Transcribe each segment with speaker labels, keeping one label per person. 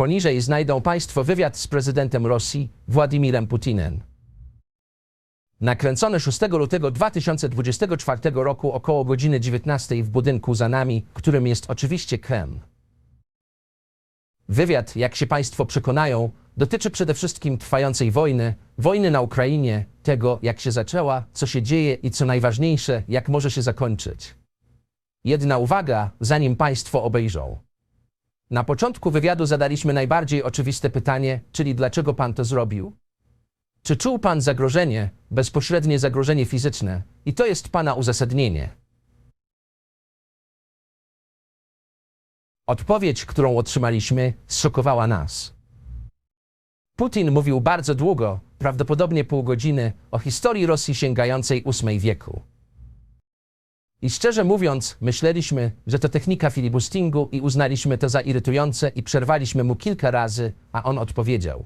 Speaker 1: Poniżej znajdą Państwo wywiad z prezydentem Rosji, Władimirem Putinem. Nakręcony 6 lutego 2024 roku około godziny 19 w budynku za nami, którym jest oczywiście Kreml. Wywiad, jak się Państwo przekonają, dotyczy przede wszystkim trwającej wojny na Ukrainie, tego, jak się zaczęła, co się dzieje i co najważniejsze, jak może się zakończyć. Jedna uwaga, zanim Państwo obejrzą. Na początku wywiadu zadaliśmy najbardziej oczywiste pytanie, czyli dlaczego Pan to zrobił? Czy czuł Pan zagrożenie, bezpośrednie zagrożenie fizyczne? I to jest Pana uzasadnienie. Odpowiedź, którą otrzymaliśmy, zszokowała nas. Putin mówił bardzo długo, prawdopodobnie pół godziny, o historii Rosji sięgającej VIII wieku. I szczerze mówiąc, myśleliśmy, że to technika filibusteringu i uznaliśmy to za irytujące i przerwaliśmy mu kilka razy, a on odpowiedział.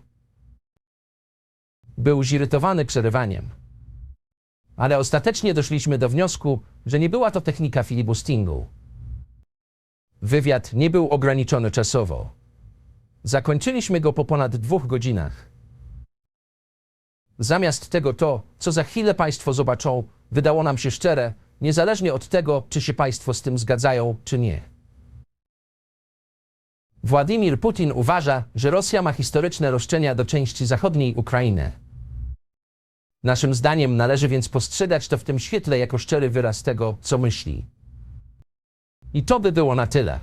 Speaker 1: Był zirytowany przerywaniem. Ale ostatecznie doszliśmy do wniosku, że nie była to technika filibusteringu. Wywiad nie był ograniczony czasowo. Zakończyliśmy go po ponad 2 godzinach. Zamiast tego to, co za chwilę Państwo zobaczą, wydało nam się szczere, niezależnie od tego, czy się Państwo z tym zgadzają, czy nie. Władimir Putin uważa, że Rosja ma historyczne roszczenia do części zachodniej Ukrainy. Naszym zdaniem należy więc postrzegać to w tym świetle jako szczery wyraz tego, co myśli. I to by było na tyle.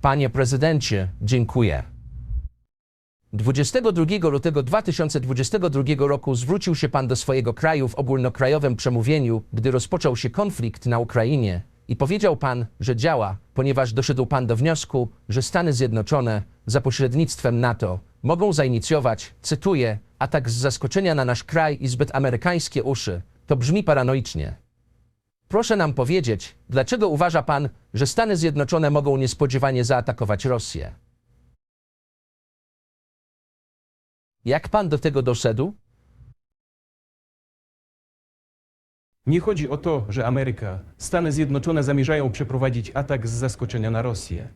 Speaker 1: Panie prezydencie, dziękuję. 22 lutego 2022 roku zwrócił się Pan do swojego kraju w ogólnokrajowym przemówieniu, gdy rozpoczął się konflikt na Ukrainie i powiedział Pan, że działa, ponieważ doszedł Pan do wniosku, że Stany Zjednoczone za pośrednictwem NATO mogą zainicjować, cytuję, atak z zaskoczenia na nasz kraj i zbyt amerykańskie uszy. To brzmi paranoicznie. Proszę nam powiedzieć, dlaczego uważa Pan, że Stany Zjednoczone mogą niespodziewanie zaatakować Rosję? Jak Pan do tego doszedł?
Speaker 2: Nie chodzi o to, że Ameryka, Stany Zjednoczone zamierzają przeprowadzić atak z zaskoczenia na Rosję.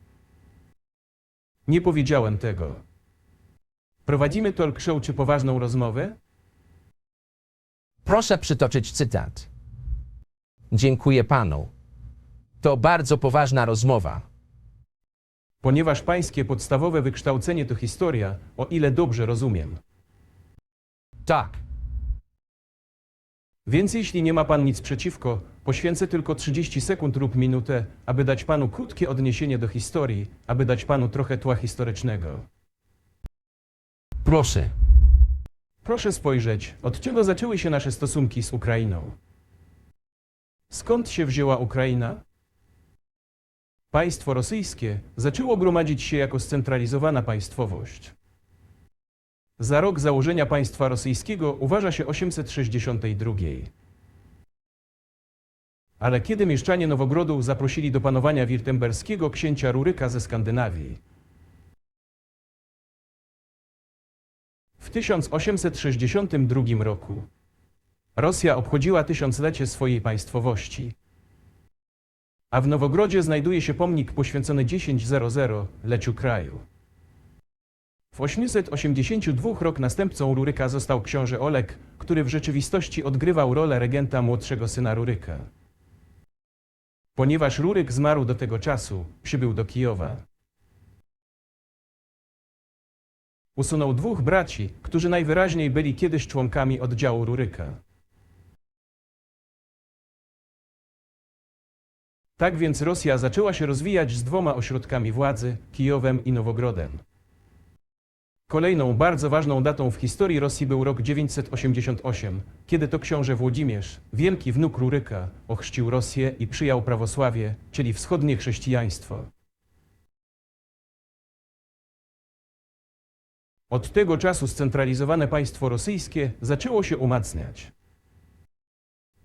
Speaker 2: Nie powiedziałem tego. Prowadzimy talk show czy poważną rozmowę?
Speaker 1: Proszę przytoczyć cytat. Dziękuję Panu. To bardzo poważna rozmowa.
Speaker 2: Ponieważ pańskie podstawowe wykształcenie to historia, o ile dobrze rozumiem.
Speaker 1: Tak.
Speaker 2: Więc jeśli nie ma Pan nic przeciwko, poświęcę tylko 30 sekund lub minutę, aby dać Panu krótkie odniesienie do historii, aby dać Panu trochę tła historycznego.
Speaker 1: Proszę.
Speaker 2: Proszę spojrzeć, od czego zaczęły się nasze stosunki z Ukrainą. Skąd się wzięła Ukraina? Państwo rosyjskie zaczęło gromadzić się jako scentralizowana państwowość. Za rok założenia państwa rosyjskiego uważa się 862. Ale kiedy mieszczanie Nowogrodu zaprosili do panowania wirtemberskiego księcia Ruryka ze Skandynawii, w 1862 roku Rosja obchodziła tysiąclecie swojej państwowości. A w Nowogrodzie znajduje się pomnik poświęcony 1000-leciu kraju. W 882 rok następcą Ruryka został książę Oleg, który w rzeczywistości odgrywał rolę regenta młodszego syna Ruryka. Ponieważ Ruryk zmarł do tego czasu, przybył do Kijowa. Usunął 2 braci, którzy najwyraźniej byli kiedyś członkami oddziału Ruryka. Tak więc Rosja zaczęła się rozwijać z 2 ośrodkami władzy, Kijowem i Nowogrodem. Kolejną bardzo ważną datą w historii Rosji był rok 988, kiedy to książę Włodzimierz, wielki wnuk Ruryka, ochrzcił Rosję i przyjął prawosławie, czyli wschodnie chrześcijaństwo. Od tego czasu scentralizowane państwo rosyjskie zaczęło się umacniać.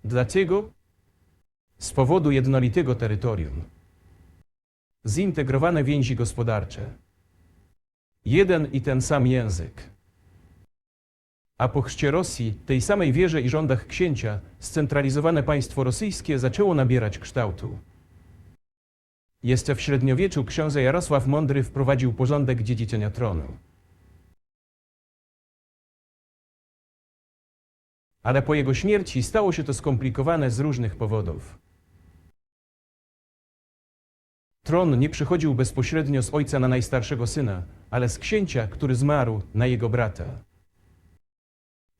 Speaker 2: Dlaczego? Z powodu jednolitego terytorium. Zintegrowane więzi gospodarcze. Jeden i ten sam język. A po chrzcie Rosji, tej samej wierze i rządach księcia, scentralizowane państwo rosyjskie zaczęło nabierać kształtu. Jeszcze w średniowieczu książę Jarosław Mądry wprowadził porządek dziedziczenia tronu. Ale po jego śmierci stało się to skomplikowane z różnych powodów. Tron nie przychodził bezpośrednio z ojca na najstarszego syna, ale z księcia, który zmarł, na jego brata.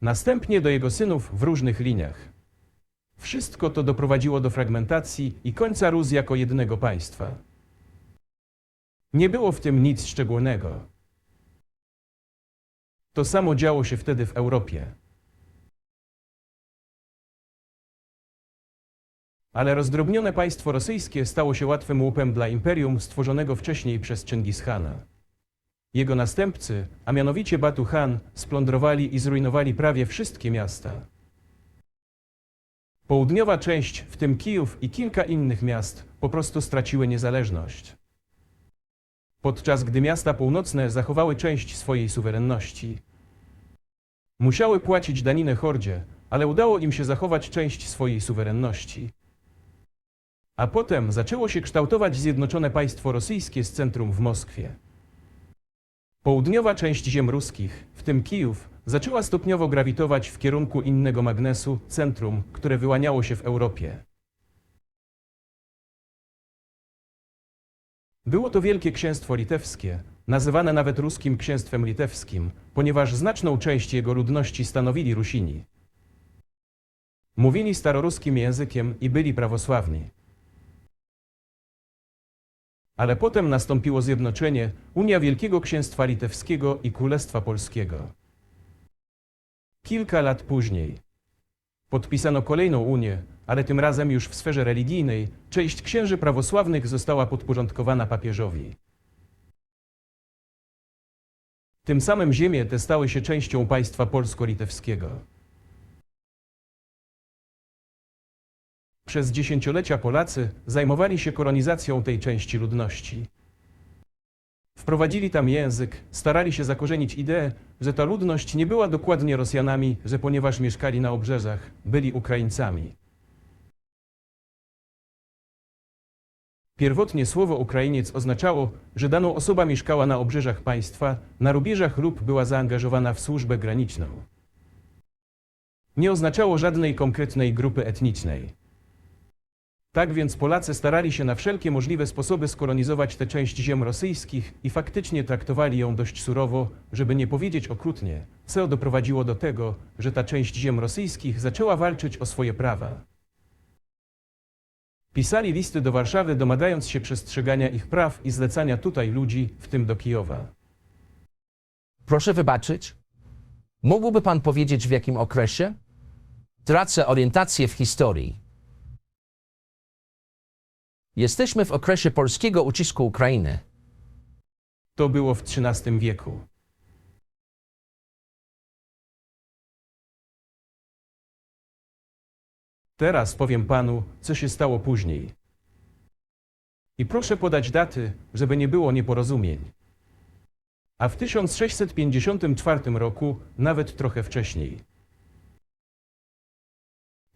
Speaker 2: Następnie do jego synów w różnych liniach. Wszystko to doprowadziło do fragmentacji i końca Rus jako jednego państwa. Nie było w tym nic szczególnego. To samo działo się wtedy w Europie. Ale rozdrobnione państwo rosyjskie stało się łatwym łupem dla imperium stworzonego wcześniej przez Czengis-Hana. Jego następcy, a mianowicie Batu-Chan, splądrowali i zrujnowali prawie wszystkie miasta. Południowa część, w tym Kijów i kilka innych miast, po prostu straciły niezależność. Podczas gdy miasta północne zachowały część swojej suwerenności. Musiały płacić daninę hordzie, ale udało im się zachować część swojej suwerenności. A potem zaczęło się kształtować zjednoczone państwo rosyjskie z centrum w Moskwie. Południowa część ziem ruskich, w tym Kijów, zaczęła stopniowo grawitować w kierunku innego magnesu, centrum, które wyłaniało się w Europie. Było to Wielkie Księstwo Litewskie, nazywane nawet Ruskim Księstwem Litewskim, ponieważ znaczną część jego ludności stanowili Rusini. Mówili staroruskim językiem i byli prawosławni. Ale potem nastąpiło zjednoczenie, Unia Wielkiego Księstwa Litewskiego i Królestwa Polskiego. Kilka lat później podpisano kolejną unię, ale tym razem już w sferze religijnej część księży prawosławnych została podporządkowana papieżowi. Tym samym ziemie te stały się częścią państwa polsko-litewskiego. Przez dziesięciolecia Polacy zajmowali się kolonizacją tej części ludności. Wprowadzili tam język, starali się zakorzenić ideę, że ta ludność nie była dokładnie Rosjanami, że ponieważ mieszkali na obrzeżach, byli Ukraińcami. Pierwotnie słowo Ukrainiec oznaczało, że dana osoba mieszkała na obrzeżach państwa, na rubieżach lub była zaangażowana w służbę graniczną. Nie oznaczało żadnej konkretnej grupy etnicznej. Tak więc Polacy starali się na wszelkie możliwe sposoby skolonizować tę część ziem rosyjskich i faktycznie traktowali ją dość surowo, żeby nie powiedzieć okrutnie, co doprowadziło do tego, że ta część ziem rosyjskich zaczęła walczyć o swoje prawa. Pisali listy do Warszawy, domagając się przestrzegania ich praw i zlecania tutaj ludzi, w tym do Kijowa.
Speaker 1: Proszę wybaczyć. Mógłby pan powiedzieć, w jakim okresie? Tracę orientację w historii. Jesteśmy w okresie polskiego ucisku Ukrainy.
Speaker 2: To było w XIII wieku. Teraz powiem panu, co się stało później. I proszę podać daty, żeby nie było nieporozumień. A w 1654 roku, nawet trochę wcześniej.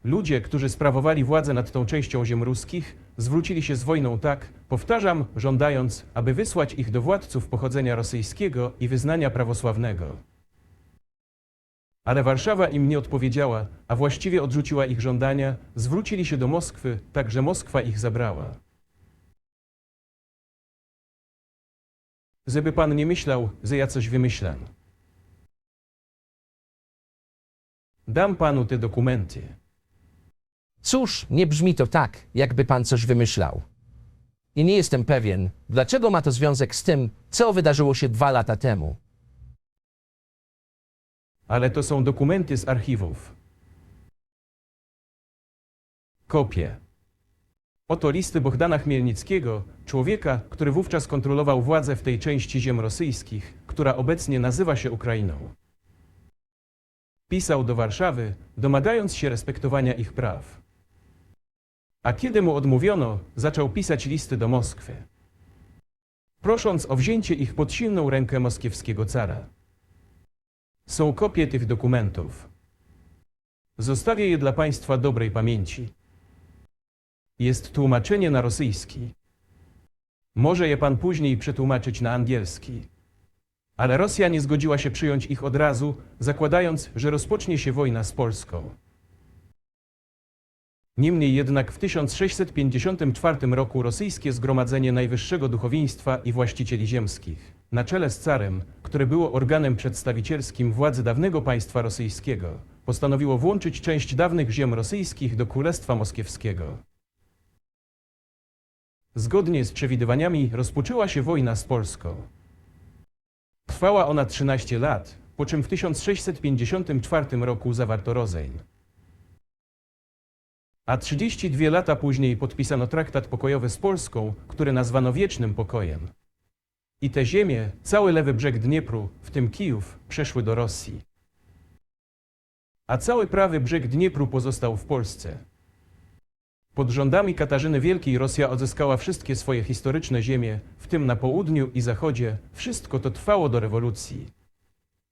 Speaker 2: Ludzie, którzy sprawowali władzę nad tą częścią ziem ruskich, zwrócili się z wojną tak, powtarzam, żądając, aby wysłać ich do władców pochodzenia rosyjskiego i wyznania prawosławnego. Ale Warszawa im nie odpowiedziała, a właściwie odrzuciła ich żądania, zwrócili się do Moskwy, tak że Moskwa ich zabrała. Żeby pan nie myślał, że ja coś wymyślam. Dam panu te dokumenty.
Speaker 1: Cóż, nie brzmi to tak, jakby pan coś wymyślał. I nie jestem pewien, dlaczego ma to związek z tym, co wydarzyło się 2 lata temu.
Speaker 2: Ale to są dokumenty z archiwów. Kopie. Oto listy Bohdana Chmielnickiego, człowieka, który wówczas kontrolował władzę w tej części ziem rosyjskich, która obecnie nazywa się Ukrainą. Pisał do Warszawy, domagając się respektowania ich praw. A kiedy mu odmówiono, zaczął pisać listy do Moskwy, prosząc o wzięcie ich pod silną rękę moskiewskiego cara. Są kopie tych dokumentów. Zostawię je dla państwa dobrej pamięci. Jest tłumaczenie na rosyjski. Może je pan później przetłumaczyć na angielski. Ale Rosja nie zgodziła się przyjąć ich od razu, zakładając, że rozpocznie się wojna z Polską. Niemniej jednak w 1654 roku rosyjskie Zgromadzenie Najwyższego Duchowieństwa i Właścicieli Ziemskich, na czele z carem, które było organem przedstawicielskim władzy dawnego państwa rosyjskiego, postanowiło włączyć część dawnych ziem rosyjskich do Królestwa Moskiewskiego. Zgodnie z przewidywaniami rozpoczęła się wojna z Polską. Trwała ona 13 lat, po czym w 1654 roku zawarto rozejm. A 32 lata później podpisano traktat pokojowy z Polską, który nazwano Wiecznym Pokojem. I te ziemie, cały lewy brzeg Dniepru, w tym Kijów, przeszły do Rosji. A cały prawy brzeg Dniepru pozostał w Polsce. Pod rządami Katarzyny Wielkiej Rosja odzyskała wszystkie swoje historyczne ziemie, w tym na południu i zachodzie. Wszystko to trwało do rewolucji.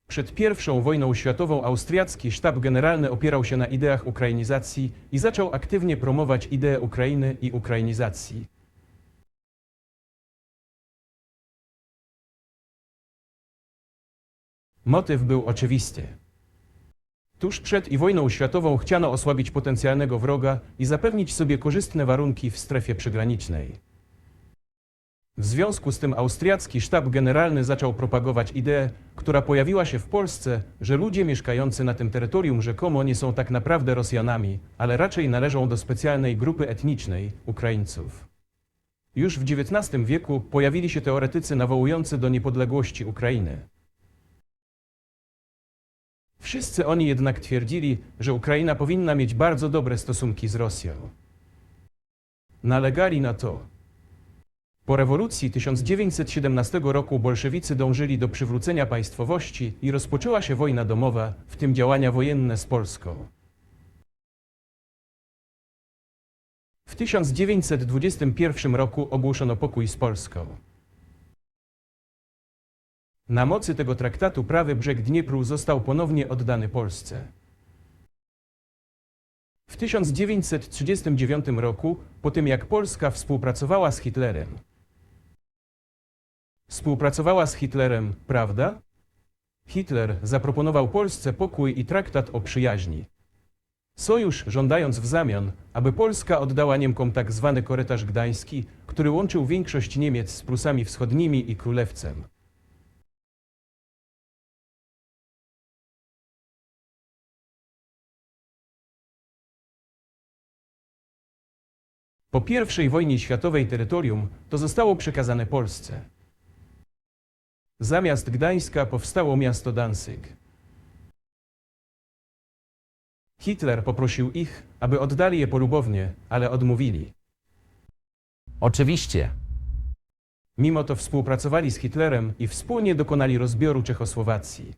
Speaker 2: Przed I wojną światową austriacki sztab generalny opierał się na ideach ukrainizacji i zaczął aktywnie promować ideę Ukrainy i ukrainizacji. Motyw był oczywisty. Tuż przed i wojną światową chciano osłabić potencjalnego wroga i zapewnić sobie korzystne warunki w strefie przygranicznej. W związku z tym austriacki sztab generalny zaczął propagować ideę, która pojawiła się w Polsce, że ludzie mieszkający na tym terytorium rzekomo nie są tak naprawdę Rosjanami, ale raczej należą do specjalnej grupy etnicznej Ukraińców. Już w XIX wieku pojawili się teoretycy nawołujący do niepodległości Ukrainy. Wszyscy oni jednak twierdzili, że Ukraina powinna mieć bardzo dobre stosunki z Rosją. Nalegali na to. Po rewolucji 1917 roku bolszewicy dążyli do przywrócenia państwowości i rozpoczęła się wojna domowa, w tym działania wojenne z Polską. W 1921 roku ogłoszono pokój z Polską. Na mocy tego traktatu prawy brzeg Dniepru został ponownie oddany Polsce. W 1939 roku, po tym jak Polska współpracowała z Hitlerem. Współpracowała z Hitlerem, prawda? Hitler zaproponował Polsce pokój i traktat o przyjaźni. Sojusz żądając w zamian, aby Polska oddała Niemkom tak zwany korytarz gdański, który łączył większość Niemiec z Prusami Wschodnimi i Królewcem. Po I wojnie światowej terytorium to zostało przekazane Polsce. Zamiast Gdańska powstało miasto Dancyg. Hitler poprosił ich, aby oddali je polubownie, ale odmówili.
Speaker 1: Oczywiście.
Speaker 2: Mimo to współpracowali z Hitlerem i wspólnie dokonali rozbioru Czechosłowacji.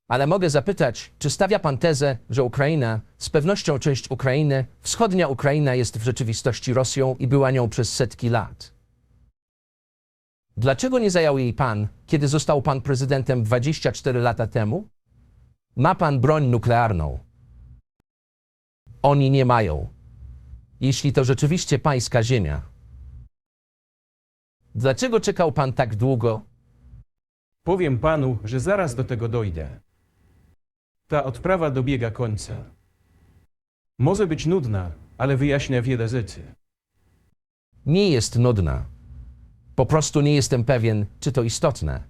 Speaker 1: Ale mogę zapytać, czy stawia pan tezę, że Ukraina, z pewnością część Ukrainy, wschodnia Ukraina jest w rzeczywistości Rosją i była nią przez setki lat? Dlaczego nie zajął jej pan, kiedy został pan prezydentem 24 lata temu? Ma pan broń nuklearną. Oni nie mają. Jeśli to rzeczywiście pańska ziemia. Dlaczego czekał pan tak długo?
Speaker 2: Powiem panu, że zaraz do tego dojdę. Ta odprawa dobiega końca. Może być nudna, ale wyjaśnia wiele rzeczy.
Speaker 1: Nie jest nudna. Po prostu nie jestem pewien, czy to istotne.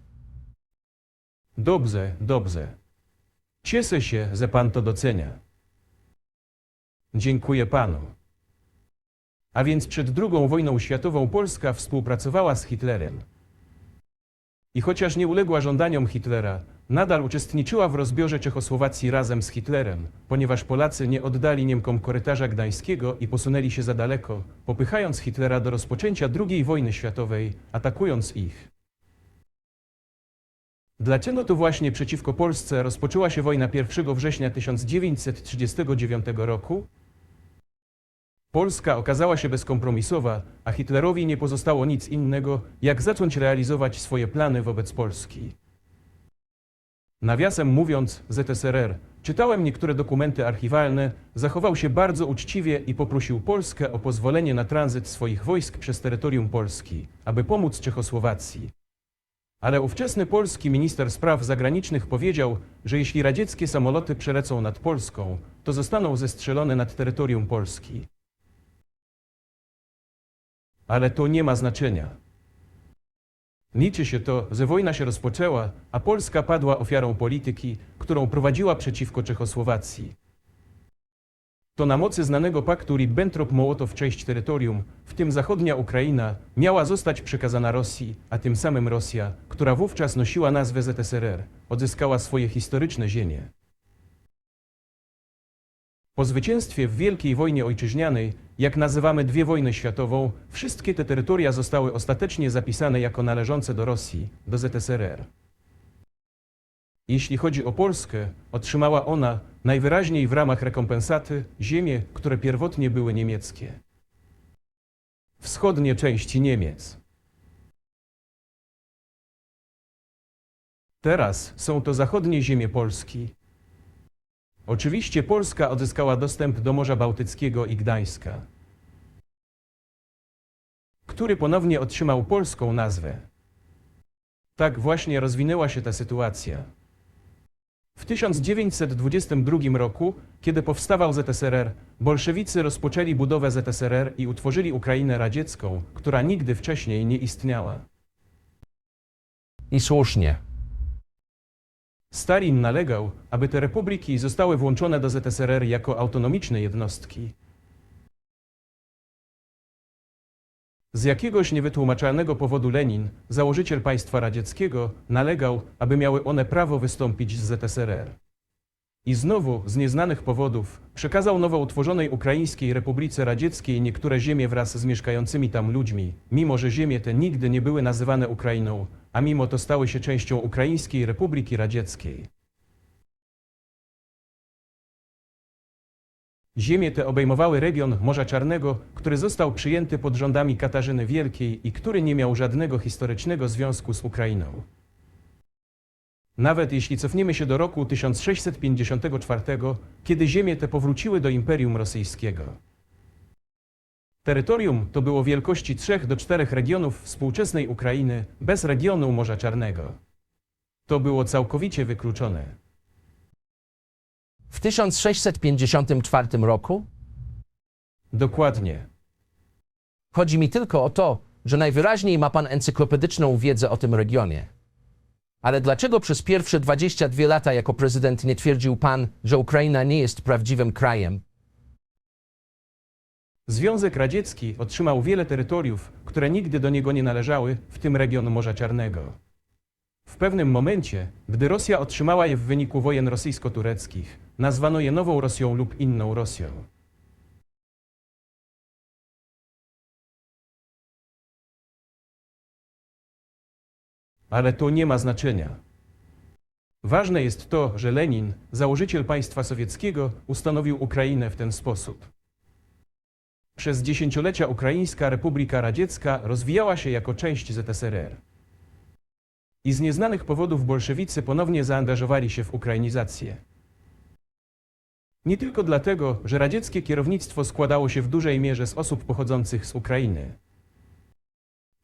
Speaker 2: Dobrze, dobrze. Cieszę się, że pan to docenia. Dziękuję panu. A więc przed II wojną światową Polska współpracowała z Hitlerem. I chociaż nie uległa żądaniom Hitlera, nadal uczestniczyła w rozbiorze Czechosłowacji razem z Hitlerem, ponieważ Polacy nie oddali Niemkom korytarza gdańskiego i posunęli się za daleko, popychając Hitlera do rozpoczęcia II wojny światowej, atakując ich. Dlaczego to właśnie przeciwko Polsce rozpoczęła się wojna 1 września 1939 roku? Polska okazała się bezkompromisowa, a Hitlerowi nie pozostało nic innego, jak zacząć realizować swoje plany wobec Polski. Nawiasem mówiąc, ZSRR, Czytałem niektóre dokumenty archiwalne, zachował się bardzo uczciwie i poprosił Polskę o pozwolenie na tranzyt swoich wojsk przez terytorium Polski, aby pomóc Czechosłowacji. Ale ówczesny polski minister spraw zagranicznych powiedział, że jeśli radzieckie samoloty przelecą nad Polską, to zostaną zestrzelone nad terytorium Polski. Ale to nie ma znaczenia. Liczy się to, że wojna się rozpoczęła, a Polska padła ofiarą polityki, którą prowadziła przeciwko Czechosłowacji. To na mocy znanego paktu Ribbentrop-Mołotow część terytorium, w tym zachodnia Ukraina, miała zostać przekazana Rosji, a tym samym Rosja, która wówczas nosiła nazwę ZSRR, odzyskała swoje historyczne ziemie. Po zwycięstwie w Wielkiej Wojnie Ojczyźnianej, jak nazywamy II wojnę światową, wszystkie te terytoria zostały ostatecznie zapisane jako należące do Rosji, do ZSRR. Jeśli chodzi o Polskę, otrzymała ona, najwyraźniej w ramach rekompensaty, ziemie, które pierwotnie były niemieckie. Wschodnie części Niemiec. Teraz są to zachodnie ziemie Polski. Oczywiście Polska odzyskała dostęp do Morza Bałtyckiego i Gdańska, który ponownie otrzymał polską nazwę. Tak właśnie rozwinęła się ta sytuacja. W 1922 roku, kiedy powstawał ZSRR, bolszewicy rozpoczęli budowę ZSRR i utworzyli Ukrainę radziecką, która nigdy wcześniej nie istniała.
Speaker 1: I słusznie.
Speaker 2: Stalin nalegał, aby te republiki zostały włączone do ZSRR jako autonomiczne jednostki. Z jakiegoś niewytłumaczalnego powodu Lenin, założyciel państwa radzieckiego, nalegał, aby miały one prawo wystąpić z ZSRR. I znowu, z nieznanych powodów, przekazał nowo utworzonej Ukraińskiej Republice Radzieckiej niektóre ziemie wraz z mieszkającymi tam ludźmi, mimo że ziemie te nigdy nie były nazywane Ukrainą, a mimo to stały się częścią Ukraińskiej Republiki Radzieckiej. Ziemie te obejmowały region Morza Czarnego, który został przyjęty pod rządami Katarzyny Wielkiej i który nie miał żadnego historycznego związku z Ukrainą. Nawet jeśli cofniemy się do roku 1654, kiedy ziemie te powróciły do Imperium Rosyjskiego. Terytorium to było wielkości 3 do 4 regionów współczesnej Ukrainy, bez regionu Morza Czarnego. To było całkowicie wykluczone.
Speaker 1: W 1654 roku?
Speaker 2: Dokładnie.
Speaker 1: Chodzi mi tylko o to, że najwyraźniej ma pan encyklopedyczną wiedzę o tym regionie. Ale dlaczego przez pierwsze 22 lata jako prezydent nie twierdził pan, że Ukraina nie jest prawdziwym krajem?
Speaker 2: Związek Radziecki otrzymał wiele terytoriów, które nigdy do niego nie należały, w tym region Morza Czarnego. W pewnym momencie, gdy Rosja otrzymała je w wyniku wojen rosyjsko-tureckich, nazwano je Nową Rosją lub Inną Rosją. Ale to nie ma znaczenia. Ważne jest to, że Lenin, założyciel państwa sowieckiego, ustanowił Ukrainę w ten sposób. Przez dziesięciolecia Ukraińska Republika Radziecka rozwijała się jako część ZSRR. I z nieznanych powodów bolszewicy ponownie zaangażowali się w ukrainizację. Nie tylko dlatego, że radzieckie kierownictwo składało się w dużej mierze z osób pochodzących z Ukrainy.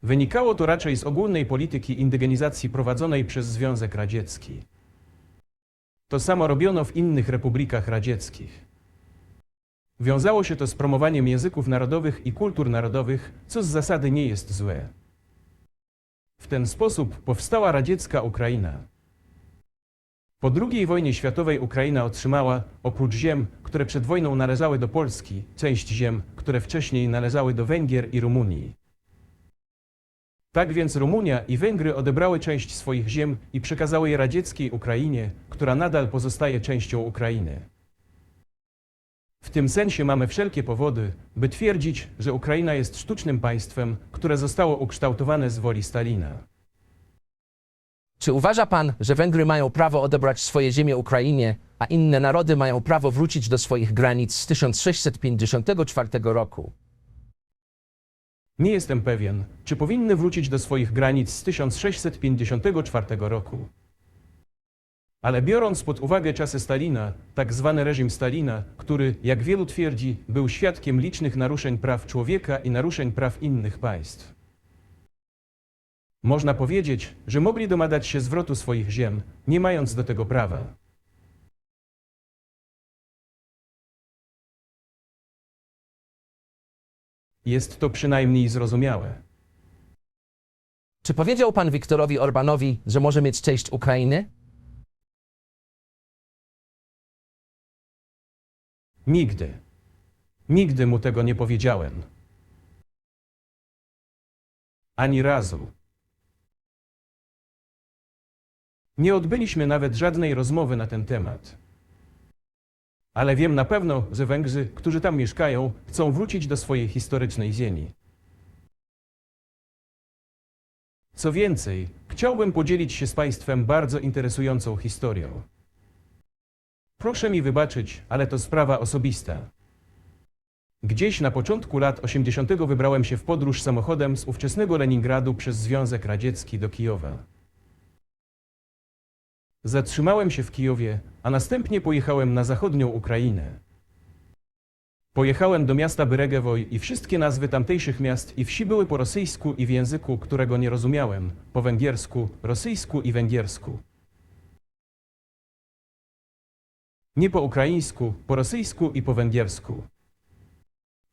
Speaker 2: Wynikało to raczej z ogólnej polityki indygenizacji prowadzonej przez Związek Radziecki. To samo robiono w innych republikach radzieckich. Wiązało się to z promowaniem języków narodowych i kultur narodowych, co z zasady nie jest złe. W ten sposób powstała radziecka Ukraina. Po II wojnie światowej Ukraina otrzymała, oprócz ziem, które przed wojną należały do Polski, część ziem, które wcześniej należały do Węgier i Rumunii. Tak więc Rumunia i Węgry odebrały część swoich ziem i przekazały je radzieckiej Ukrainie, która nadal pozostaje częścią Ukrainy. W tym sensie mamy wszelkie powody, by twierdzić, że Ukraina jest sztucznym państwem, które zostało ukształtowane z woli Stalina.
Speaker 1: Czy uważa pan, że Węgry mają prawo odebrać swoje ziemie Ukrainie, a inne narody mają prawo wrócić do swoich granic z 1654 roku?
Speaker 2: Nie jestem pewien, czy powinny wrócić do swoich granic z 1654 roku. Ale biorąc pod uwagę czasy Stalina, tak zwany reżim Stalina, który, jak wielu twierdzi, był świadkiem licznych naruszeń praw człowieka i naruszeń praw innych państw. Można powiedzieć, że mogli domagać się zwrotu swoich ziem, nie mając do tego prawa. Jest to przynajmniej zrozumiałe.
Speaker 1: Czy powiedział pan Viktorowi Orbanowi, że może mieć część Ukrainy?
Speaker 2: Nigdy. Nigdy mu tego nie powiedziałem. Ani razu. Nie odbyliśmy nawet żadnej rozmowy na ten temat. Ale wiem na pewno, że Węgrzy, którzy tam mieszkają, chcą wrócić do swojej historycznej ziemi. Co więcej, chciałbym podzielić się z Państwem bardzo interesującą historią. Proszę mi wybaczyć, ale to sprawa osobista. Gdzieś na początku lat 80. wybrałem się w podróż samochodem z ówczesnego Leningradu przez Związek Radziecki do Kijowa. Zatrzymałem się w Kijowie, a następnie pojechałem na zachodnią Ukrainę. Pojechałem do miasta Beregewoj i wszystkie nazwy tamtejszych miast i wsi były po rosyjsku i w języku, którego nie rozumiałem, po węgiersku, rosyjsku i węgiersku. Nie po ukraińsku, po rosyjsku i po węgiersku.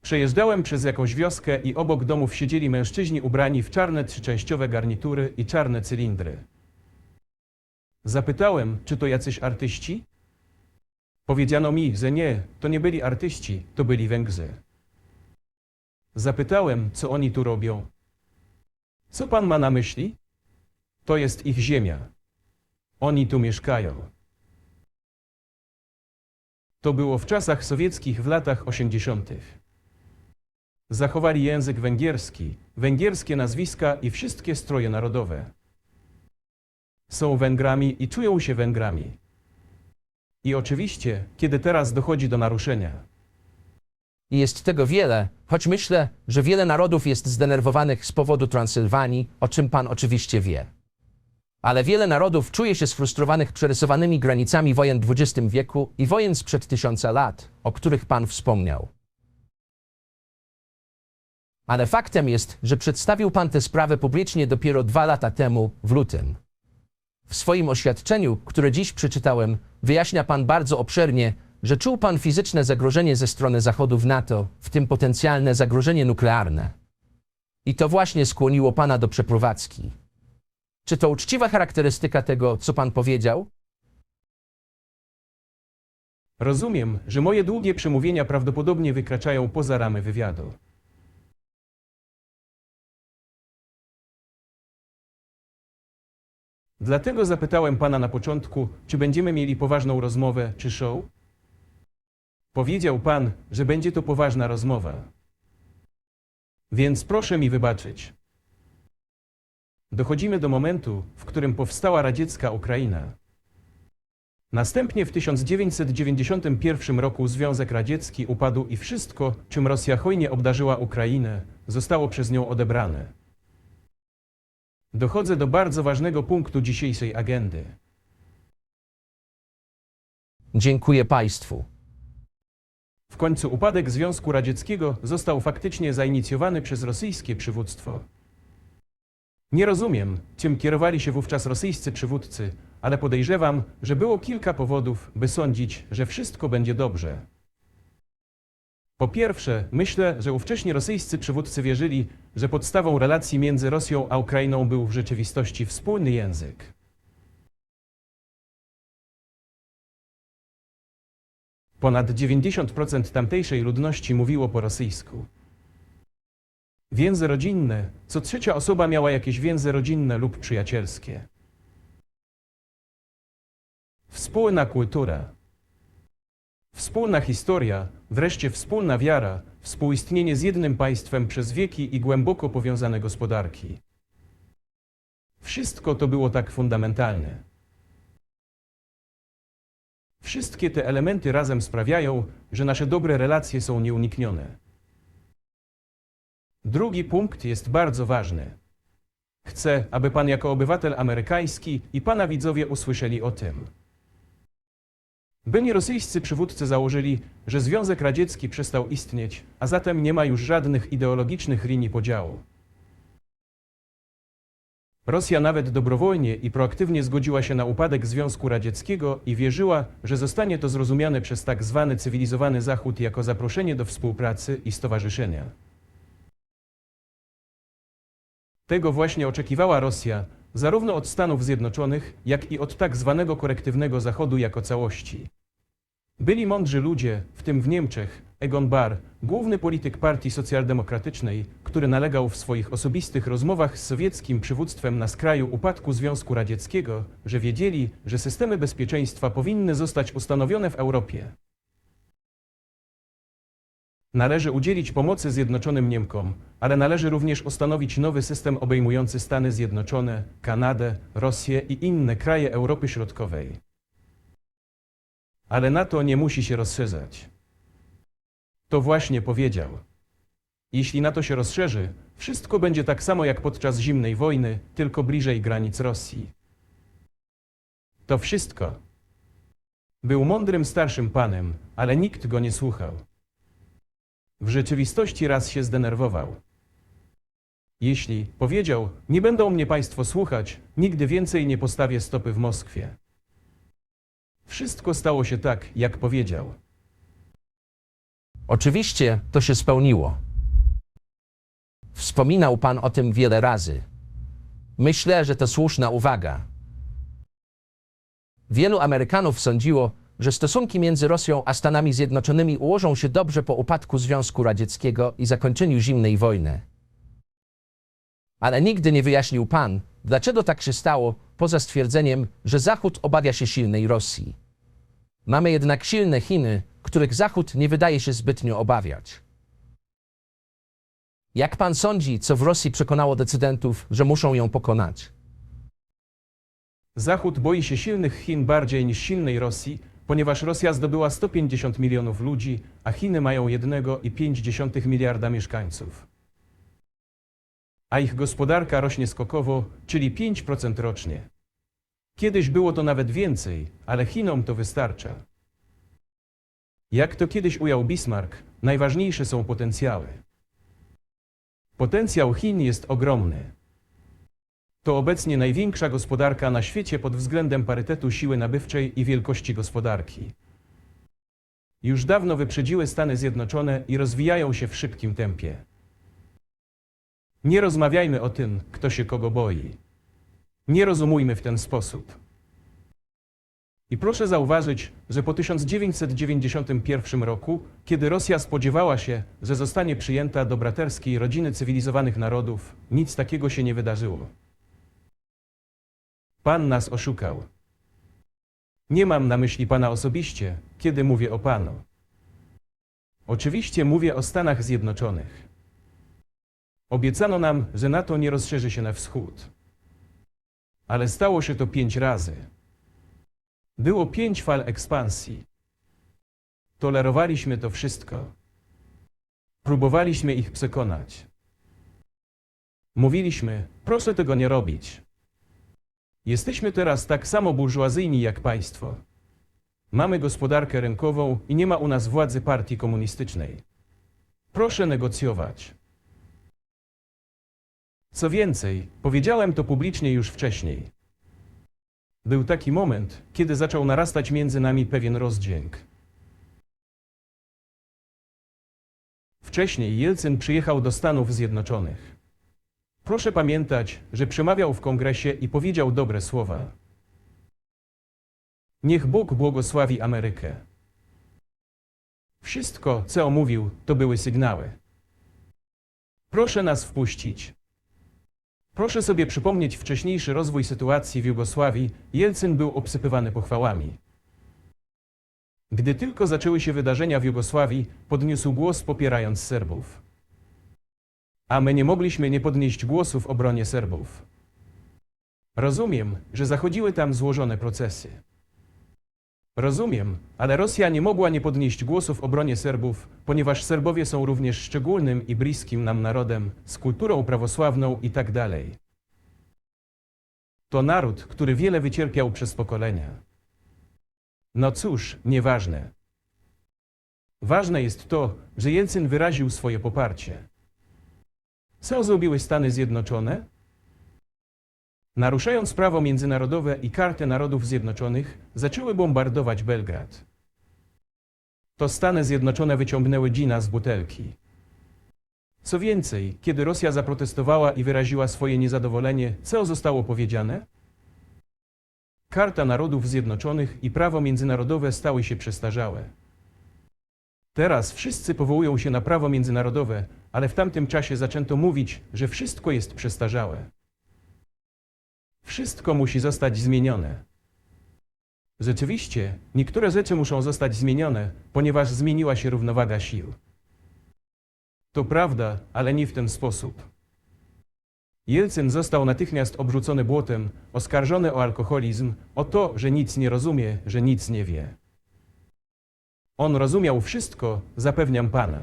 Speaker 2: Przejeżdżałem przez jakąś wioskę i obok domów siedzieli mężczyźni ubrani w czarne trzyczęściowe garnitury i czarne cylindry. Zapytałem, czy to jacyś artyści? Powiedziano mi, że nie, to nie byli artyści, to byli Węgrzy. Zapytałem, co oni tu robią. Co pan ma na myśli? To jest ich ziemia. Oni tu mieszkają. To było w czasach sowieckich w latach 80. Zachowali język węgierski, węgierskie nazwiska i wszystkie stroje narodowe. Są Węgrami i czują się Węgrami. I oczywiście, kiedy teraz dochodzi do naruszenia.
Speaker 1: I jest tego wiele, choć myślę, że wiele narodów jest zdenerwowanych z powodu Transylwanii, o czym pan oczywiście wie. Ale wiele narodów czuje się sfrustrowanych przerysowanymi granicami wojen w XX wieku i wojen sprzed 1000 lat, o których pan wspomniał. Ale faktem jest, że przedstawił pan tę sprawę publicznie dopiero 2 lata temu, w lutym. W swoim oświadczeniu, które dziś przeczytałem, wyjaśnia pan bardzo obszernie, że czuł pan fizyczne zagrożenie ze strony Zachodu w NATO, w tym potencjalne zagrożenie nuklearne. I to właśnie skłoniło pana do przeprowadzki. Czy to uczciwa charakterystyka tego, co pan powiedział?
Speaker 2: Rozumiem, że moje długie przemówienia prawdopodobnie wykraczają poza ramy wywiadu. Dlatego zapytałem pana na początku, czy będziemy mieli poważną rozmowę, czy show? Powiedział pan, że będzie to poważna rozmowa. Więc proszę mi wybaczyć. Dochodzimy do momentu, w którym powstała radziecka Ukraina. Następnie w 1991 roku Związek Radziecki upadł i wszystko, czym Rosja hojnie obdarzyła Ukrainę, zostało przez nią odebrane. Dochodzę do bardzo ważnego punktu dzisiejszej agendy.
Speaker 1: Dziękuję państwu.
Speaker 2: W końcu upadek Związku Radzieckiego został faktycznie zainicjowany przez rosyjskie przywództwo. Nie rozumiem, czym kierowali się wówczas rosyjscy przywódcy, ale podejrzewam, że było kilka powodów, by sądzić, że wszystko będzie dobrze. Po pierwsze, myślę, że ówcześni rosyjscy przywódcy wierzyli, że podstawą relacji między Rosją a Ukrainą był w rzeczywistości wspólny język. Ponad 90% tamtejszej ludności mówiło po rosyjsku. Więzy rodzinne, co trzecia osoba miała jakieś więzy rodzinne lub przyjacielskie. Wspólna kultura. Wspólna historia, wreszcie wspólna wiara, współistnienie z jednym państwem przez wieki i głęboko powiązane gospodarki. Wszystko to było tak fundamentalne. Wszystkie te elementy razem sprawiają, że nasze dobre relacje są nieuniknione. Drugi punkt jest bardzo ważny. Chcę, aby pan jako obywatel amerykański i pana widzowie usłyszeli o tym. Byli rosyjscy przywódcy założyli, że Związek Radziecki przestał istnieć, a zatem nie ma już żadnych ideologicznych linii podziału. Rosja nawet dobrowolnie i proaktywnie zgodziła się na upadek Związku Radzieckiego i wierzyła, że zostanie to zrozumiane przez tak zwany cywilizowany Zachód jako zaproszenie do współpracy i stowarzyszenia. Tego właśnie oczekiwała Rosja, zarówno od Stanów Zjednoczonych, jak i od tak zwanego korektywnego Zachodu jako całości. Byli mądrzy ludzie, w tym w Niemczech, Egon Bahr, główny polityk Partii Socjaldemokratycznej, który nalegał w swoich osobistych rozmowach z sowieckim przywództwem na skraju upadku Związku Radzieckiego, że wiedzieli, że systemy bezpieczeństwa powinny zostać ustanowione w Europie. Należy udzielić pomocy Zjednoczonym Niemkom, ale należy również ustanowić nowy system obejmujący Stany Zjednoczone, Kanadę, Rosję i inne kraje Europy Środkowej. Ale NATO nie musi się rozszerzać. To właśnie powiedział. Jeśli NATO się rozszerzy, wszystko będzie tak samo jak podczas zimnej wojny, tylko bliżej granic Rosji. To wszystko. Był mądrym starszym panem, ale nikt go nie słuchał. W rzeczywistości raz się zdenerwował. Jeśli, powiedział, nie będą mnie państwo słuchać, nigdy więcej nie postawię stopy w Moskwie. Wszystko stało się tak, jak powiedział.
Speaker 1: Oczywiście to się spełniło. Wspominał pan o tym wiele razy. Myślę, że to słuszna uwaga. Wielu Amerykanów sądziło, że stosunki między Rosją a Stanami Zjednoczonymi ułożą się dobrze po upadku Związku Radzieckiego i zakończeniu zimnej wojny. Ale nigdy nie wyjaśnił pan, dlaczego tak się stało, poza stwierdzeniem, że Zachód obawia się silnej Rosji. Mamy jednak silne Chiny, których Zachód nie wydaje się zbytnio obawiać. Jak pan sądzi, co w Rosji przekonało decydentów, że muszą ją pokonać?
Speaker 2: Zachód boi się silnych Chin bardziej niż silnej Rosji, ponieważ Rosja zdobyła 150 milionów ludzi, a Chiny mają 1,5 miliarda mieszkańców. A ich gospodarka rośnie skokowo, czyli 5% rocznie. Kiedyś było to nawet więcej, ale Chinom to wystarcza. Jak to kiedyś ujął Bismarck, najważniejsze są potencjały. Potencjał Chin jest ogromny. To obecnie największa gospodarka na świecie pod względem parytetu siły nabywczej i wielkości gospodarki. Już dawno wyprzedziły Stany Zjednoczone i rozwijają się w szybkim tempie. Nie rozmawiajmy o tym, kto się kogo boi. Nie rozumujmy w ten sposób. I proszę zauważyć, że po 1991 roku, kiedy Rosja spodziewała się, że zostanie przyjęta do braterskiej rodziny cywilizowanych narodów, nic takiego się nie wydarzyło. Pan nas oszukał. Nie mam na myśli pana osobiście, kiedy mówię o panu. Oczywiście mówię o Stanach Zjednoczonych. Obiecano nam, że NATO nie rozszerzy się na wschód. Ale stało się to 5 razy. Było 5 fal ekspansji. Tolerowaliśmy to wszystko. Próbowaliśmy ich przekonać. Mówiliśmy, proszę tego nie robić. Jesteśmy teraz tak samo burżuazyjni jak państwo. Mamy gospodarkę rynkową i nie ma u nas władzy partii komunistycznej. Proszę negocjować. Co więcej, powiedziałem to publicznie już wcześniej. Był taki moment, kiedy zaczął narastać między nami pewien rozdźwięk. Wcześniej Jelcyn przyjechał do Stanów Zjednoczonych. Proszę pamiętać, że przemawiał w kongresie i powiedział dobre słowa. Niech Bóg błogosławi Amerykę. Wszystko, co mówił, to były sygnały. Proszę nas wpuścić. Proszę sobie przypomnieć wcześniejszy rozwój sytuacji w Jugosławii. Jelcyn był obsypywany pochwałami. Gdy tylko zaczęły się wydarzenia w Jugosławii, podniósł głos popierając Serbów. A my nie mogliśmy nie podnieść głosu w obronie Serbów. Rozumiem, że zachodziły tam złożone procesy. Rozumiem, ale Rosja nie mogła nie podnieść głosu w obronie Serbów, ponieważ Serbowie są również szczególnym i bliskim nam narodem, z kulturą prawosławną i tak dalej. To naród, który wiele wycierpiał przez pokolenia. No cóż, nieważne. Ważne jest to, że Jelcyn wyraził swoje poparcie. Co zrobiły Stany Zjednoczone? Naruszając prawo międzynarodowe i Kartę Narodów Zjednoczonych, zaczęły bombardować Belgrad. To Stany Zjednoczone wyciągnęły dżina z butelki. Co więcej, kiedy Rosja zaprotestowała i wyraziła swoje niezadowolenie, co zostało powiedziane? Karta Narodów Zjednoczonych i prawo międzynarodowe stały się przestarzałe. Teraz wszyscy powołują się na prawo międzynarodowe, ale w tamtym czasie zaczęto mówić, że wszystko jest przestarzałe. Wszystko musi zostać zmienione. Rzeczywiście, niektóre rzeczy muszą zostać zmienione, ponieważ zmieniła się równowaga sił. To prawda, ale nie w ten sposób. Jelcyn został natychmiast obrzucony błotem, oskarżony o alkoholizm, o to, że nic nie rozumie, że nic nie wie. On rozumiał wszystko, zapewniam pana.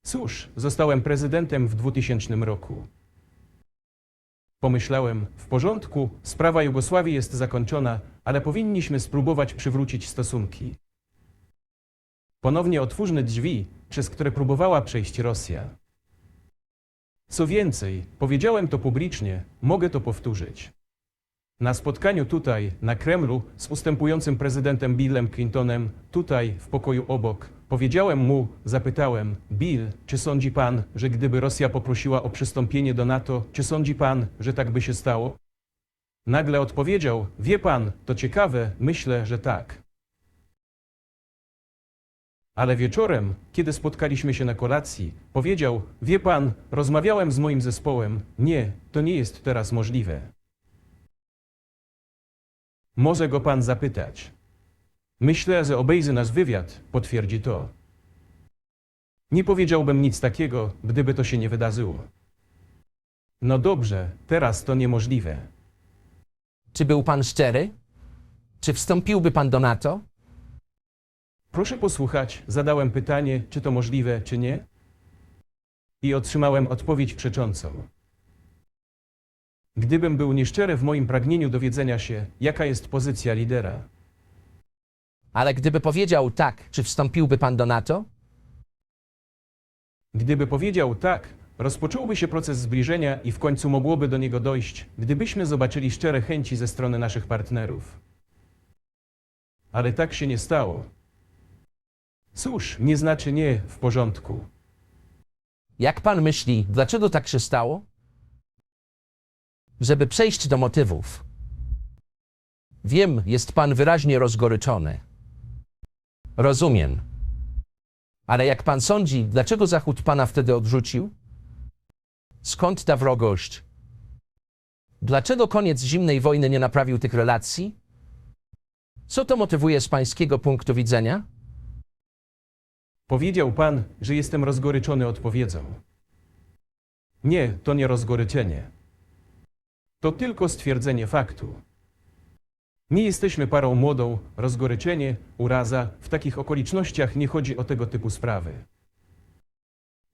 Speaker 2: Cóż, zostałem prezydentem w 2000 roku. Pomyślałem, w porządku, sprawa Jugosławii jest zakończona, ale powinniśmy spróbować przywrócić stosunki. Ponownie otwórzmy drzwi, przez które próbowała przejść Rosja. Co więcej, powiedziałem to publicznie, mogę to powtórzyć. Na spotkaniu tutaj, na Kremlu, z ustępującym prezydentem Billem Clintonem, tutaj, w pokoju obok, powiedziałem mu, zapytałem, Bill, czy sądzi pan, że gdyby Rosja poprosiła o przystąpienie do NATO, czy sądzi pan, że tak by się stało? Nagle odpowiedział, wie pan, to ciekawe, myślę, że tak. Ale wieczorem, kiedy spotkaliśmy się na kolacji, powiedział, wie pan, rozmawiałem z moim zespołem, nie, to nie jest teraz możliwe. Może go pan zapytać. Myślę, że obejrzy nasz wywiad, potwierdzi to. Nie powiedziałbym nic takiego, gdyby to się nie wydarzyło. No dobrze, teraz to niemożliwe.
Speaker 1: Czy był pan szczery? Czy wstąpiłby pan do NATO?
Speaker 2: Proszę posłuchać, zadałem pytanie, czy to możliwe, czy nie? I otrzymałem odpowiedź przeczącą. Gdybym był nieszczery w moim pragnieniu dowiedzenia się, jaka jest pozycja lidera.
Speaker 1: Ale gdyby powiedział tak, czy wstąpiłby pan do NATO?
Speaker 2: Gdyby powiedział tak, rozpocząłby się proces zbliżenia i w końcu mogłoby do niego dojść, gdybyśmy zobaczyli szczere chęci ze strony naszych partnerów. Ale tak się nie stało. Cóż, nie znaczy nie, w porządku.
Speaker 1: Jak pan myśli, dlaczego tak się stało? Żeby przejść do motywów. Wiem, jest pan wyraźnie rozgoryczony. Rozumiem. Ale jak pan sądzi, dlaczego Zachód pana wtedy odrzucił? Skąd ta wrogość? Dlaczego koniec zimnej wojny nie naprawił tych relacji? Co to motywuje z pańskiego punktu widzenia?
Speaker 2: Powiedział pan, że jestem rozgoryczony odpowiedzią. Nie, to nie rozgoryczenie. To tylko stwierdzenie faktu. Nie jesteśmy parą młodą, rozgoryczenie, uraza, w takich okolicznościach nie chodzi o tego typu sprawy.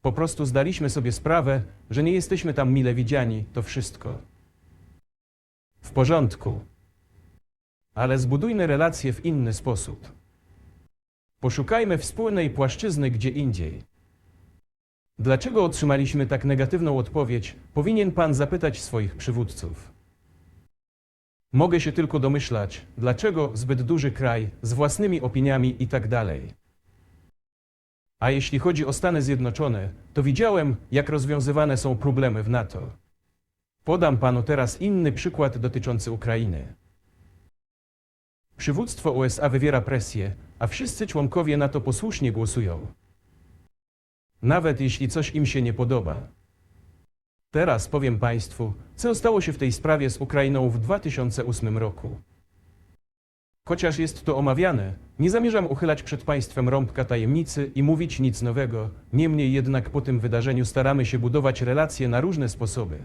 Speaker 2: Po prostu zdaliśmy sobie sprawę, że nie jesteśmy tam mile widziani, to wszystko. W porządku. Ale zbudujmy relacje w inny sposób. Poszukajmy wspólnej płaszczyzny gdzie indziej. Dlaczego otrzymaliśmy tak negatywną odpowiedź, powinien pan zapytać swoich przywódców. Mogę się tylko domyślać, dlaczego zbyt duży kraj, z własnymi opiniami i tak dalej. A jeśli chodzi o Stany Zjednoczone, to widziałem, jak rozwiązywane są problemy w NATO. Podam panu teraz inny przykład dotyczący Ukrainy. Przywództwo USA wywiera presję, a wszyscy członkowie NATO posłusznie głosują. Nawet jeśli coś im się nie podoba. Teraz powiem państwu, co stało się w tej sprawie z Ukrainą w 2008 roku. Chociaż jest to omawiane, nie zamierzam uchylać przed państwem rąbka tajemnicy i mówić nic nowego, niemniej jednak po tym wydarzeniu staramy się budować relacje na różne sposoby.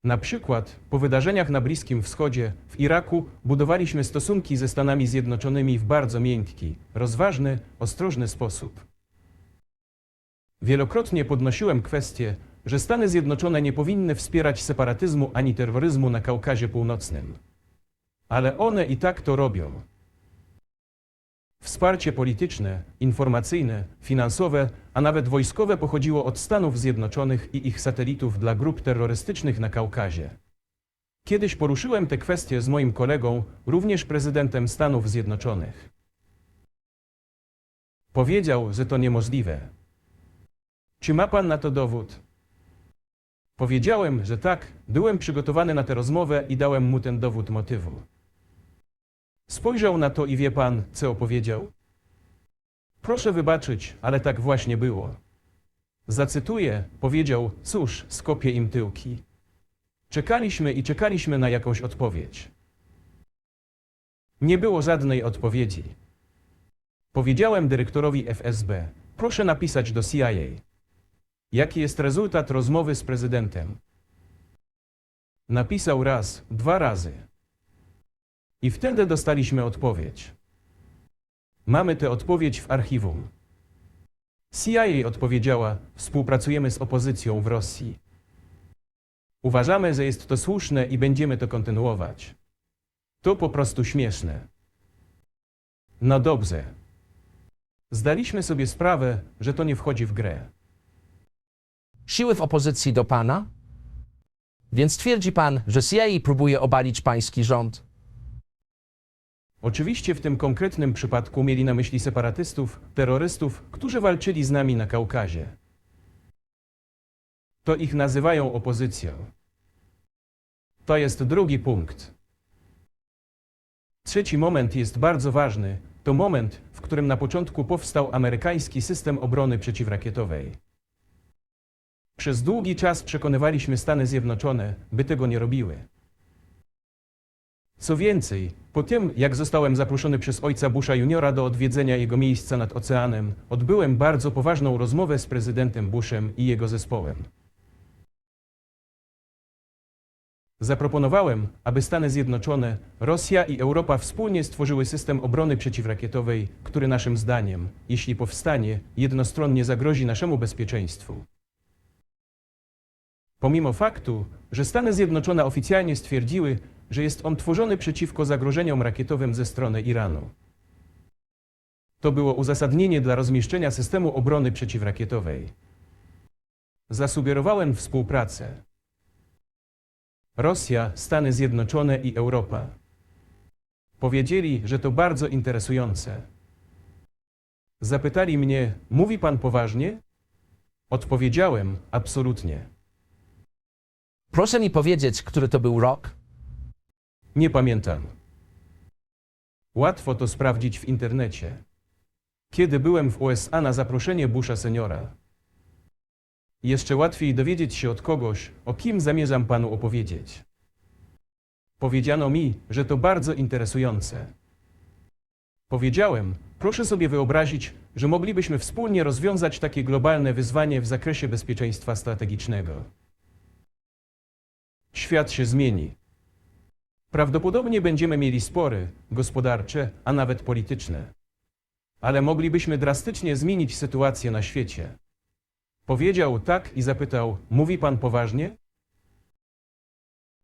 Speaker 2: Na przykład, po wydarzeniach na Bliskim Wschodzie, w Iraku, budowaliśmy stosunki ze Stanami Zjednoczonymi w bardzo miękki, rozważny, ostrożny sposób. Wielokrotnie podnosiłem kwestię, że Stany Zjednoczone nie powinny wspierać separatyzmu ani terroryzmu na Kaukazie Północnym. Ale one i tak to robią. Wsparcie polityczne, informacyjne, finansowe, a nawet wojskowe pochodziło od Stanów Zjednoczonych i ich satelitów dla grup terrorystycznych na Kaukazie. Kiedyś poruszyłem tę kwestię z moim kolegą, również prezydentem Stanów Zjednoczonych. Powiedział, że to niemożliwe. Czy ma pan na to dowód? Powiedziałem, że tak, byłem przygotowany na tę rozmowę i dałem mu ten dowód motywu. Spojrzał na to i wie pan, co opowiedział? Proszę wybaczyć, ale tak właśnie było. Zacytuję, powiedział, cóż, skopię im tyłki. Czekaliśmy i czekaliśmy na jakąś odpowiedź. Nie było żadnej odpowiedzi. Powiedziałem dyrektorowi FSB, proszę napisać do CIA. Jaki jest rezultat rozmowy z prezydentem? Napisał raz, 2 razy. I wtedy dostaliśmy odpowiedź. Mamy tę odpowiedź w archiwum. CIA odpowiedziała, współpracujemy z opozycją w Rosji. Uważamy, że jest to słuszne i będziemy to kontynuować. To po prostu śmieszne. No dobrze. Zdaliśmy sobie sprawę, że to nie wchodzi w grę.
Speaker 1: Siły w opozycji do pana? Więc twierdzi pan, że CIA próbuje obalić pański rząd?
Speaker 2: Oczywiście w tym konkretnym przypadku mieli na myśli separatystów, terrorystów, którzy walczyli z nami na Kaukazie. To ich nazywają opozycją. To jest drugi punkt. Trzeci moment jest bardzo ważny. To moment, w którym na początku powstał amerykański system obrony przeciwrakietowej. Przez długi czas przekonywaliśmy Stany Zjednoczone, by tego nie robiły. Co więcej, po tym, jak zostałem zaproszony przez ojca Busha juniora do odwiedzenia jego miejsca nad oceanem, odbyłem bardzo poważną rozmowę z prezydentem Bushem i jego zespołem. Zaproponowałem, aby Stany Zjednoczone, Rosja i Europa wspólnie stworzyły system obrony przeciwrakietowej, który naszym zdaniem, jeśli powstanie, jednostronnie zagrozi naszemu bezpieczeństwu. Pomimo faktu, że Stany Zjednoczone oficjalnie stwierdziły, że jest on tworzony przeciwko zagrożeniom rakietowym ze strony Iranu. To było uzasadnienie dla rozmieszczenia systemu obrony przeciwrakietowej. Zasugerowałem współpracę. Rosja, Stany Zjednoczone i Europa. Powiedzieli, że to bardzo interesujące. Zapytali mnie, mówi pan poważnie? Odpowiedziałem, absolutnie.
Speaker 1: Proszę mi powiedzieć, który to był rok?
Speaker 2: Nie pamiętam. Łatwo to sprawdzić w internecie. Kiedy byłem w USA na zaproszenie Busha seniora. Jeszcze łatwiej dowiedzieć się od kogoś, o kim zamierzam panu opowiedzieć. Powiedziano mi, że to bardzo interesujące. Powiedziałem, proszę sobie wyobrazić, że moglibyśmy wspólnie rozwiązać takie globalne wyzwanie w zakresie bezpieczeństwa strategicznego. Świat się zmieni. Prawdopodobnie będziemy mieli spory gospodarcze, a nawet polityczne. Ale moglibyśmy drastycznie zmienić sytuację na świecie. Powiedział tak i zapytał, mówi pan poważnie?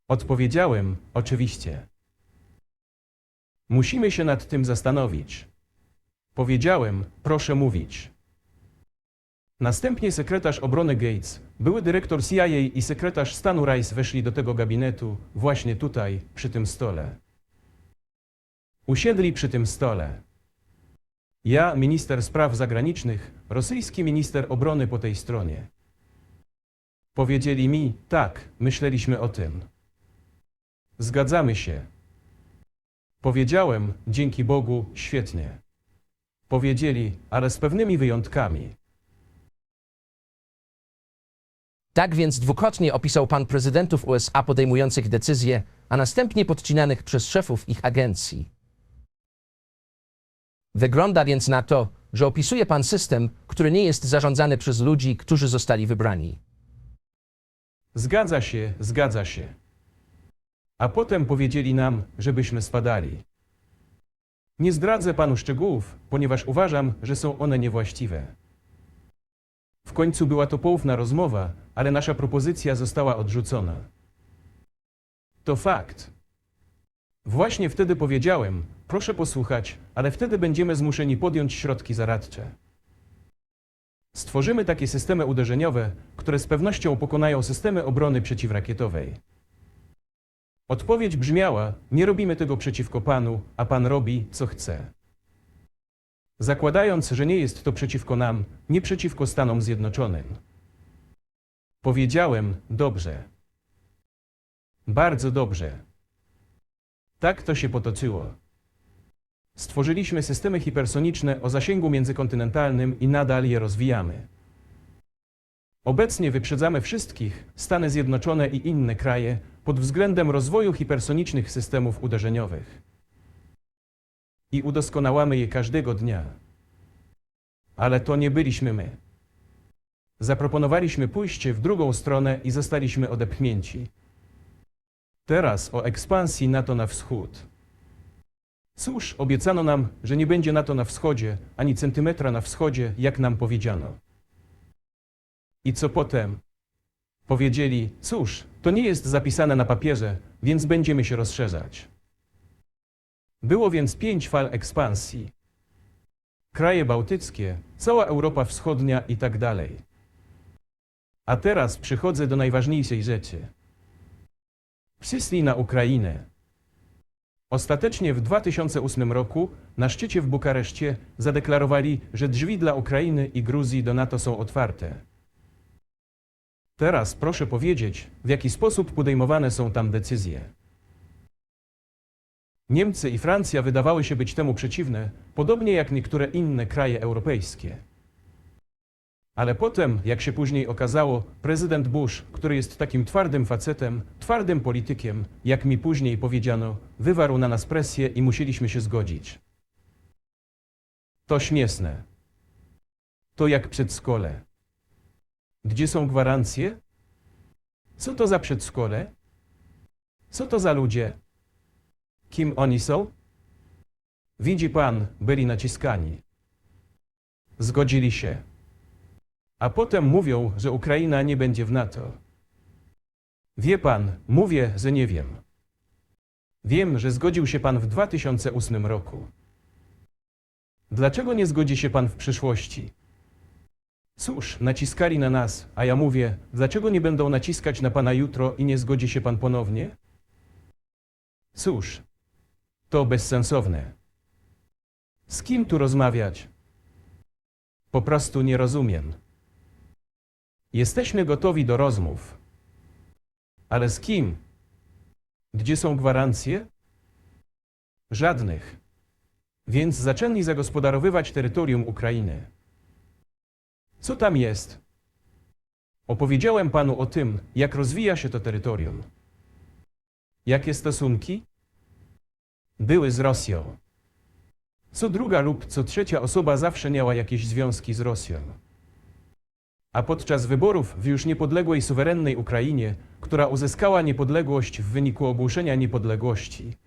Speaker 2: Odpowiedziałem, oczywiście. Musimy się nad tym zastanowić. Powiedziałem, proszę mówić. Następnie sekretarz obrony Gates, były dyrektor CIA i sekretarz stanu Rice weszli do tego gabinetu, właśnie tutaj, przy tym stole. Usiedli przy tym stole. Ja, minister spraw zagranicznych, rosyjski minister obrony po tej stronie. Powiedzieli mi, tak, myśleliśmy o tym. Zgadzamy się. Powiedziałem, dzięki Bogu, świetnie. Powiedzieli, ale z pewnymi wyjątkami.
Speaker 1: Tak więc dwukrotnie opisał pan prezydentów USA podejmujących decyzje, a następnie podcinanych przez szefów ich agencji. Wygląda więc na to, że opisuje pan system, który nie jest zarządzany przez ludzi, którzy zostali wybrani.
Speaker 2: Zgadza się, zgadza się. A potem powiedzieli nam, żebyśmy spadali. Nie zdradzę panu szczegółów, ponieważ uważam, że są one niewłaściwe. W końcu była to poufna rozmowa, ale nasza propozycja została odrzucona. To fakt. Właśnie wtedy powiedziałem, proszę posłuchać, ale wtedy będziemy zmuszeni podjąć środki zaradcze. Stworzymy takie systemy uderzeniowe, które z pewnością pokonają systemy obrony przeciwrakietowej. Odpowiedź brzmiała, nie robimy tego przeciwko panu, a pan robi, co chce. Zakładając, że nie jest to przeciwko nam, nie przeciwko Stanom Zjednoczonym. Powiedziałem, dobrze. Bardzo dobrze. Tak to się potoczyło. Stworzyliśmy systemy hipersoniczne o zasięgu międzykontynentalnym i nadal je rozwijamy. Obecnie wyprzedzamy wszystkich, Stany Zjednoczone i inne kraje, pod względem rozwoju hipersonicznych systemów uderzeniowych. I udoskonałamy je każdego dnia. Ale to nie byliśmy my. Zaproponowaliśmy pójście w drugą stronę i zostaliśmy odepchnięci. Teraz o ekspansji NATO na wschód. Cóż, obiecano nam, że nie będzie NATO na wschodzie, ani centymetra na wschodzie, jak nam powiedziano. I co potem? Powiedzieli, cóż, to nie jest zapisane na papierze, więc będziemy się rozszerzać. Było więc 5 fal ekspansji. Kraje bałtyckie, cała Europa Wschodnia i tak dalej. A teraz przychodzę do najważniejszej rzeczy. Przyszli na Ukrainę. Ostatecznie w 2008 roku na szczycie w Bukareszcie zadeklarowali, że drzwi dla Ukrainy i Gruzji do NATO są otwarte. Teraz proszę powiedzieć, w jaki sposób podejmowane są tam decyzje. Niemcy i Francja wydawały się być temu przeciwne, podobnie jak niektóre inne kraje europejskie. Ale potem, jak się później okazało, prezydent Bush, który jest takim twardym facetem, twardym politykiem, jak mi później powiedziano, wywarł na nas presję i musieliśmy się zgodzić. To śmieszne. To jak przedszkole. Gdzie są gwarancje? Co to za przedszkole? Co to za ludzie? Kim oni są? Widzi pan, byli naciskani. Zgodzili się. A potem mówią, że Ukraina nie będzie w NATO. Wie pan, mówię, że nie wiem. Wiem, że zgodził się pan w 2008 roku. Dlaczego nie zgodzi się pan w przyszłości? Cóż, naciskali na nas, a ja mówię, dlaczego nie będą naciskać na pana jutro i nie zgodzi się pan ponownie? Cóż, to bezsensowne. Z kim tu rozmawiać? Po prostu nie rozumiem. Jesteśmy gotowi do rozmów. Ale z kim? Gdzie są gwarancje? Żadnych. Więc zaczęli zagospodarowywać terytorium Ukrainy. Co tam jest? Opowiedziałem panu o tym, jak rozwija się to terytorium. Jakie stosunki? Były z Rosją. Co druga lub co trzecia osoba zawsze miała jakieś związki z Rosją. A podczas wyborów w już niepodległej, suwerennej Ukrainie, która uzyskała niepodległość w wyniku ogłoszenia niepodległości.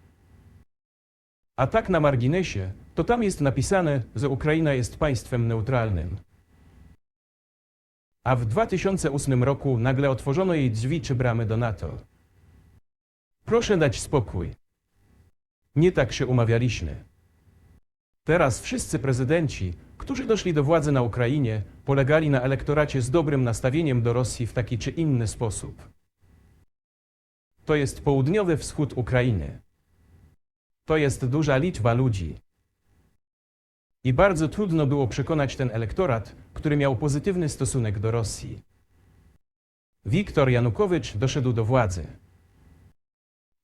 Speaker 2: A tak na marginesie, to tam jest napisane, że Ukraina jest państwem neutralnym. A w 2008 roku nagle otworzono jej drzwi czy bramy do NATO. Proszę dać spokój. Nie tak się umawialiśmy. Teraz wszyscy prezydenci, którzy doszli do władzy na Ukrainie, polegali na elektoracie z dobrym nastawieniem do Rosji w taki czy inny sposób. To jest południowy wschód Ukrainy. To jest duża liczba ludzi. I bardzo trudno było przekonać ten elektorat, który miał pozytywny stosunek do Rosji. Wiktor Janukowycz doszedł do władzy.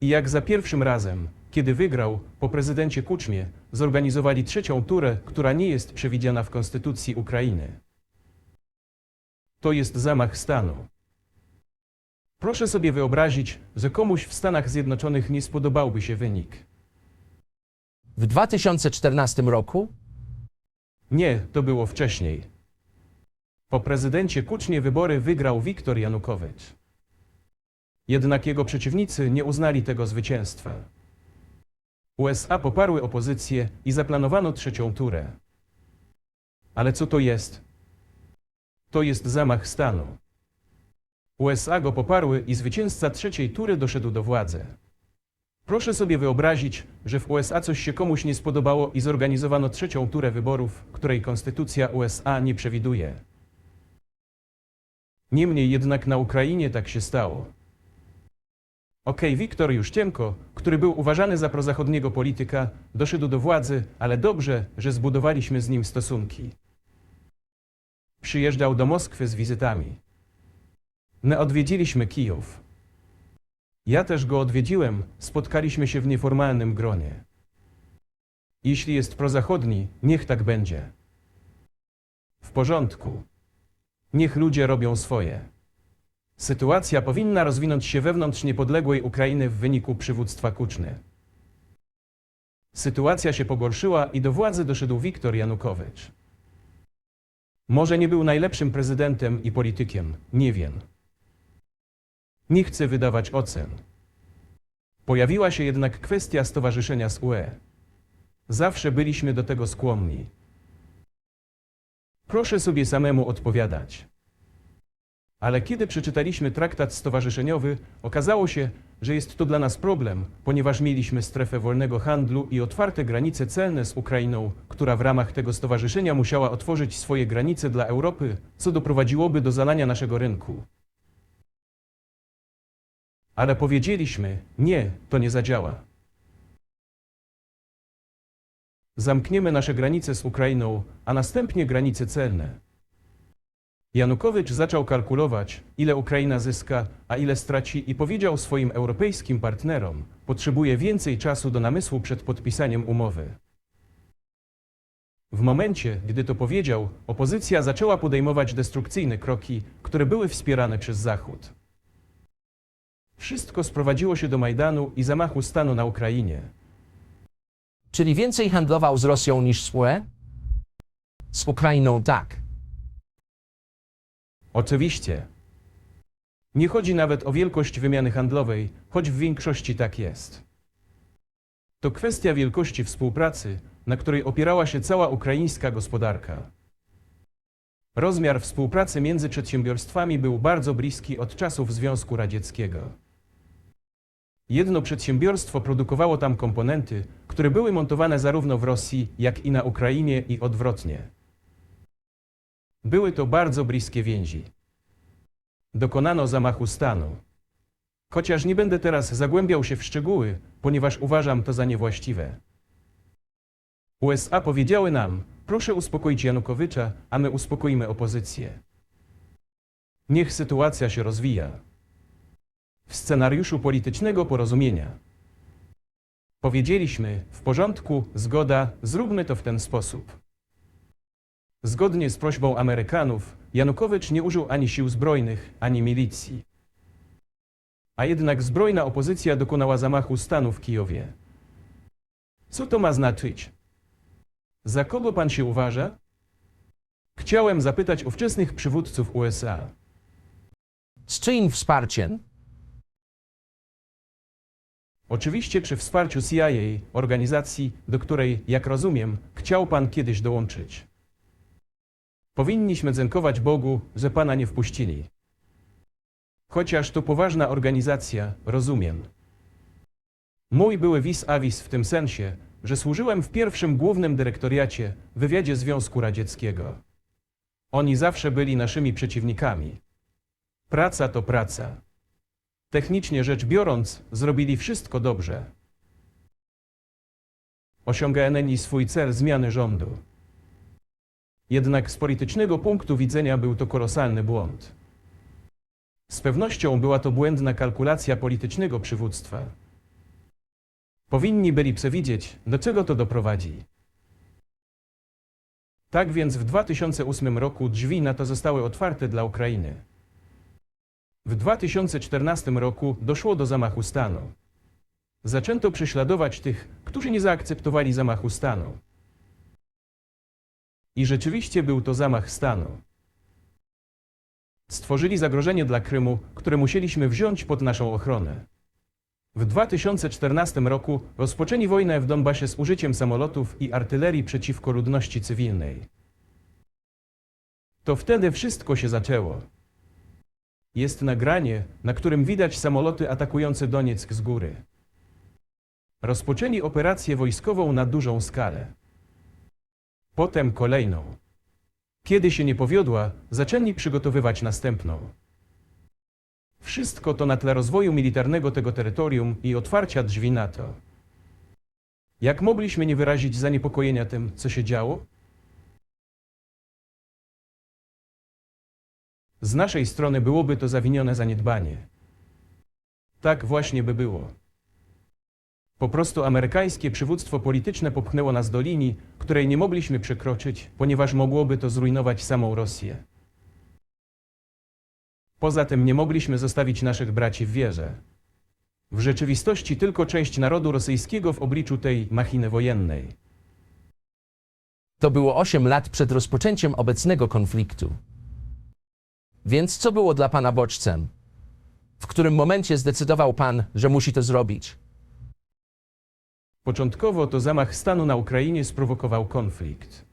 Speaker 2: I jak za pierwszym razem, kiedy wygrał, po prezydencie Kuczmie, zorganizowali trzecią turę, która nie jest przewidziana w konstytucji Ukrainy. To jest zamach stanu. Proszę sobie wyobrazić, że komuś w Stanach Zjednoczonych nie spodobałby się wynik.
Speaker 1: W 2014 roku
Speaker 2: Nie, to było wcześniej. Po prezydencie Kuczmie wybory wygrał Wiktor Janukowycz. Jednak jego przeciwnicy nie uznali tego zwycięstwa. USA poparły opozycję i zaplanowano trzecią turę. Ale co to jest? To jest zamach stanu. USA go poparły i zwycięzca trzeciej tury doszedł do władzy. Proszę sobie wyobrazić, że w USA coś się komuś nie spodobało i zorganizowano trzecią turę wyborów, której konstytucja USA nie przewiduje. Niemniej jednak na Ukrainie tak się stało. Wiktor Juszczenko, który był uważany za prozachodniego polityka, doszedł do władzy, ale dobrze, że zbudowaliśmy z nim stosunki. Przyjeżdżał do Moskwy z wizytami. My odwiedziliśmy Kijów. Ja też go odwiedziłem, spotkaliśmy się w nieformalnym gronie. Jeśli jest prozachodni, niech tak będzie. W porządku. Niech ludzie robią swoje. Sytuacja powinna rozwinąć się wewnątrz niepodległej Ukrainy w wyniku przywództwa Kuczmy. Sytuacja się pogorszyła i do władzy doszedł Wiktor Janukowycz. Może nie był najlepszym prezydentem i politykiem, nie wiem. Nie chcę wydawać ocen. Pojawiła się jednak kwestia stowarzyszenia z UE. Zawsze byliśmy do tego skłonni. Proszę sobie samemu odpowiadać. Ale kiedy przeczytaliśmy traktat stowarzyszeniowy, okazało się, że jest to dla nas problem, ponieważ mieliśmy strefę wolnego handlu i otwarte granice celne z Ukrainą, która w ramach tego stowarzyszenia musiała otworzyć swoje granice dla Europy, co doprowadziłoby do zalania naszego rynku. Ale powiedzieliśmy, nie, to nie zadziała. Zamkniemy nasze granice z Ukrainą, a następnie granice celne. Janukowycz zaczął kalkulować, ile Ukraina zyska, a ile straci i powiedział swoim europejskim partnerom, potrzebuje więcej czasu do namysłu przed podpisaniem umowy. W momencie, gdy to powiedział, opozycja zaczęła podejmować destrukcyjne kroki, które były wspierane przez Zachód. Wszystko sprowadziło się do Majdanu i zamachu stanu na Ukrainie.
Speaker 1: Czyli więcej handlował z Rosją niż z UE? Z Ukrainą tak.
Speaker 2: Oczywiście. Nie chodzi nawet o wielkość wymiany handlowej, choć w większości tak jest. To kwestia wielkości współpracy, na której opierała się cała ukraińska gospodarka. Rozmiar współpracy między przedsiębiorstwami był bardzo bliski od czasów Związku Radzieckiego. Jedno przedsiębiorstwo produkowało tam komponenty, które były montowane zarówno w Rosji, jak i na Ukrainie i odwrotnie. Były to bardzo bliskie więzi. Dokonano zamachu stanu. Chociaż nie będę teraz zagłębiał się w szczegóły, ponieważ uważam to za niewłaściwe. USA powiedziały nam, proszę uspokoić Janukowycza, a my uspokoimy opozycję. Niech sytuacja się rozwija. W scenariuszu politycznego porozumienia. Powiedzieliśmy, w porządku, zgoda, zróbmy to w ten sposób. Zgodnie z prośbą Amerykanów, Janukowycz nie użył ani sił zbrojnych, ani milicji. A jednak zbrojna opozycja dokonała zamachu stanu w Kijowie. Co to ma znaczyć? Za kogo pan się uważa? Chciałem zapytać ówczesnych przywódców USA.
Speaker 1: Z czyim wsparciem?
Speaker 2: Oczywiście przy wsparciu CIA, organizacji, do której, jak rozumiem, chciał pan kiedyś dołączyć. Powinniśmy dziękować Bogu, że pana nie wpuścili. Chociaż to poważna organizacja, rozumiem. Mój były vis-a-vis w tym sensie, że służyłem w pierwszym głównym dyrektoriacie, wywiadzie Związku Radzieckiego. Oni zawsze byli naszymi przeciwnikami. Praca to praca. Technicznie rzecz biorąc, zrobili wszystko dobrze. Osiągnęli swój cel zmiany rządu. Jednak z politycznego punktu widzenia był to kolosalny błąd. Z pewnością była to błędna kalkulacja politycznego przywództwa. Powinni byli przewidzieć, do czego to doprowadzi. Tak więc w 2008 roku drzwi na to zostały otwarte dla Ukrainy. W 2014 roku doszło do zamachu stanu. Zaczęto prześladować tych, którzy nie zaakceptowali zamachu stanu. I rzeczywiście był to zamach stanu. Stworzyli zagrożenie dla Krymu, które musieliśmy wziąć pod naszą ochronę. W 2014 roku rozpoczęli wojnę w Donbasie z użyciem samolotów i artylerii przeciwko ludności cywilnej. To wtedy wszystko się zaczęło. Jest nagranie, na którym widać samoloty atakujące Donieck z góry. Rozpoczęli operację wojskową na dużą skalę. Potem kolejną. Kiedy się nie powiodła, zaczęli przygotowywać następną. Wszystko to na tle rozwoju militarnego tego terytorium i otwarcia drzwi NATO. Jak mogliśmy nie wyrazić zaniepokojenia tym, co się działo? Z naszej strony byłoby to zawinione zaniedbanie. Tak właśnie by było. Po prostu amerykańskie przywództwo polityczne popchnęło nas do linii, której nie mogliśmy przekroczyć, ponieważ mogłoby to zrujnować samą Rosję. Poza tym nie mogliśmy zostawić naszych braci w wierze. W rzeczywistości tylko część narodu rosyjskiego w obliczu tej machiny wojennej.
Speaker 1: To było 8 lat przed rozpoczęciem obecnego konfliktu. Więc co było dla pana bodźcem? W którym momencie zdecydował pan, że musi to zrobić?
Speaker 2: Początkowo to zamach stanu na Ukrainie sprowokował konflikt.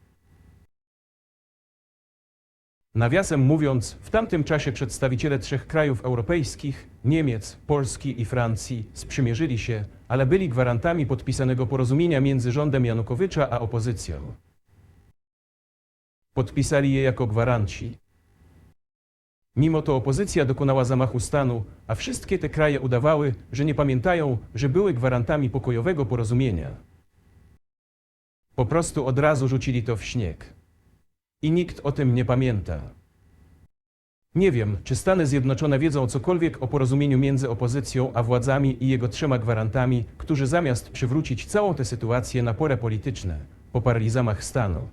Speaker 2: Nawiasem mówiąc, w tamtym czasie przedstawiciele 3 krajów europejskich, Niemiec, Polski i Francji, sprzymierzyli się, ale byli gwarantami podpisanego porozumienia między rządem Janukowycza a opozycją. Podpisali je jako gwaranci. Mimo to opozycja dokonała zamachu stanu, a wszystkie te kraje udawały, że nie pamiętają, że były gwarantami pokojowego porozumienia. Po prostu od razu rzucili to w śnieg. I nikt o tym nie pamięta. Nie wiem, czy Stany Zjednoczone wiedzą cokolwiek o porozumieniu między opozycją a władzami i jego 3 gwarantami, którzy zamiast przywrócić całą tę sytuację na pole polityczne, poparli zamach stanu.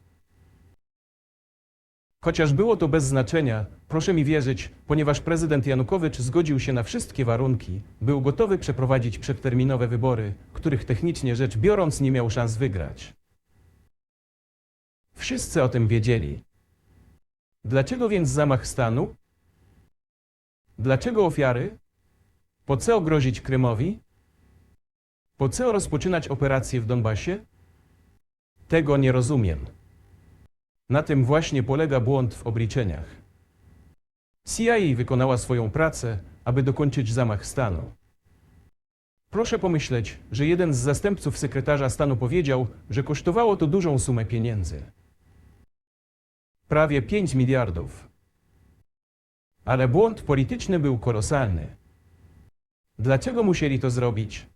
Speaker 2: Chociaż było to bez znaczenia, proszę mi wierzyć, ponieważ prezydent Janukowycz zgodził się na wszystkie warunki, był gotowy przeprowadzić przedterminowe wybory, których technicznie rzecz biorąc nie miał szans wygrać. Wszyscy o tym wiedzieli. Dlaczego więc zamach stanu? Dlaczego ofiary? Po co grozić Krymowi? Po co rozpoczynać operacje w Donbasie? Tego nie rozumiem. Na tym właśnie polega błąd w obliczeniach. CIA wykonała swoją pracę, aby dokończyć zamach stanu. Proszę pomyśleć, że jeden z zastępców sekretarza stanu powiedział, że kosztowało to dużą sumę pieniędzy. Prawie 5 miliardów. Ale błąd polityczny był kolosalny. Dlaczego musieli to zrobić?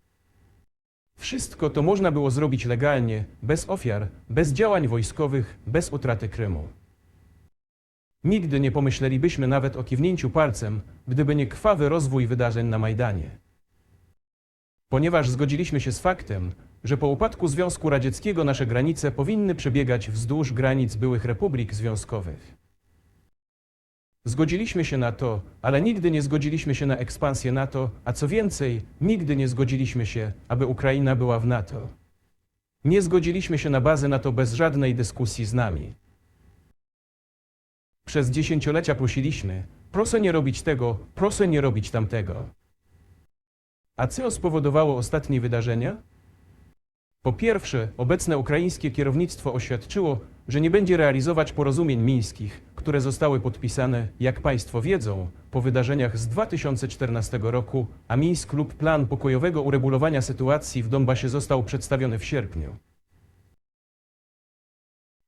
Speaker 2: Wszystko to można było zrobić legalnie, bez ofiar, bez działań wojskowych, bez utraty Krymu. Nigdy nie pomyślelibyśmy nawet o kiwnięciu palcem, gdyby nie krwawy rozwój wydarzeń na Majdanie. Ponieważ zgodziliśmy się z faktem, że po upadku Związku Radzieckiego nasze granice powinny przebiegać wzdłuż granic byłych republik związkowych. Zgodziliśmy się na to, ale nigdy nie zgodziliśmy się na ekspansję NATO, a co więcej, nigdy nie zgodziliśmy się, aby Ukraina była w NATO. Nie zgodziliśmy się na bazę NATO bez żadnej dyskusji z nami. Przez dziesięciolecia prosiliśmy, proszę nie robić tego, proszę nie robić tamtego. A co spowodowało ostatnie wydarzenia? Po pierwsze, obecne ukraińskie kierownictwo oświadczyło, że nie będzie realizować porozumień mińskich, które zostały podpisane, jak Państwo wiedzą, po wydarzeniach z 2014 roku, a Mińsk lub plan pokojowego uregulowania sytuacji w Donbasie został przedstawiony w sierpniu.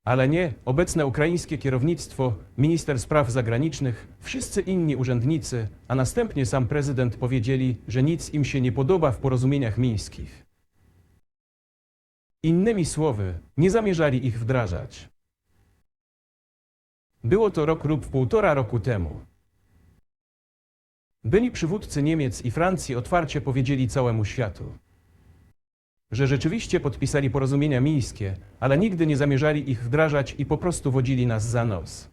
Speaker 2: Ale nie, obecne ukraińskie kierownictwo, minister spraw zagranicznych, wszyscy inni urzędnicy, a następnie sam prezydent powiedzieli, że nic im się nie podoba w porozumieniach mińskich. Innymi słowy, nie zamierzali ich wdrażać. Było to rok lub 1,5 roku temu. Byli przywódcy Niemiec i Francji otwarcie powiedzieli całemu światu, że rzeczywiście podpisali porozumienia mińskie, ale nigdy nie zamierzali ich wdrażać i po prostu wodzili nas za nos.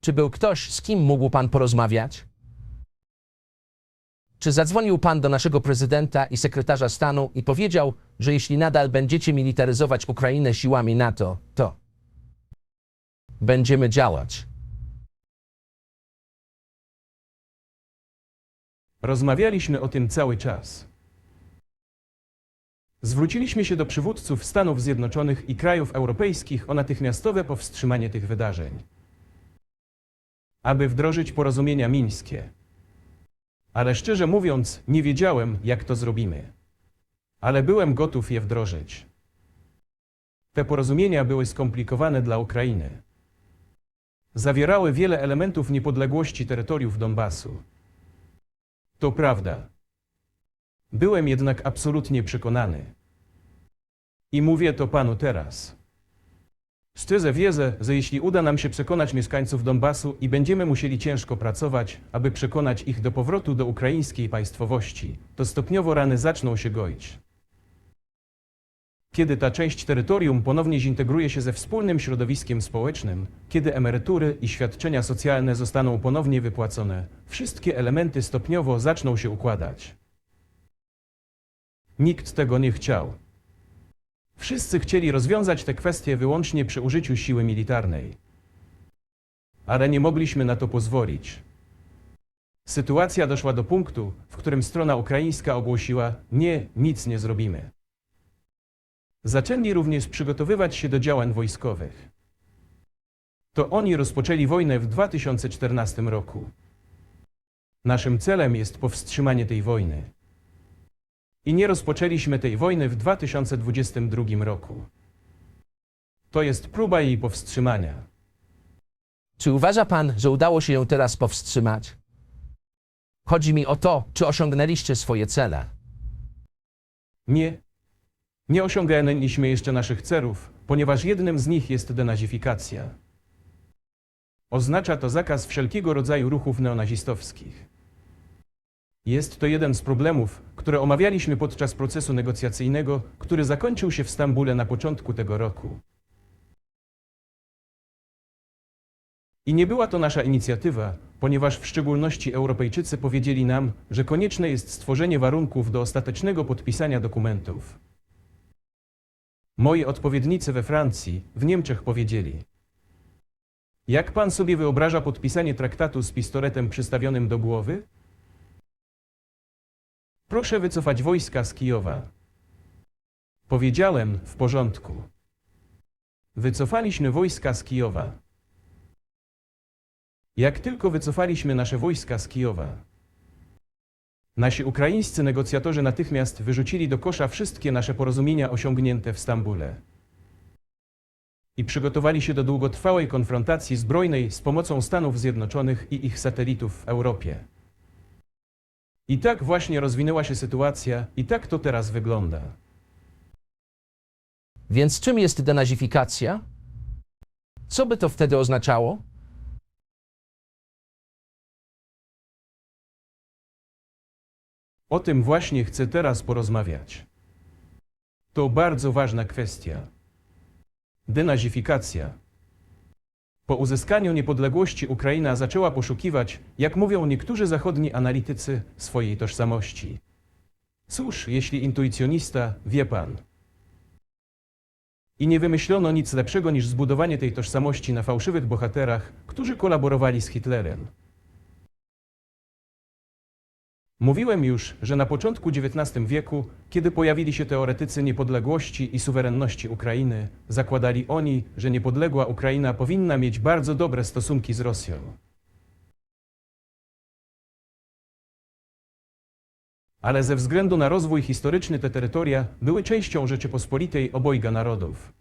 Speaker 1: Czy był ktoś, z kim mógł pan porozmawiać? Czy zadzwonił pan do naszego prezydenta i sekretarza stanu i powiedział, że jeśli nadal będziecie militaryzować Ukrainę siłami NATO, to będziemy działać?
Speaker 2: Rozmawialiśmy o tym cały czas. Zwróciliśmy się do przywódców Stanów Zjednoczonych i krajów europejskich o natychmiastowe powstrzymanie tych wydarzeń, aby wdrożyć porozumienia mińskie. Ale szczerze mówiąc, nie wiedziałem, jak to zrobimy. ale byłem gotów je wdrożyć. Te porozumienia były skomplikowane dla Ukrainy. Zawierały wiele elementów niepodległości terytoriów Donbasu. To prawda. Byłem jednak absolutnie przekonany. I mówię to panu teraz. Szczerze wierzę, że jeśli uda nam się przekonać mieszkańców Donbasu i będziemy musieli ciężko pracować, aby przekonać ich do powrotu do ukraińskiej państwowości, to stopniowo rany zaczną się goić. Kiedy ta część terytorium ponownie zintegruje się ze wspólnym środowiskiem społecznym, kiedy emerytury i świadczenia socjalne zostaną ponownie wypłacone, wszystkie elementy stopniowo zaczną się układać. Nikt tego nie chciał. Wszyscy chcieli rozwiązać te kwestie wyłącznie przy użyciu siły militarnej. Ale nie mogliśmy na to pozwolić. Sytuacja doszła do punktu, w którym strona ukraińska ogłosiła: nie, nic nie zrobimy. Zaczęli również przygotowywać się do działań wojskowych. To oni rozpoczęli wojnę w 2014 roku. Naszym celem jest powstrzymanie tej wojny. I nie rozpoczęliśmy tej wojny w 2022 roku. To jest próba jej powstrzymania.
Speaker 1: Czy uważa pan, że udało się ją teraz powstrzymać? Chodzi mi o to, czy osiągnęliście swoje cele.
Speaker 2: Nie. Nie osiągnęliśmy jeszcze naszych celów, ponieważ jednym z nich jest denazifikacja. Oznacza to zakaz wszelkiego rodzaju ruchów neonazistowskich. Jest to jeden z problemów, które omawialiśmy podczas procesu negocjacyjnego, który zakończył się w Stambule na początku tego roku. I nie była to nasza inicjatywa, ponieważ w szczególności Europejczycy powiedzieli nam, że konieczne jest stworzenie warunków do ostatecznego podpisania dokumentów. Moi odpowiednicy we Francji, w Niemczech powiedzieli: jak pan sobie wyobraża podpisanie traktatu z pistoletem przystawionym do głowy? Proszę wycofać wojska z Kijowa. Powiedziałem: w porządku. Wycofaliśmy wojska z Kijowa. Jak tylko wycofaliśmy nasze wojska z Kijowa, nasi ukraińscy negocjatorzy natychmiast wyrzucili do kosza wszystkie nasze porozumienia osiągnięte w Stambule i przygotowali się do długotrwałej konfrontacji zbrojnej z pomocą Stanów Zjednoczonych i ich satelitów w Europie. I tak właśnie rozwinęła się sytuacja i tak to teraz wygląda.
Speaker 1: Więc czym jest denazifikacja? Co by to wtedy oznaczało?
Speaker 2: O tym właśnie chcę teraz porozmawiać. To bardzo ważna kwestia. Denazifikacja. Po uzyskaniu niepodległości Ukraina zaczęła poszukiwać, jak mówią niektórzy zachodni analitycy, swojej tożsamości. Cóż, jeśli intuicjonista, wie pan. I nie wymyślono nic lepszego niż zbudowanie tej tożsamości na fałszywych bohaterach, którzy kolaborowali z Hitlerem. Mówiłem już, że na początku XIX wieku, kiedy pojawili się teoretycy niepodległości i suwerenności Ukrainy, zakładali oni, że niepodległa Ukraina powinna mieć bardzo dobre stosunki z Rosją. Ale ze względu na rozwój historyczny te terytoria były częścią Rzeczypospolitej obojga narodów.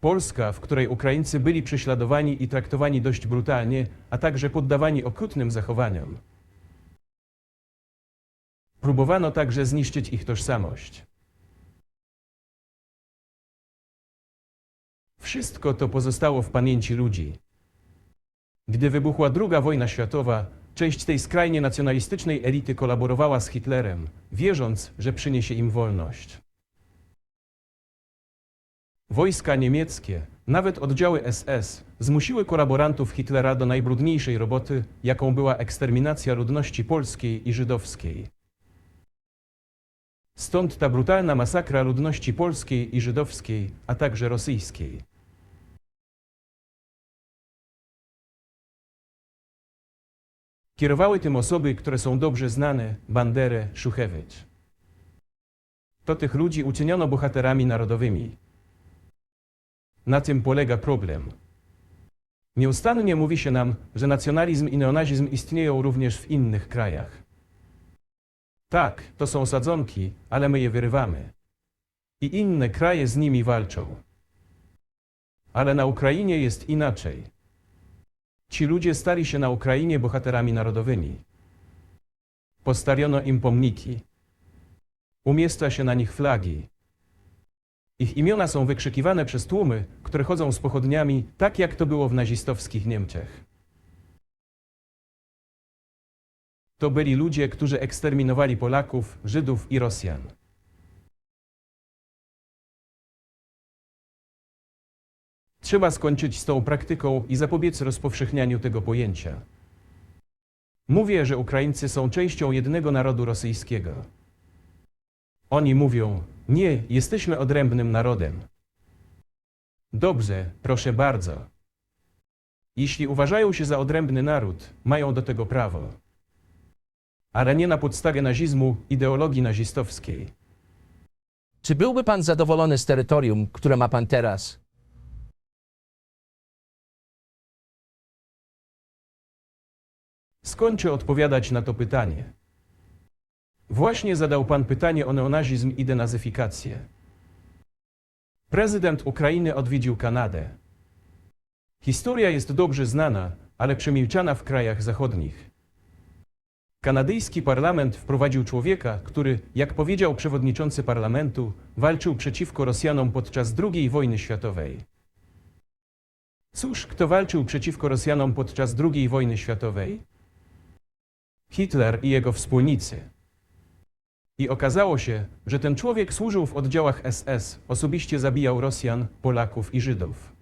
Speaker 2: Polska, w której Ukraińcy byli prześladowani i traktowani dość brutalnie, a także poddawani okrutnym zachowaniom. Próbowano także zniszczyć ich tożsamość. Wszystko to pozostało w pamięci ludzi. Gdy wybuchła II wojna światowa, część tej skrajnie nacjonalistycznej elity kolaborowała z Hitlerem, wierząc, że przyniesie im wolność. Wojska niemieckie, nawet oddziały SS, zmusiły kolaborantów Hitlera do najbrudniejszej roboty, jaką była eksterminacja ludności polskiej i żydowskiej. Stąd ta brutalna masakra ludności polskiej i żydowskiej, a także rosyjskiej. Kierowały tym osoby, które są dobrze znane: Banderę, Szuchewicz. To tych ludzi uczyniono bohaterami narodowymi. Na tym polega problem. Nieustannie mówi się nam, że nacjonalizm i neonazizm istnieją również w innych krajach. Tak, to są sadzonki, ale my je wyrywamy. I inne kraje z nimi walczą. Ale na Ukrainie jest inaczej. Ci ludzie stali się na Ukrainie bohaterami narodowymi. Postawiono im pomniki. Umieszcza się na nich flagi. Ich imiona są wykrzykiwane przez tłumy, które chodzą z pochodniami, tak jak to było w nazistowskich Niemczech. To byli ludzie, którzy eksterminowali Polaków, Żydów i Rosjan. Trzeba skończyć z tą praktyką i zapobiec rozpowszechnianiu tego pojęcia. Mówię, że Ukraińcy są częścią jednego narodu rosyjskiego. Oni mówią, nie, jesteśmy odrębnym narodem. Dobrze, proszę bardzo. Jeśli uważają się za odrębny naród, mają do tego prawo. Ale nie na podstawie nazizmu, ideologii nazistowskiej.
Speaker 1: Czy byłby pan zadowolony z terytorium, które ma pan teraz?
Speaker 2: Skończę odpowiadać na to pytanie. Właśnie zadał pan pytanie o neonazizm i denazyfikację. Prezydent Ukrainy odwiedził Kanadę. Historia jest dobrze znana, ale przemilczana w krajach zachodnich. Kanadyjski parlament wprowadził człowieka, który, jak powiedział przewodniczący parlamentu, walczył przeciwko Rosjanom podczas II wojny światowej. Cóż, kto walczył przeciwko Rosjanom podczas II wojny światowej? Hitler i jego wspólnicy. I okazało się, że ten człowiek służył w oddziałach SS, osobiście zabijał Rosjan, Polaków i Żydów.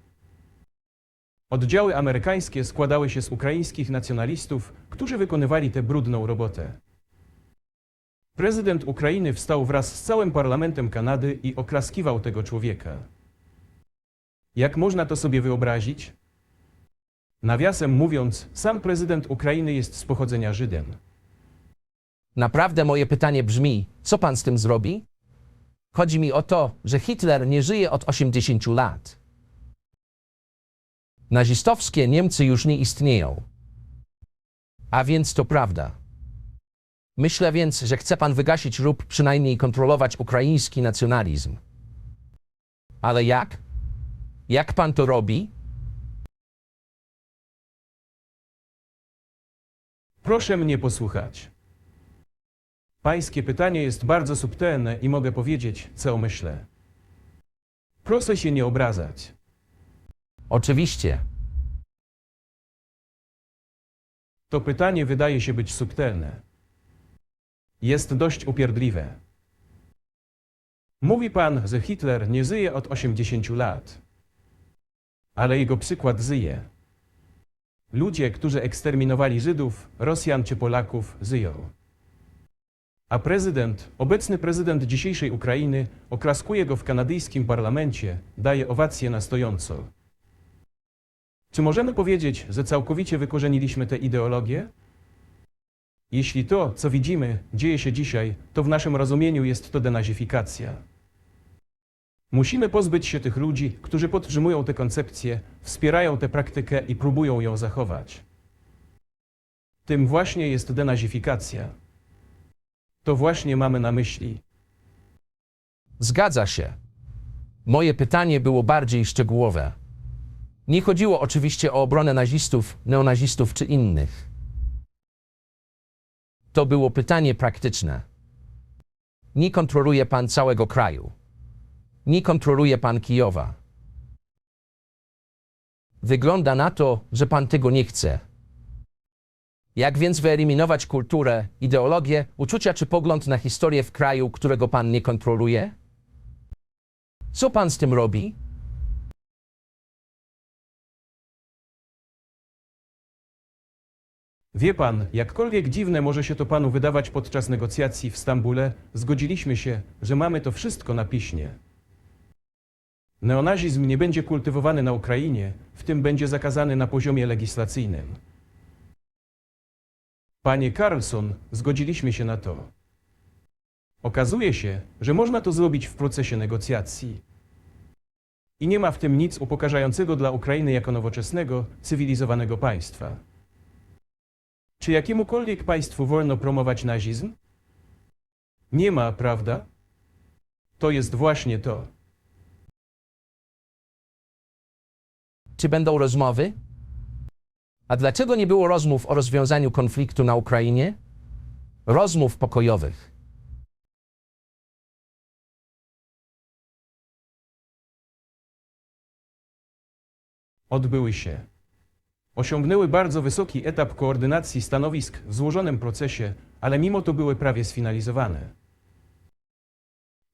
Speaker 2: Oddziały amerykańskie składały się z ukraińskich nacjonalistów, którzy wykonywali tę brudną robotę. Prezydent Ukrainy wstał wraz z całym parlamentem Kanady i oklaskiwał tego człowieka. Jak można to sobie wyobrazić? Nawiasem mówiąc, sam prezydent Ukrainy jest z pochodzenia Żydem.
Speaker 1: Naprawdę moje pytanie brzmi, co pan z tym zrobi? Chodzi mi o to, że Hitler nie żyje od 80 lat. Nazistowskie Niemcy już nie istnieją. A więc to prawda. Myślę więc, że chce pan wygasić lub przynajmniej kontrolować ukraiński nacjonalizm. Ale jak? Jak pan to robi?
Speaker 2: Proszę mnie posłuchać. Pańskie pytanie jest bardzo subtelne i mogę powiedzieć, co myślę. Proszę się nie obrażać.
Speaker 1: Oczywiście.
Speaker 2: To pytanie wydaje się być subtelne. Jest dość upierdliwe. Mówi pan, że Hitler nie żyje od 80 lat. Ale jego przykład żyje. Ludzie, którzy eksterminowali Żydów, Rosjan czy Polaków, żyją. A prezydent, obecny prezydent dzisiejszej Ukrainy, oklaskuje go w kanadyjskim parlamencie, daje owację na stojąco. Czy możemy powiedzieć, że całkowicie wykorzeniliśmy tę ideologię? Jeśli to, co widzimy, dzieje się dzisiaj, to w naszym rozumieniu jest to denazifikacja. Musimy pozbyć się tych ludzi, którzy podtrzymują tę koncepcję, wspierają tę praktykę i próbują ją zachować. Tym właśnie jest denazifikacja. To właśnie mamy na myśli.
Speaker 1: Zgadza się. Moje pytanie było bardziej szczegółowe. Nie chodziło oczywiście o obronę nazistów, neonazistów czy innych. To było pytanie praktyczne. Nie kontroluje pan całego kraju. Nie kontroluje pan Kijowa. Wygląda na to, że pan tego nie chce. Jak więc wyeliminować kulturę, ideologię, uczucia czy pogląd na historię w kraju, którego pan nie kontroluje? Co pan z tym robi?
Speaker 2: Wie pan, jakkolwiek dziwne może się to panu wydawać podczas negocjacji w Stambule, zgodziliśmy się, że mamy to wszystko na piśmie. Neonazizm nie będzie kultywowany na Ukrainie, w tym będzie zakazany na poziomie legislacyjnym. Panie Carlson, zgodziliśmy się na to. Okazuje się, że można to zrobić w procesie negocjacji. I nie ma w tym nic upokarzającego dla Ukrainy jako nowoczesnego, cywilizowanego państwa. Czy jakiemukolwiek państwu wolno promować nazizm? Nie ma, prawda? To jest właśnie to.
Speaker 1: Czy będą rozmowy? A dlaczego nie było rozmów o rozwiązaniu konfliktu na Ukrainie? Rozmów pokojowych.
Speaker 2: Odbyły się. Osiągnęły bardzo wysoki etap koordynacji stanowisk w złożonym procesie, ale mimo to były prawie sfinalizowane.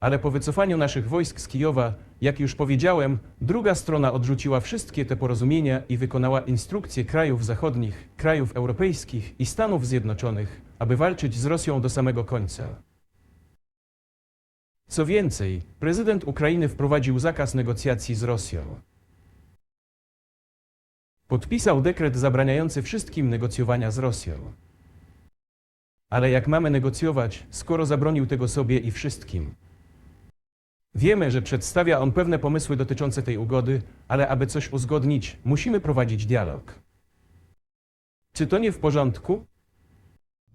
Speaker 2: Ale po wycofaniu naszych wojsk z Kijowa, jak już powiedziałem, druga strona odrzuciła wszystkie te porozumienia i wykonała instrukcje krajów zachodnich, krajów europejskich i Stanów Zjednoczonych, aby walczyć z Rosją do samego końca. Co więcej, prezydent Ukrainy wprowadził zakaz negocjacji z Rosją. Podpisał dekret zabraniający wszystkim negocjowania z Rosją. Ale jak mamy negocjować, skoro zabronił tego sobie i wszystkim? Wiemy, że przedstawia on pewne pomysły dotyczące tej ugody, ale aby coś uzgodnić, musimy prowadzić dialog. Czy to nie w porządku?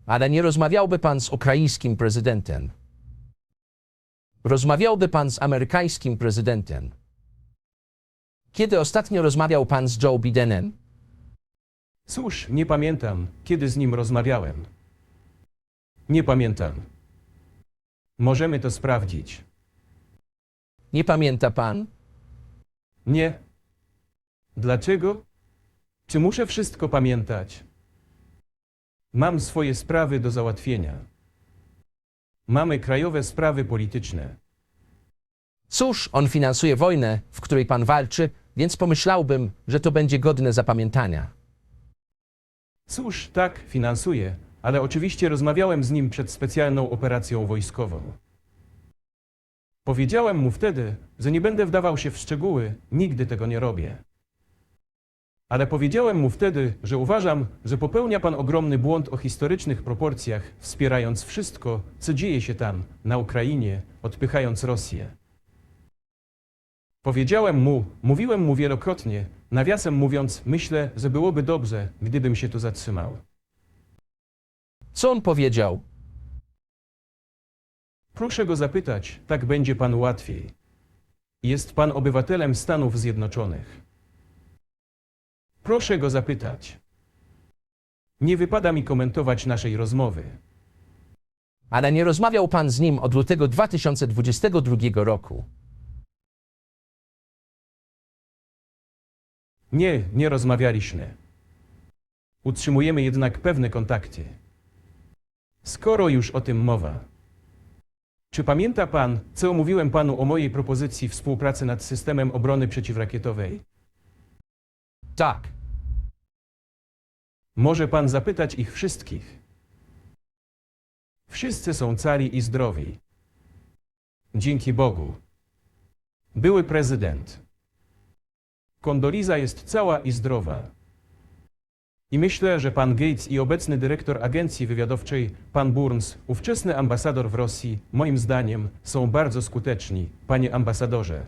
Speaker 1: Ale nie rozmawiałby pan z ukraińskim prezydentem. Rozmawiałby pan z amerykańskim prezydentem. Kiedy ostatnio rozmawiał pan z Joe Bidenem?
Speaker 2: Cóż, nie pamiętam, kiedy z nim rozmawiałem. Nie pamiętam. Możemy to sprawdzić.
Speaker 1: Nie pamięta pan?
Speaker 2: Nie. Dlaczego? Czy muszę wszystko pamiętać? Mam swoje sprawy do załatwienia. Mamy krajowe sprawy polityczne.
Speaker 1: Cóż, on finansuje wojnę, w której pan walczy, więc pomyślałbym, że to będzie godne zapamiętania.
Speaker 2: Cóż, tak, finansuje, ale oczywiście rozmawiałem z nim przed specjalną operacją wojskową. Powiedziałem mu wtedy, że nie będę wdawał się w szczegóły, nigdy tego nie robię. Ale powiedziałem mu wtedy, że uważam, że popełnia pan ogromny błąd o historycznych proporcjach, wspierając wszystko, co dzieje się tam, na Ukrainie, odpychając Rosję. Mówiłem mu wielokrotnie, nawiasem mówiąc, myślę, że byłoby dobrze, gdybym się tu zatrzymał.
Speaker 1: Co on powiedział?
Speaker 2: Proszę go zapytać, tak będzie panu łatwiej. Jest pan obywatelem Stanów Zjednoczonych. Proszę go zapytać. Nie wypada mi komentować naszej rozmowy.
Speaker 1: Ale nie rozmawiał pan z nim od lutego 2022 roku.
Speaker 2: Nie, nie rozmawialiśmy. Utrzymujemy jednak pewne kontakty. Skoro już o tym mowa. Czy pamięta pan, co mówiłem panu o mojej propozycji współpracy nad systemem obrony przeciwrakietowej?
Speaker 1: Tak.
Speaker 2: Może pan zapytać ich wszystkich. Wszyscy są cali i zdrowi. Dzięki Bogu. Były prezydent. Kondoliza jest cała i zdrowa. I myślę, że pan Gates i obecny dyrektor agencji wywiadowczej, pan Burns, ówczesny ambasador w Rosji, moim zdaniem, są bardzo skuteczni, panie ambasadorze.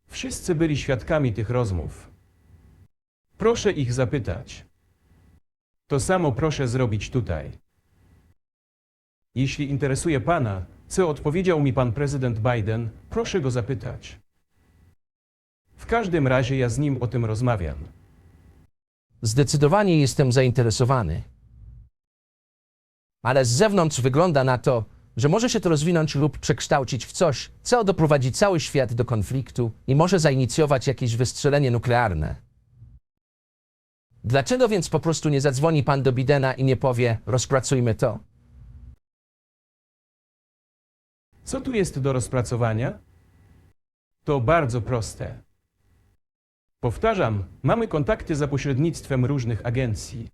Speaker 2: Wszyscy byli świadkami tych rozmów. Proszę ich zapytać. To samo proszę zrobić tutaj. Jeśli interesuje pana, co odpowiedział mi pan prezydent Biden, proszę go zapytać. W każdym razie ja z nim o tym rozmawiam.
Speaker 1: Zdecydowanie jestem zainteresowany. Ale z zewnątrz wygląda na to, że może się to rozwinąć lub przekształcić w coś, co doprowadzi cały świat do konfliktu i może zainicjować jakieś wystrzelenie nuklearne. Dlaczego więc po prostu nie zadzwoni pan do Bidena i nie powie, rozpracujmy to?
Speaker 2: Co tu jest do rozpracowania? To bardzo proste. Powtarzam, mamy kontakty za pośrednictwem różnych agencji.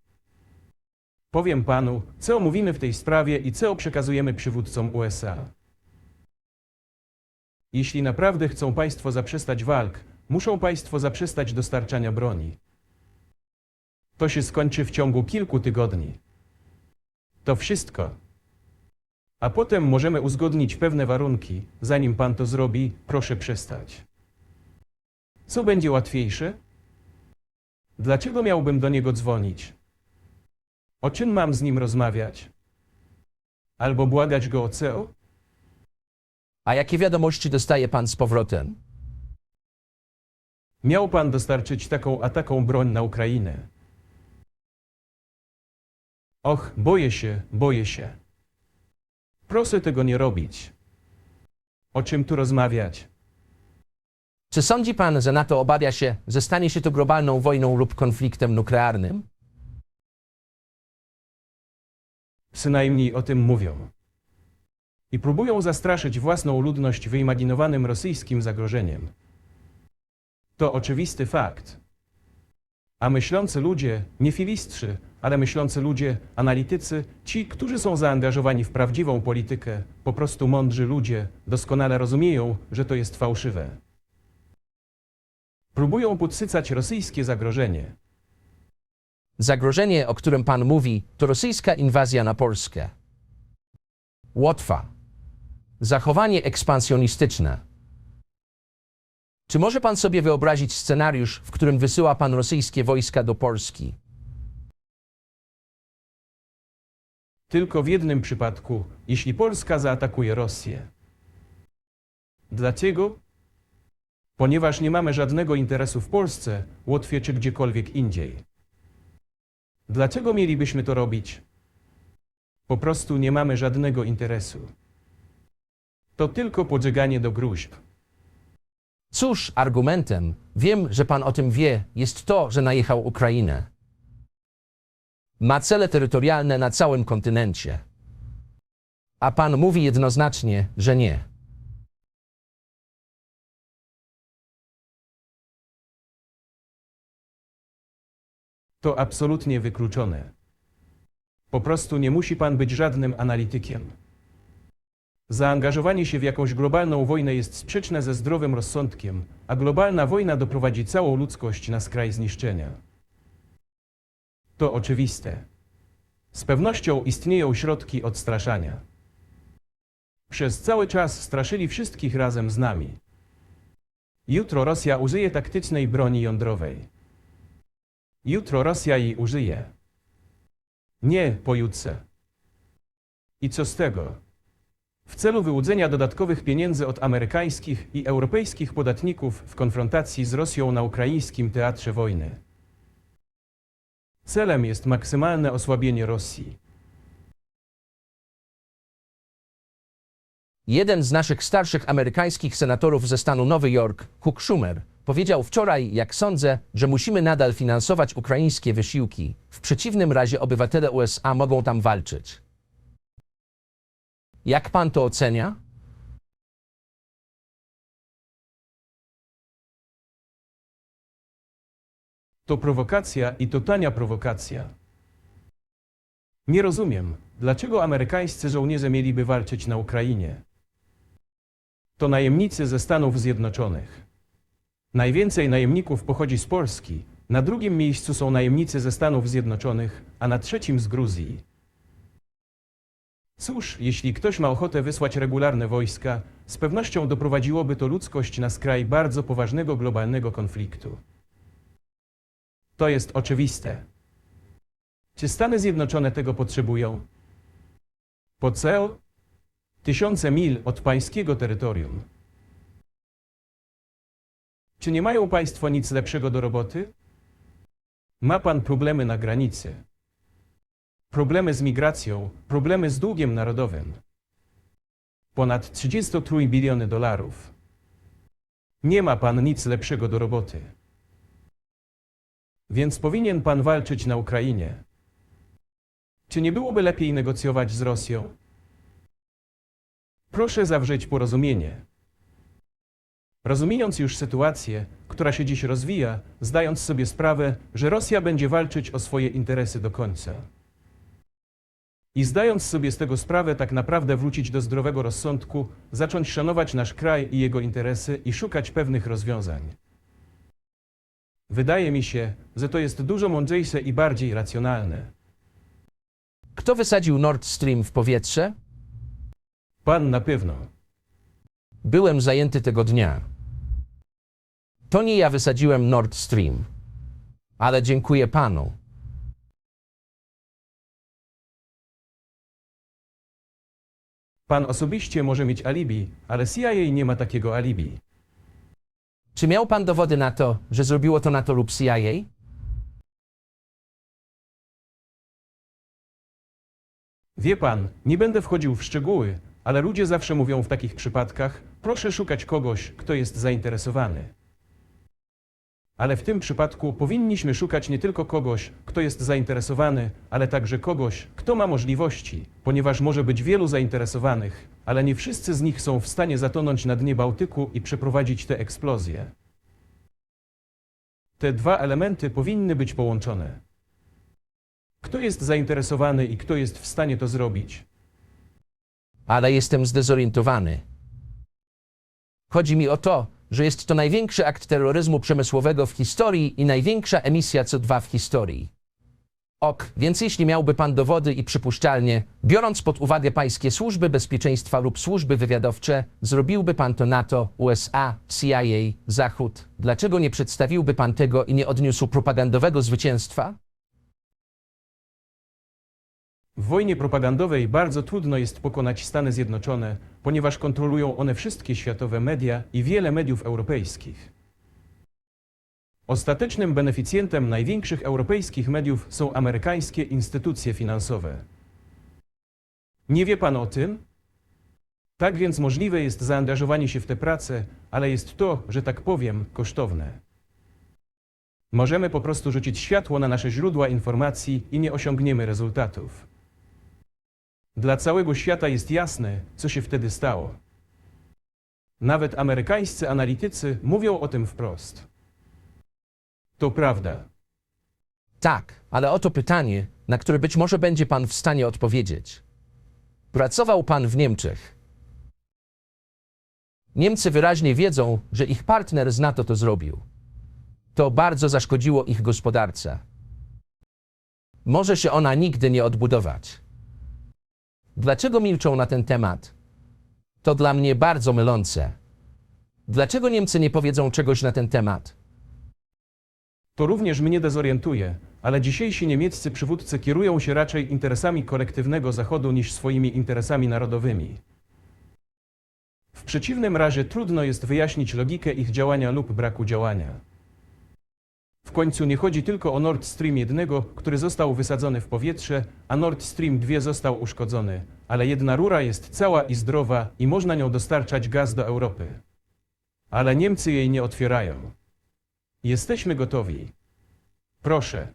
Speaker 2: Powiem panu, co mówimy w tej sprawie i co przekazujemy przywódcom USA. Jeśli naprawdę chcą państwo zaprzestać walk, muszą państwo zaprzestać dostarczania broni. To się skończy w ciągu kilku tygodni. To wszystko. A potem możemy uzgodnić pewne warunki. Zanim pan to zrobi, proszę przestać. Co będzie łatwiejsze? Dlaczego miałbym do niego dzwonić? O czym mam z nim rozmawiać? Albo błagać go o CEO?
Speaker 1: A jakie wiadomości dostaje pan z powrotem?
Speaker 2: Miał pan dostarczyć taką a taką broń na Ukrainę. Och, boję się, boję się. Proszę tego nie robić. O czym tu rozmawiać?
Speaker 1: Czy sądzi pan, że NATO obawia się, że stanie się to globalną wojną lub konfliktem nuklearnym?
Speaker 2: Przynajmniej o tym mówią. I próbują zastraszyć własną ludność wyimaginowanym rosyjskim zagrożeniem. To oczywisty fakt. A myślący ludzie, nie filistrzy, ale myślący ludzie, analitycy, ci, którzy są zaangażowani w prawdziwą politykę, po prostu mądrzy ludzie, doskonale rozumieją, że to jest fałszywe. Próbują podsycać rosyjskie zagrożenie.
Speaker 1: Zagrożenie, o którym pan mówi, to rosyjska inwazja na Polskę. Łotwa. Zachowanie ekspansjonistyczne. Czy może pan sobie wyobrazić scenariusz, w którym wysyła pan rosyjskie wojska do Polski?
Speaker 2: Tylko w jednym przypadku, jeśli Polska zaatakuje Rosję. Dlaczego? Ponieważ nie mamy żadnego interesu w Polsce, Łotwie czy gdziekolwiek indziej. Dlaczego mielibyśmy to robić? Po prostu nie mamy żadnego interesu. To tylko podżeganie do gruźb.
Speaker 1: Cóż, argumentem, wiem, że pan o tym wie, jest to, że najechał Ukrainę. Ma cele terytorialne na całym kontynencie. A pan mówi jednoznacznie, że nie.
Speaker 2: To absolutnie wykluczone. Po prostu nie musi pan być żadnym analitykiem. Zaangażowanie się w jakąś globalną wojnę jest sprzeczne ze zdrowym rozsądkiem, a globalna wojna doprowadzi całą ludzkość na skraj zniszczenia. To oczywiste. Z pewnością istnieją środki odstraszania. Przez cały czas straszyli wszystkich razem z nami. Jutro Rosja użyje taktycznej broni jądrowej. Jutro Rosja jej użyje. Nie pojutrze. I co z tego? W celu wyłudzenia dodatkowych pieniędzy od amerykańskich i europejskich podatników w konfrontacji z Rosją na ukraińskim teatrze wojny. Celem jest maksymalne osłabienie Rosji.
Speaker 1: Jeden z naszych starszych amerykańskich senatorów ze stanu Nowy Jork, Chuck Schumer, powiedział wczoraj, jak sądzę, że musimy nadal finansować ukraińskie wysiłki. W przeciwnym razie obywatele USA mogą tam walczyć. Jak pan to ocenia?
Speaker 2: To prowokacja i to tania prowokacja. Nie rozumiem, dlaczego amerykańscy żołnierze mieliby walczyć na Ukrainie. To najemnicy ze Stanów Zjednoczonych. Najwięcej najemników pochodzi z Polski, na drugim miejscu są najemnicy ze Stanów Zjednoczonych, a na trzecim z Gruzji. Cóż, jeśli ktoś ma ochotę wysłać regularne wojska, z pewnością doprowadziłoby to ludzkość na skraj bardzo poważnego globalnego konfliktu. To jest oczywiste. Czy Stany Zjednoczone tego potrzebują? Po co? Tysiące mil od pańskiego terytorium. Czy nie mają państwo nic lepszego do roboty? Ma pan problemy na granicy. Problemy z migracją, problemy z długiem narodowym. Ponad 33 biliony dolarów. Nie ma pan nic lepszego do roboty. Więc powinien pan walczyć na Ukrainie. Czy nie byłoby lepiej negocjować z Rosją? Proszę zawrzeć porozumienie. Rozumiejąc już sytuację, która się dziś rozwija, zdając sobie sprawę, że Rosja będzie walczyć o swoje interesy do końca. I zdając sobie z tego sprawę, tak naprawdę wrócić do zdrowego rozsądku, zacząć szanować nasz kraj i jego interesy i szukać pewnych rozwiązań. Wydaje mi się, że to jest dużo mądrzejsze i bardziej racjonalne.
Speaker 1: Kto wysadził Nord Stream w powietrze?
Speaker 2: Pan na pewno.
Speaker 1: Byłem zajęty tego dnia. To nie ja wysadziłem Nord Stream. Ale dziękuję panu.
Speaker 2: Pan osobiście może mieć alibi, ale CIA nie ma takiego alibi.
Speaker 1: Czy miał pan dowody na to, że zrobiło to NATO lub CIA?
Speaker 2: Wie pan, nie będę wchodził w szczegóły, ale ludzie zawsze mówią w takich przypadkach, proszę szukać kogoś, kto jest zainteresowany. Ale w tym przypadku powinniśmy szukać nie tylko kogoś, kto jest zainteresowany, ale także kogoś, kto ma możliwości, ponieważ może być wielu zainteresowanych, ale nie wszyscy z nich są w stanie zatonąć na dnie Bałtyku i przeprowadzić tę eksplozję. Te dwa elementy powinny być połączone. Kto jest zainteresowany i kto jest w stanie to zrobić?
Speaker 1: Ale jestem zdezorientowany. Chodzi mi o to, że jest to największy akt terroryzmu przemysłowego w historii i największa emisja CO2 w historii. Więc jeśli miałby pan dowody i przypuszczalnie, biorąc pod uwagę pańskie służby bezpieczeństwa lub służby wywiadowcze, zrobiłby pan to NATO, USA, CIA, Zachód. Dlaczego nie przedstawiłby pan tego i nie odniósł propagandowego zwycięstwa?
Speaker 2: W wojnie propagandowej bardzo trudno jest pokonać Stany Zjednoczone, ponieważ kontrolują one wszystkie światowe media i wiele mediów europejskich. Ostatecznym beneficjentem największych europejskich mediów są amerykańskie instytucje finansowe. Nie wie pan o tym? Tak więc możliwe jest zaangażowanie się w tę pracę, ale jest to, że tak powiem, kosztowne. Możemy po prostu rzucić światło na nasze źródła informacji i nie osiągniemy rezultatów. Dla całego świata jest jasne, co się wtedy stało. Nawet amerykańscy analitycy mówią o tym wprost. To prawda.
Speaker 1: Tak, ale oto pytanie, na które być może będzie pan w stanie odpowiedzieć. Pracował pan w Niemczech. Niemcy wyraźnie wiedzą, że ich partner z NATO to zrobił. To bardzo zaszkodziło ich gospodarce. Może się ona nigdy nie odbudować. Dlaczego milczą na ten temat? To dla mnie bardzo mylące. Dlaczego Niemcy nie powiedzą czegoś na ten temat?
Speaker 2: To również mnie dezorientuje, ale dzisiejsi niemieccy przywódcy kierują się raczej interesami kolektywnego Zachodu niż swoimi interesami narodowymi. W przeciwnym razie trudno jest wyjaśnić logikę ich działania lub braku działania. W końcu nie chodzi tylko o Nord Stream 1, który został wysadzony w powietrze, a Nord Stream 2 został uszkodzony, ale jedna rura jest cała i zdrowa i można nią dostarczać gaz do Europy. Ale Niemcy jej nie otwierają. Jesteśmy gotowi. Proszę.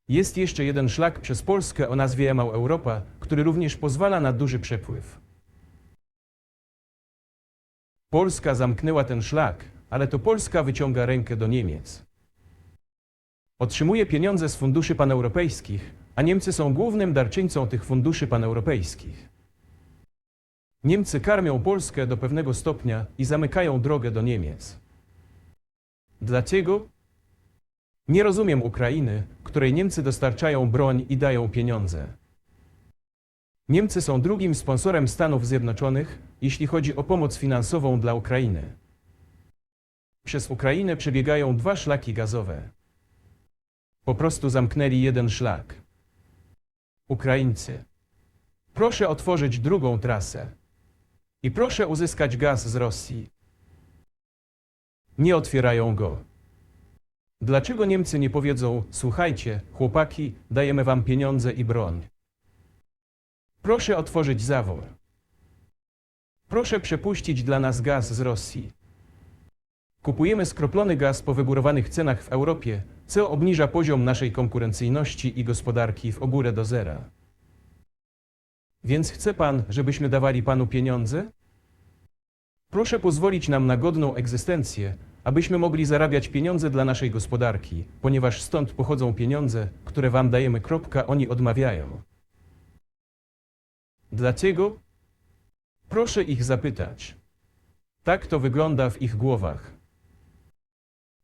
Speaker 2: Jest jeszcze jeden szlak przez Polskę o nazwie Jamał Europa, który również pozwala na duży przepływ. Polska zamknęła ten szlak, ale to Polska wyciąga rękę do Niemiec. Otrzymuje pieniądze z funduszy paneuropejskich, a Niemcy są głównym darczyńcą tych funduszy paneuropejskich. Niemcy karmią Polskę do pewnego stopnia i zamykają drogę do Niemiec. Dlaczego? Nie rozumiem Ukrainy, której Niemcy dostarczają broń i dają pieniądze. Niemcy są drugim sponsorem Stanów Zjednoczonych, jeśli chodzi o pomoc finansową dla Ukrainy. Przez Ukrainę przebiegają dwa szlaki gazowe. Po prostu zamknęli jeden szlak. Ukraińcy. Proszę otworzyć drugą trasę. I proszę uzyskać gaz z Rosji. Nie otwierają go. Dlaczego Niemcy nie powiedzą, słuchajcie, chłopaki, dajemy wam pieniądze i broń. Proszę otworzyć zawór. Proszę przepuścić dla nas gaz z Rosji. Kupujemy skroplony gaz po wygórowanych cenach w Europie, co obniża poziom naszej konkurencyjności i gospodarki w ogóle do zera. Więc chce pan, żebyśmy dawali panu pieniądze? Proszę pozwolić nam na godną egzystencję, abyśmy mogli zarabiać pieniądze dla naszej gospodarki, ponieważ stąd pochodzą pieniądze, które wam dajemy. Oni odmawiają. Dlaczego? Proszę ich zapytać. Tak to wygląda w ich głowach.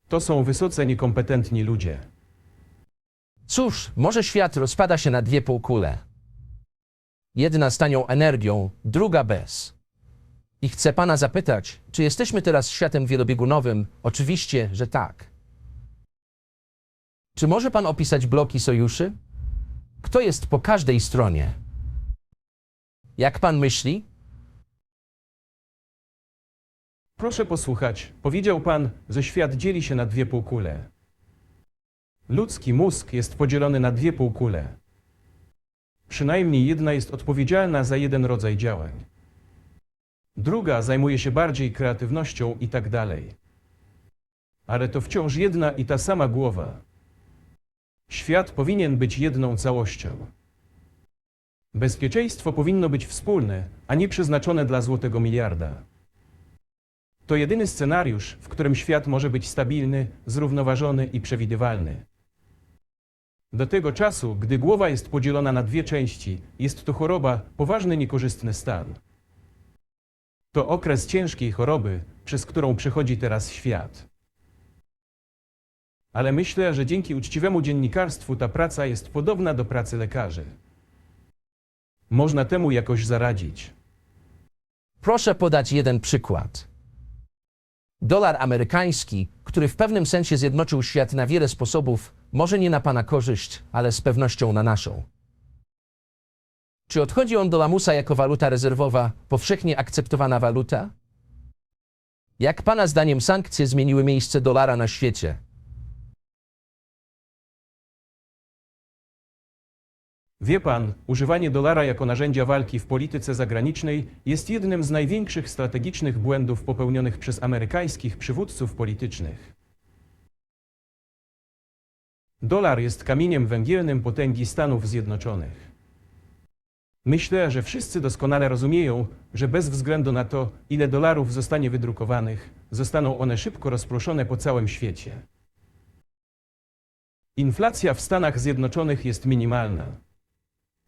Speaker 2: To są wysoce niekompetentni ludzie.
Speaker 1: Cóż, może świat rozpada się na dwie półkule. Jedna z tanią energią, druga bez. I chcę pana zapytać, czy jesteśmy teraz światem wielobiegunowym? Oczywiście, że tak. Czy może pan opisać bloki sojuszy? Kto jest po każdej stronie? Jak pan myśli?
Speaker 2: Proszę posłuchać. Powiedział pan, że świat dzieli się na dwie półkule. Ludzki mózg jest podzielony na dwie półkule. Przynajmniej jedna jest odpowiedzialna za jeden rodzaj działań. Druga zajmuje się bardziej kreatywnością i tak dalej. Ale to wciąż jedna i ta sama głowa. Świat powinien być jedną całością. Bezpieczeństwo powinno być wspólne, a nie przeznaczone dla złotego miliarda. To jedyny scenariusz, w którym świat może być stabilny, zrównoważony i przewidywalny. Do tego czasu, gdy głowa jest podzielona na dwie części, jest to choroba, poważny, niekorzystny stan. To okres ciężkiej choroby, przez którą przechodzi teraz świat. Ale myślę, że dzięki uczciwemu dziennikarstwu ta praca jest podobna do pracy lekarzy. Można temu jakoś zaradzić.
Speaker 1: Proszę podać jeden przykład. Dolar amerykański, który w pewnym sensie zjednoczył świat na wiele sposobów, może nie na pana korzyść, ale z pewnością na naszą. Czy odchodzi on do lamusa jako waluta rezerwowa, powszechnie akceptowana waluta? Jak pana zdaniem sankcje zmieniły miejsce dolara na świecie?
Speaker 2: Wie pan, używanie dolara jako narzędzia walki w polityce zagranicznej jest jednym z największych strategicznych błędów popełnionych przez amerykańskich przywódców politycznych. Dolar jest kamieniem węgielnym potęgi Stanów Zjednoczonych. Myślę, że wszyscy doskonale rozumieją, że bez względu na to, ile dolarów zostanie wydrukowanych, zostaną one szybko rozproszone po całym świecie. Inflacja w Stanach Zjednoczonych jest minimalna.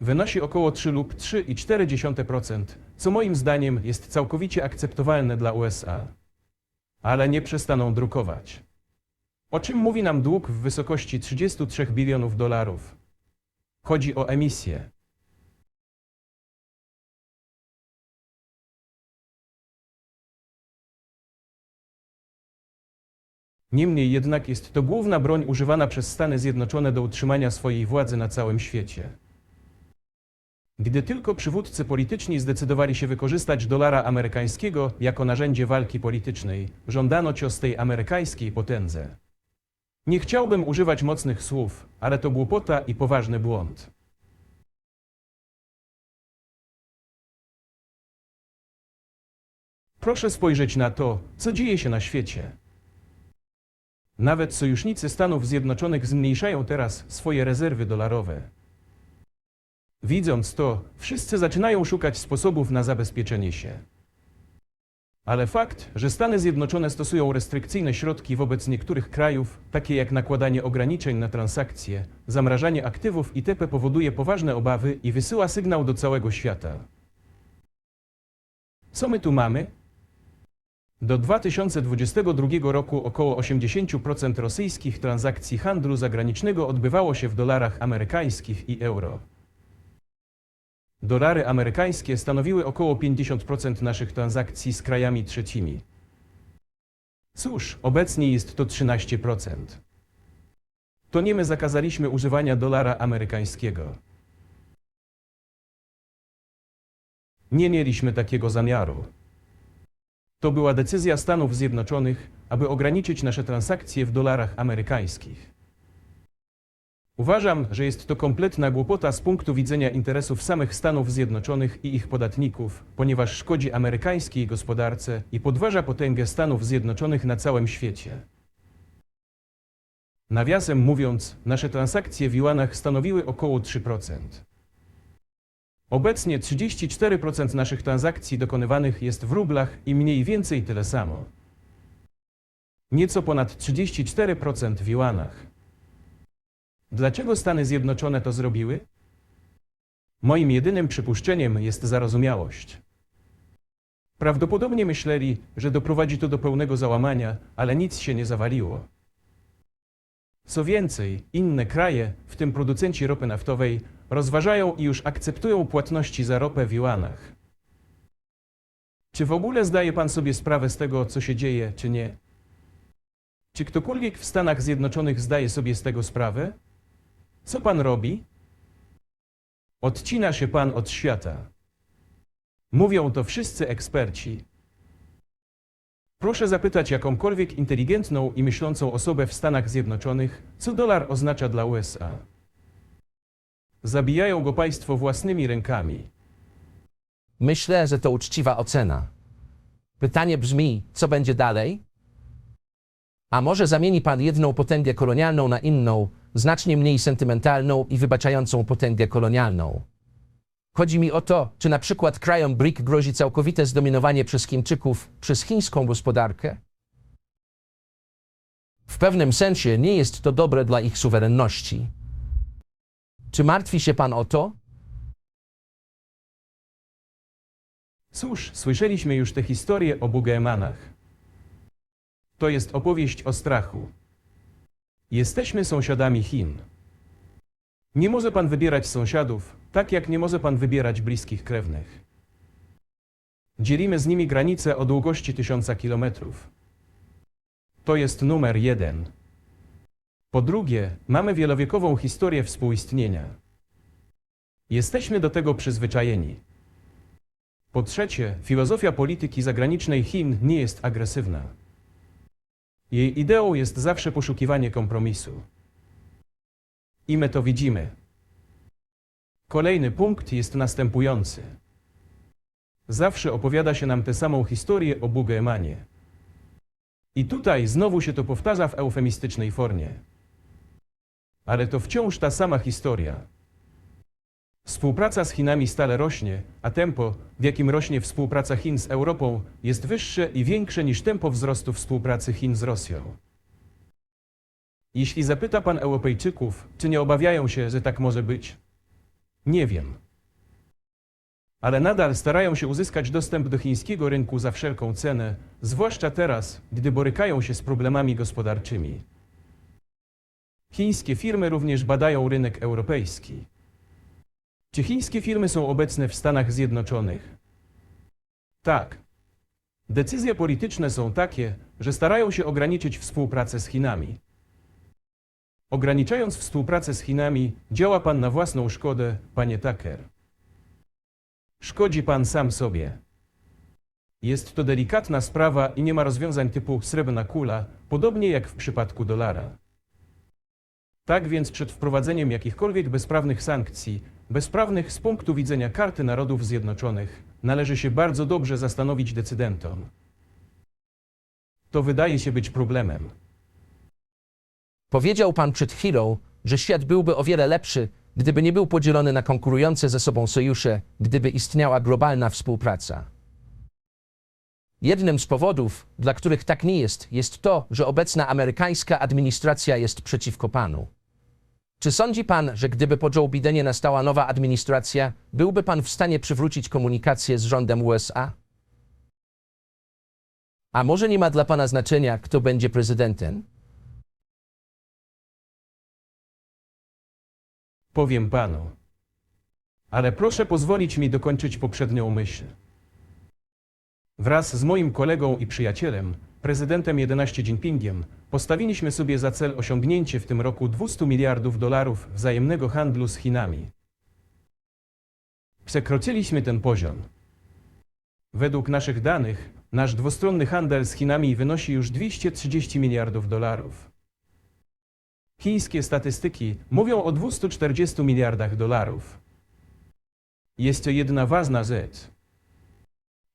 Speaker 2: Wynosi około 3 lub 3,4%, co moim zdaniem jest całkowicie akceptowalne dla USA. Ale nie przestaną drukować. O czym mówi nam dług w wysokości 33 bilionów dolarów? Chodzi o emisję. Niemniej jednak jest to główna broń używana przez Stany Zjednoczone do utrzymania swojej władzy na całym świecie. Gdy tylko przywódcy polityczni zdecydowali się wykorzystać dolara amerykańskiego jako narzędzie walki politycznej, żądano cios tej amerykańskiej potędze. Nie chciałbym używać mocnych słów, ale to głupota i poważny błąd. Proszę spojrzeć na to, co dzieje się na świecie. Nawet sojusznicy Stanów Zjednoczonych zmniejszają teraz swoje rezerwy dolarowe. Widząc to, wszyscy zaczynają szukać sposobów na zabezpieczenie się. Ale fakt, że Stany Zjednoczone stosują restrykcyjne środki wobec niektórych krajów, takie jak nakładanie ograniczeń na transakcje, zamrażanie aktywów itp. Powoduje poważne obawy i wysyła sygnał do całego świata. Co my tu mamy? Do 2022 roku około 80% rosyjskich transakcji handlu zagranicznego odbywało się w dolarach amerykańskich i euro. Dolary amerykańskie stanowiły około 50% naszych transakcji z krajami trzecimi. Cóż, obecnie jest to 13%. To nie my zakazaliśmy używania dolara amerykańskiego. Nie mieliśmy takiego zamiaru. To była decyzja Stanów Zjednoczonych, aby ograniczyć nasze transakcje w dolarach amerykańskich. Uważam, że jest to kompletna głupota z punktu widzenia interesów samych Stanów Zjednoczonych i ich podatników, ponieważ szkodzi amerykańskiej gospodarce i podważa potęgę Stanów Zjednoczonych na całym świecie. Nawiasem mówiąc, nasze transakcje w juanach stanowiły około 3%. Obecnie 34% naszych transakcji dokonywanych jest w rublach i mniej więcej tyle samo. Nieco ponad 34% w juanach. Dlaczego Stany Zjednoczone to zrobiły? Moim jedynym przypuszczeniem jest zarozumiałość. Prawdopodobnie myśleli, że doprowadzi to do pełnego załamania, ale nic się nie zawaliło. Co więcej, inne kraje, w tym producenci ropy naftowej, rozważają i już akceptują płatności za ropę w juanach. Czy w ogóle zdaje pan sobie sprawę z tego, co się dzieje, czy nie? Czy ktokolwiek w Stanach Zjednoczonych zdaje sobie z tego sprawę? Co pan robi? Odcina się pan od świata. Mówią to wszyscy eksperci. Proszę zapytać jakąkolwiek inteligentną i myślącą osobę w Stanach Zjednoczonych, co dolar oznacza dla USA. Zabijają go państwo własnymi rękami.
Speaker 1: Myślę, że to uczciwa ocena. Pytanie brzmi, co będzie dalej? A może zamieni pan jedną potęgę kolonialną na inną, znacznie mniej sentymentalną i wybaczającą potęgę kolonialną? Chodzi mi o to, czy na przykład krajom BRIC grozi całkowite zdominowanie przez Chińczyków przez chińską gospodarkę? W pewnym sensie nie jest to dobre dla ich suwerenności. Czy martwi się pan o to?
Speaker 2: Cóż, słyszeliśmy już tę historię o Bugemanach. To jest opowieść o strachu. Jesteśmy sąsiadami Chin. Nie może pan wybierać sąsiadów, tak jak nie może pan wybierać bliskich krewnych. Dzielimy z nimi granice o długości 1000 kilometrów. To jest numer 1. Po drugie, mamy wielowiekową historię współistnienia. Jesteśmy do tego przyzwyczajeni. Po trzecie, filozofia polityki zagranicznej Chin nie jest agresywna. Jej ideą jest zawsze poszukiwanie kompromisu. I my to widzimy. Kolejny punkt jest następujący. Zawsze opowiada się nam tę samą historię o Bugemanie. I tutaj znowu się to powtarza w eufemistycznej formie. Ale to wciąż ta sama historia. Współpraca z Chinami stale rośnie, a tempo, w jakim rośnie współpraca Chin z Europą, jest wyższe i większe niż tempo wzrostu współpracy Chin z Rosją. Jeśli zapyta pan Europejczyków, czy nie obawiają się, że tak może być? Nie wiem. Ale nadal starają się uzyskać dostęp do chińskiego rynku za wszelką cenę, zwłaszcza teraz, gdy borykają się z problemami gospodarczymi. Chińskie firmy również badają rynek europejski. Czy chińskie firmy są obecne w Stanach Zjednoczonych? Tak. Decyzje polityczne są takie, że starają się ograniczyć współpracę z Chinami. Ograniczając współpracę z Chinami, działa pan na własną szkodę, panie Tucker. Szkodzi pan sam sobie. Jest to delikatna sprawa i nie ma rozwiązań typu srebrna kula, podobnie jak w przypadku dolara. Tak więc przed wprowadzeniem jakichkolwiek bezprawnych sankcji, bezprawnych z punktu widzenia Karty Narodów Zjednoczonych, należy się bardzo dobrze zastanowić decydentom. To wydaje się być problemem.
Speaker 1: Powiedział pan przed chwilą, że świat byłby o wiele lepszy, gdyby nie był podzielony na konkurujące ze sobą sojusze, gdyby istniała globalna współpraca. Jednym z powodów, dla których tak nie jest, jest to, że obecna amerykańska administracja jest przeciwko panu. Czy sądzi pan, że gdyby po Joe Bidenie nastała nowa administracja, byłby pan w stanie przywrócić komunikację z rządem USA? A może nie ma dla pana znaczenia, kto będzie prezydentem?
Speaker 2: Powiem panu. Ale proszę pozwolić mi dokończyć poprzednią myśl. Wraz z moim kolegą i przyjacielem, prezydentem 11 Jinpingiem, postawiliśmy sobie za cel osiągnięcie w tym roku $200 miliardów wzajemnego handlu z Chinami. Przekroczyliśmy ten poziom. Według naszych danych, nasz dwustronny handel z Chinami wynosi już $230 miliardów. Chińskie statystyki mówią o $240 miliardach. Jest to jedna ważna rzecz.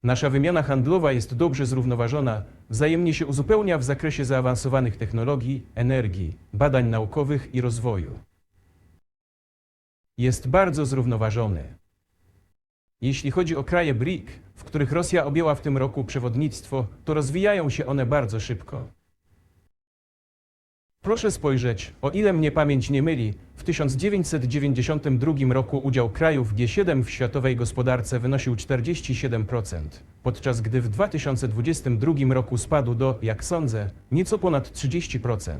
Speaker 2: Nasza wymiana handlowa jest dobrze zrównoważona, wzajemnie się uzupełnia w zakresie zaawansowanych technologii, energii, badań naukowych i rozwoju. Jest bardzo zrównoważony. Jeśli chodzi o kraje BRIC, w których Rosja objęła w tym roku przewodnictwo, to rozwijają się one bardzo szybko. Proszę spojrzeć, o ile mnie pamięć nie myli, w 1992 roku udział krajów G7 w światowej gospodarce wynosił 47%, podczas gdy w 2022 roku spadł do, jak sądzę, nieco ponad 30%.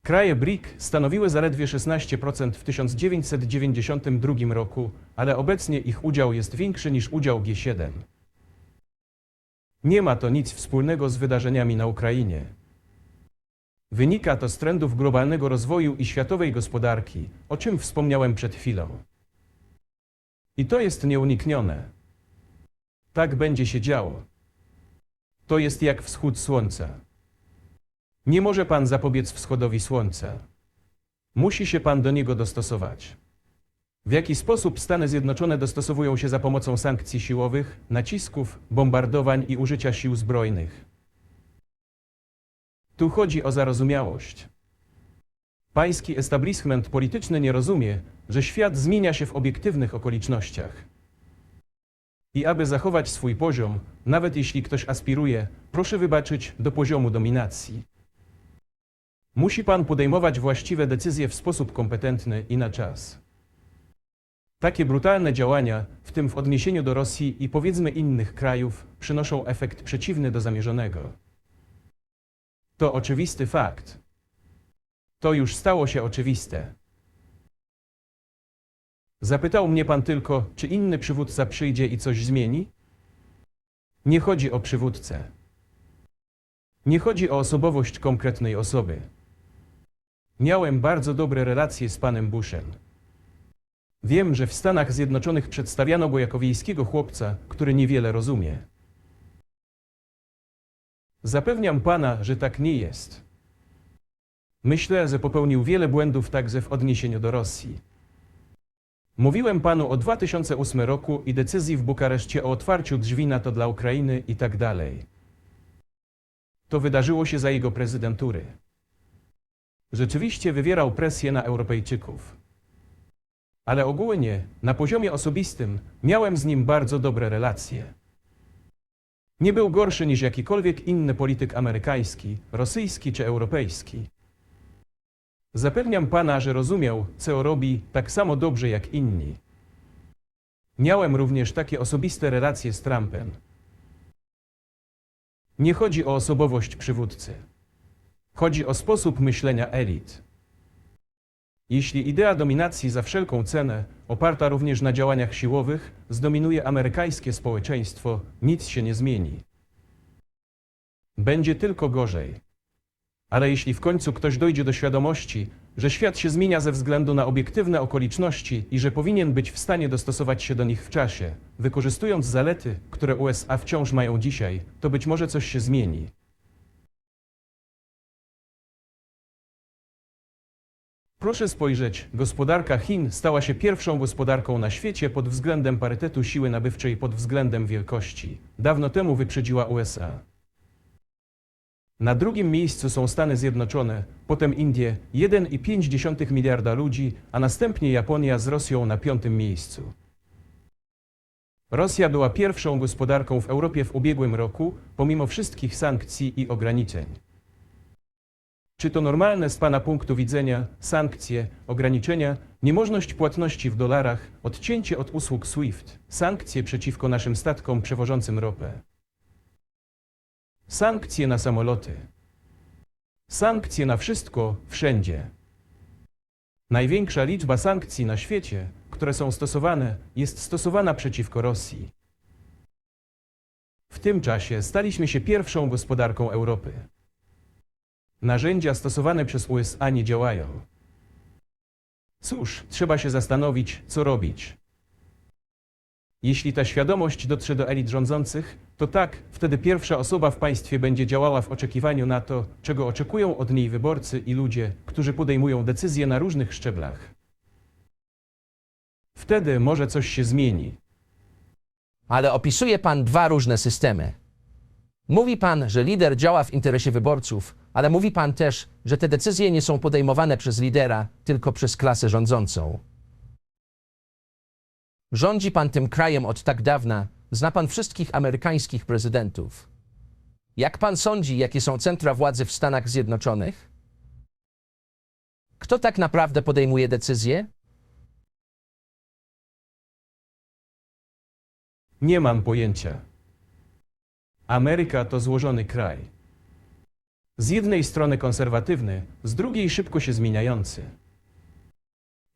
Speaker 2: Kraje BRIC stanowiły zaledwie 16% w 1992 roku, ale obecnie ich udział jest większy niż udział G7. Nie ma to nic wspólnego z wydarzeniami na Ukrainie. Wynika to z trendów globalnego rozwoju i światowej gospodarki, o czym wspomniałem przed chwilą. I to jest nieuniknione. Tak będzie się działo. To jest jak wschód słońca. Nie może pan zapobiec wschodowi słońca. Musi się pan do niego dostosować. W jaki sposób Stany Zjednoczone dostosowują się za pomocą sankcji siłowych, nacisków, bombardowań i użycia sił zbrojnych? Tu chodzi o zarozumiałość. Pański establishment polityczny nie rozumie, że świat zmienia się w obiektywnych okolicznościach. I aby zachować swój poziom, nawet jeśli ktoś aspiruje, proszę wybaczyć, do poziomu dominacji. Musi pan podejmować właściwe decyzje w sposób kompetentny i na czas. Takie brutalne działania, w tym w odniesieniu do Rosji i powiedzmy innych krajów, przynoszą efekt przeciwny do zamierzonego. To oczywisty fakt. To już stało się oczywiste. Zapytał mnie pan tylko, czy inny przywódca przyjdzie i coś zmieni? Nie chodzi o przywódcę. Nie chodzi o osobowość konkretnej osoby. Miałem bardzo dobre relacje z panem Bushem. Wiem, że w Stanach Zjednoczonych przedstawiano go jako wiejskiego chłopca, który niewiele rozumie. Zapewniam pana, że tak nie jest. Myślę, że popełnił wiele błędów także w odniesieniu do Rosji. Mówiłem panu o 2008 roku i decyzji w Bukareszcie o otwarciu drzwi NATO dla Ukrainy i tak dalej. To wydarzyło się za jego prezydentury. Rzeczywiście wywierał presję na Europejczyków. Ale ogólnie, na poziomie osobistym, miałem z nim bardzo dobre relacje. Nie był gorszy niż jakikolwiek inny polityk amerykański, rosyjski czy europejski. Zapewniam pana, że rozumiał, co robi, tak samo dobrze jak inni. Miałem również takie osobiste relacje z Trumpem. Nie chodzi o osobowość przywódcy. Chodzi o sposób myślenia elit. Jeśli idea dominacji za wszelką cenę, oparta również na działaniach siłowych, zdominuje amerykańskie społeczeństwo, nic się nie zmieni. Będzie tylko gorzej. Ale jeśli w końcu ktoś dojdzie do świadomości, że świat się zmienia ze względu na obiektywne okoliczności i że powinien być w stanie dostosować się do nich w czasie, wykorzystując zalety, które USA wciąż mają dzisiaj, to być może coś się zmieni. Proszę spojrzeć, gospodarka Chin stała się pierwszą gospodarką na świecie pod względem parytetu siły nabywczej pod względem wielkości. Dawno temu wyprzedziła USA. Na drugim miejscu są Stany Zjednoczone, potem Indie, 1,5 miliarda ludzi, a następnie Japonia z Rosją na 5. miejscu. Rosja była pierwszą gospodarką w Europie w ubiegłym roku, pomimo wszystkich sankcji i ograniczeń. Czy to normalne z pana punktu widzenia, sankcje, ograniczenia, niemożność płatności w dolarach, odcięcie od usług SWIFT, sankcje przeciwko naszym statkom przewożącym ropę? Sankcje na samoloty. Sankcje na wszystko, wszędzie. Największa liczba sankcji na świecie, które są stosowane, jest stosowana przeciwko Rosji. W tym czasie staliśmy się pierwszą gospodarką Europy. Narzędzia stosowane przez USA nie działają. Cóż, trzeba się zastanowić, co robić. Jeśli ta świadomość dotrze do elit rządzących, to tak, wtedy pierwsza osoba w państwie będzie działała w oczekiwaniu na to, czego oczekują od niej wyborcy i ludzie, którzy podejmują decyzje na różnych szczeblach. Wtedy może coś się zmieni.
Speaker 1: Ale opisuje pan dwa różne systemy. Mówi pan, że lider działa w interesie wyborców, ale mówi pan też, że te decyzje nie są podejmowane przez lidera, tylko przez klasę rządzącą. Rządzi pan tym krajem od tak dawna, zna pan wszystkich amerykańskich prezydentów. Jak pan sądzi, jakie są centra władzy w Stanach Zjednoczonych? Kto tak naprawdę podejmuje decyzje?
Speaker 2: Nie mam pojęcia. Ameryka to złożony kraj. Z jednej strony konserwatywny, z drugiej szybko się zmieniający.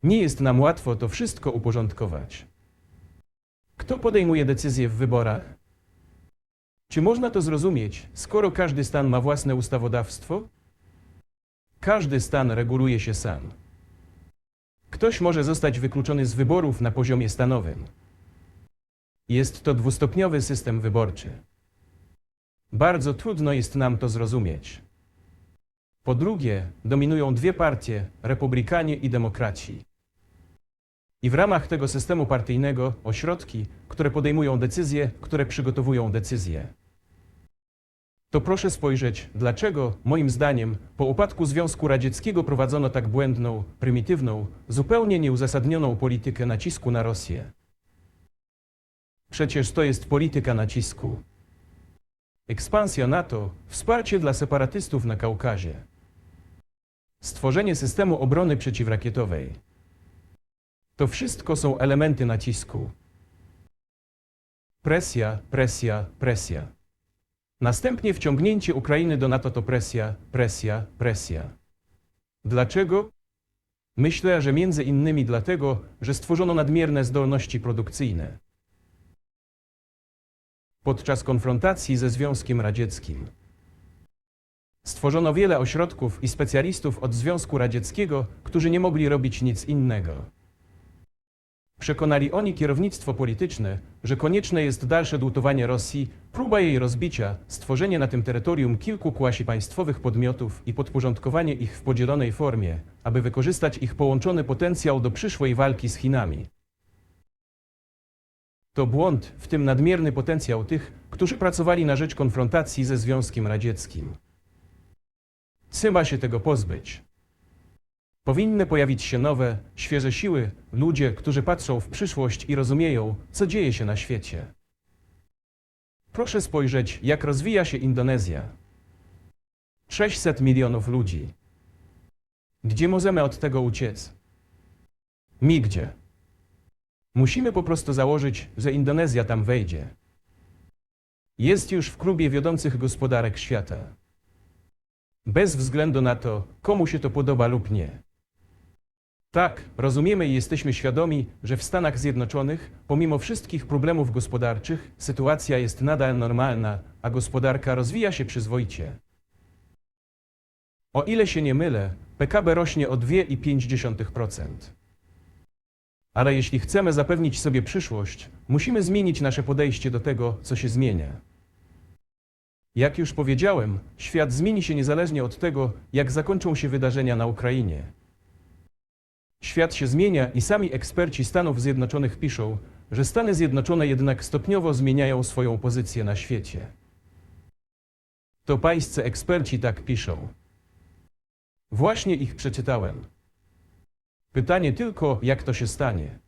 Speaker 2: Nie jest nam łatwo to wszystko uporządkować. Kto podejmuje decyzje w wyborach? Czy można to zrozumieć, skoro każdy stan ma własne ustawodawstwo? Każdy stan reguluje się sam. Ktoś może zostać wykluczony z wyborów na poziomie stanowym. Jest to dwustopniowy system wyborczy. Bardzo trudno jest nam to zrozumieć. Po drugie, dominują dwie partie, republikanie i demokraci. I w ramach tego systemu partyjnego ośrodki, które podejmują decyzje, które przygotowują decyzje. To proszę spojrzeć, dlaczego, moim zdaniem, po upadku Związku Radzieckiego prowadzono tak błędną, prymitywną, zupełnie nieuzasadnioną politykę nacisku na Rosję. Przecież to jest polityka nacisku. Ekspansja NATO, wsparcie dla separatystów na Kaukazie. Stworzenie systemu obrony przeciwrakietowej. To wszystko są elementy nacisku. Presja, presja, presja. Następnie wciągnięcie Ukrainy do NATO to presja, presja, presja. Dlaczego? Myślę, że między innymi dlatego, że stworzono nadmierne zdolności produkcyjne. Podczas konfrontacji ze Związkiem Radzieckim stworzono wiele ośrodków i specjalistów od Związku Radzieckiego, którzy nie mogli robić nic innego. Przekonali oni kierownictwo polityczne, że konieczne jest dalsze dłutowanie Rosji, próba jej rozbicia, stworzenie na tym terytorium kilku quasi państwowych podmiotów i podporządkowanie ich w podzielonej formie, aby wykorzystać ich połączony potencjał do przyszłej walki z Chinami. To błąd, w tym nadmierny potencjał tych, którzy pracowali na rzecz konfrontacji ze Związkiem Radzieckim. Trzeba się tego pozbyć. Powinny pojawić się nowe, świeże siły, ludzie, którzy patrzą w przyszłość i rozumieją, co dzieje się na świecie. Proszę spojrzeć, jak rozwija się Indonezja. 600 milionów ludzi. Gdzie możemy od tego uciec? Nigdzie. Musimy po prostu założyć, że Indonezja tam wejdzie. Jest już w klubie wiodących gospodarek świata. Bez względu na to, komu się to podoba lub nie. Tak, rozumiemy i jesteśmy świadomi, że w Stanach Zjednoczonych, pomimo wszystkich problemów gospodarczych, sytuacja jest nadal normalna, a gospodarka rozwija się przyzwoicie. O ile się nie mylę, PKB rośnie o 2,5%. Ale jeśli chcemy zapewnić sobie przyszłość, musimy zmienić nasze podejście do tego, co się zmienia. Jak już powiedziałem, świat zmieni się niezależnie od tego, jak zakończą się wydarzenia na Ukrainie. Świat się zmienia i sami eksperci Stanów Zjednoczonych piszą, że Stany Zjednoczone jednak stopniowo zmieniają swoją pozycję na świecie. To pańscy eksperci tak piszą. Właśnie ich przeczytałem. Pytanie tylko, jak to się stanie.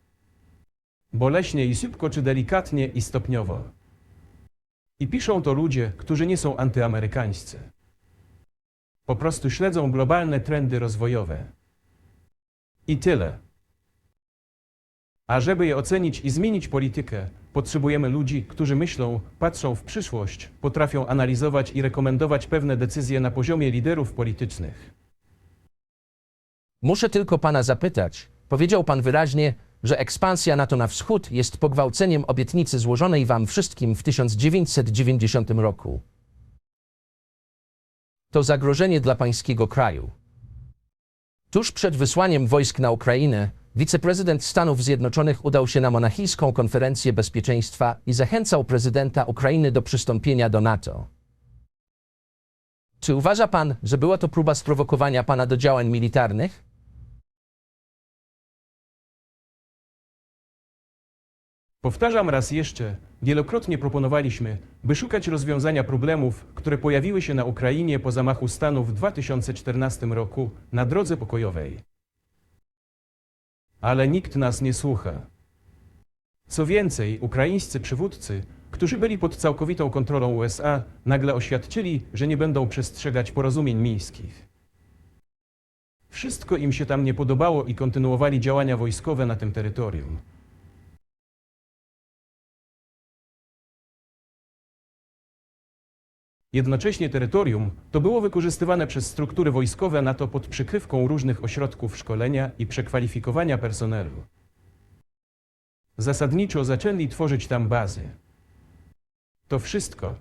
Speaker 2: Boleśnie i szybko, czy delikatnie i stopniowo. I piszą to ludzie, którzy nie są antyamerykańscy. Po prostu śledzą globalne trendy rozwojowe. I tyle. A żeby je ocenić i zmienić politykę, potrzebujemy ludzi, którzy myślą, patrzą w przyszłość, potrafią analizować i rekomendować pewne decyzje na poziomie liderów politycznych.
Speaker 1: Muszę tylko pana zapytać. Powiedział pan wyraźnie, że ekspansja NATO na wschód jest pogwałceniem obietnicy złożonej wam wszystkim w 1990 roku. To zagrożenie dla pańskiego kraju. Tuż przed wysłaniem wojsk na Ukrainę, wiceprezydent Stanów Zjednoczonych udał się na monachijską konferencję bezpieczeństwa i zachęcał prezydenta Ukrainy do przystąpienia do NATO. Czy uważa pan, że była to próba sprowokowania pana do działań militarnych?
Speaker 2: Powtarzam raz jeszcze, wielokrotnie proponowaliśmy, by szukać rozwiązania problemów, które pojawiły się na Ukrainie po zamachu stanu w 2014 roku na drodze pokojowej. Ale nikt nas nie słucha. Co więcej, ukraińscy przywódcy, którzy byli pod całkowitą kontrolą USA, nagle oświadczyli, że nie będą przestrzegać porozumień mińskich. Wszystko im się tam nie podobało i kontynuowali działania wojskowe na tym terytorium. Jednocześnie terytorium to było wykorzystywane przez struktury wojskowe NATO pod przykrywką różnych ośrodków szkolenia i przekwalifikowania personelu. Zasadniczo zaczęli tworzyć tam bazy. To wszystko.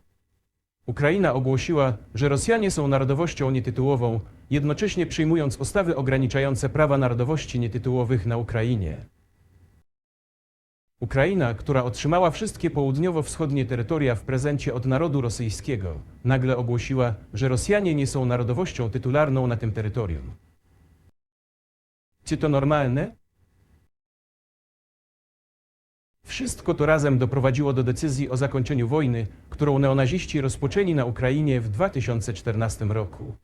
Speaker 2: Ukraina ogłosiła, że Rosjanie są narodowością nietytułową, jednocześnie przyjmując ustawy ograniczające prawa narodowości nietytułowych na Ukrainie. Ukraina, która otrzymała wszystkie południowo-wschodnie terytoria w prezencie od narodu rosyjskiego, nagle ogłosiła, że Rosjanie nie są narodowością tytularną na tym terytorium. Czy to normalne? Wszystko to razem doprowadziło do decyzji o zakończeniu wojny, którą neonaziści rozpoczęli na Ukrainie w 2014 roku.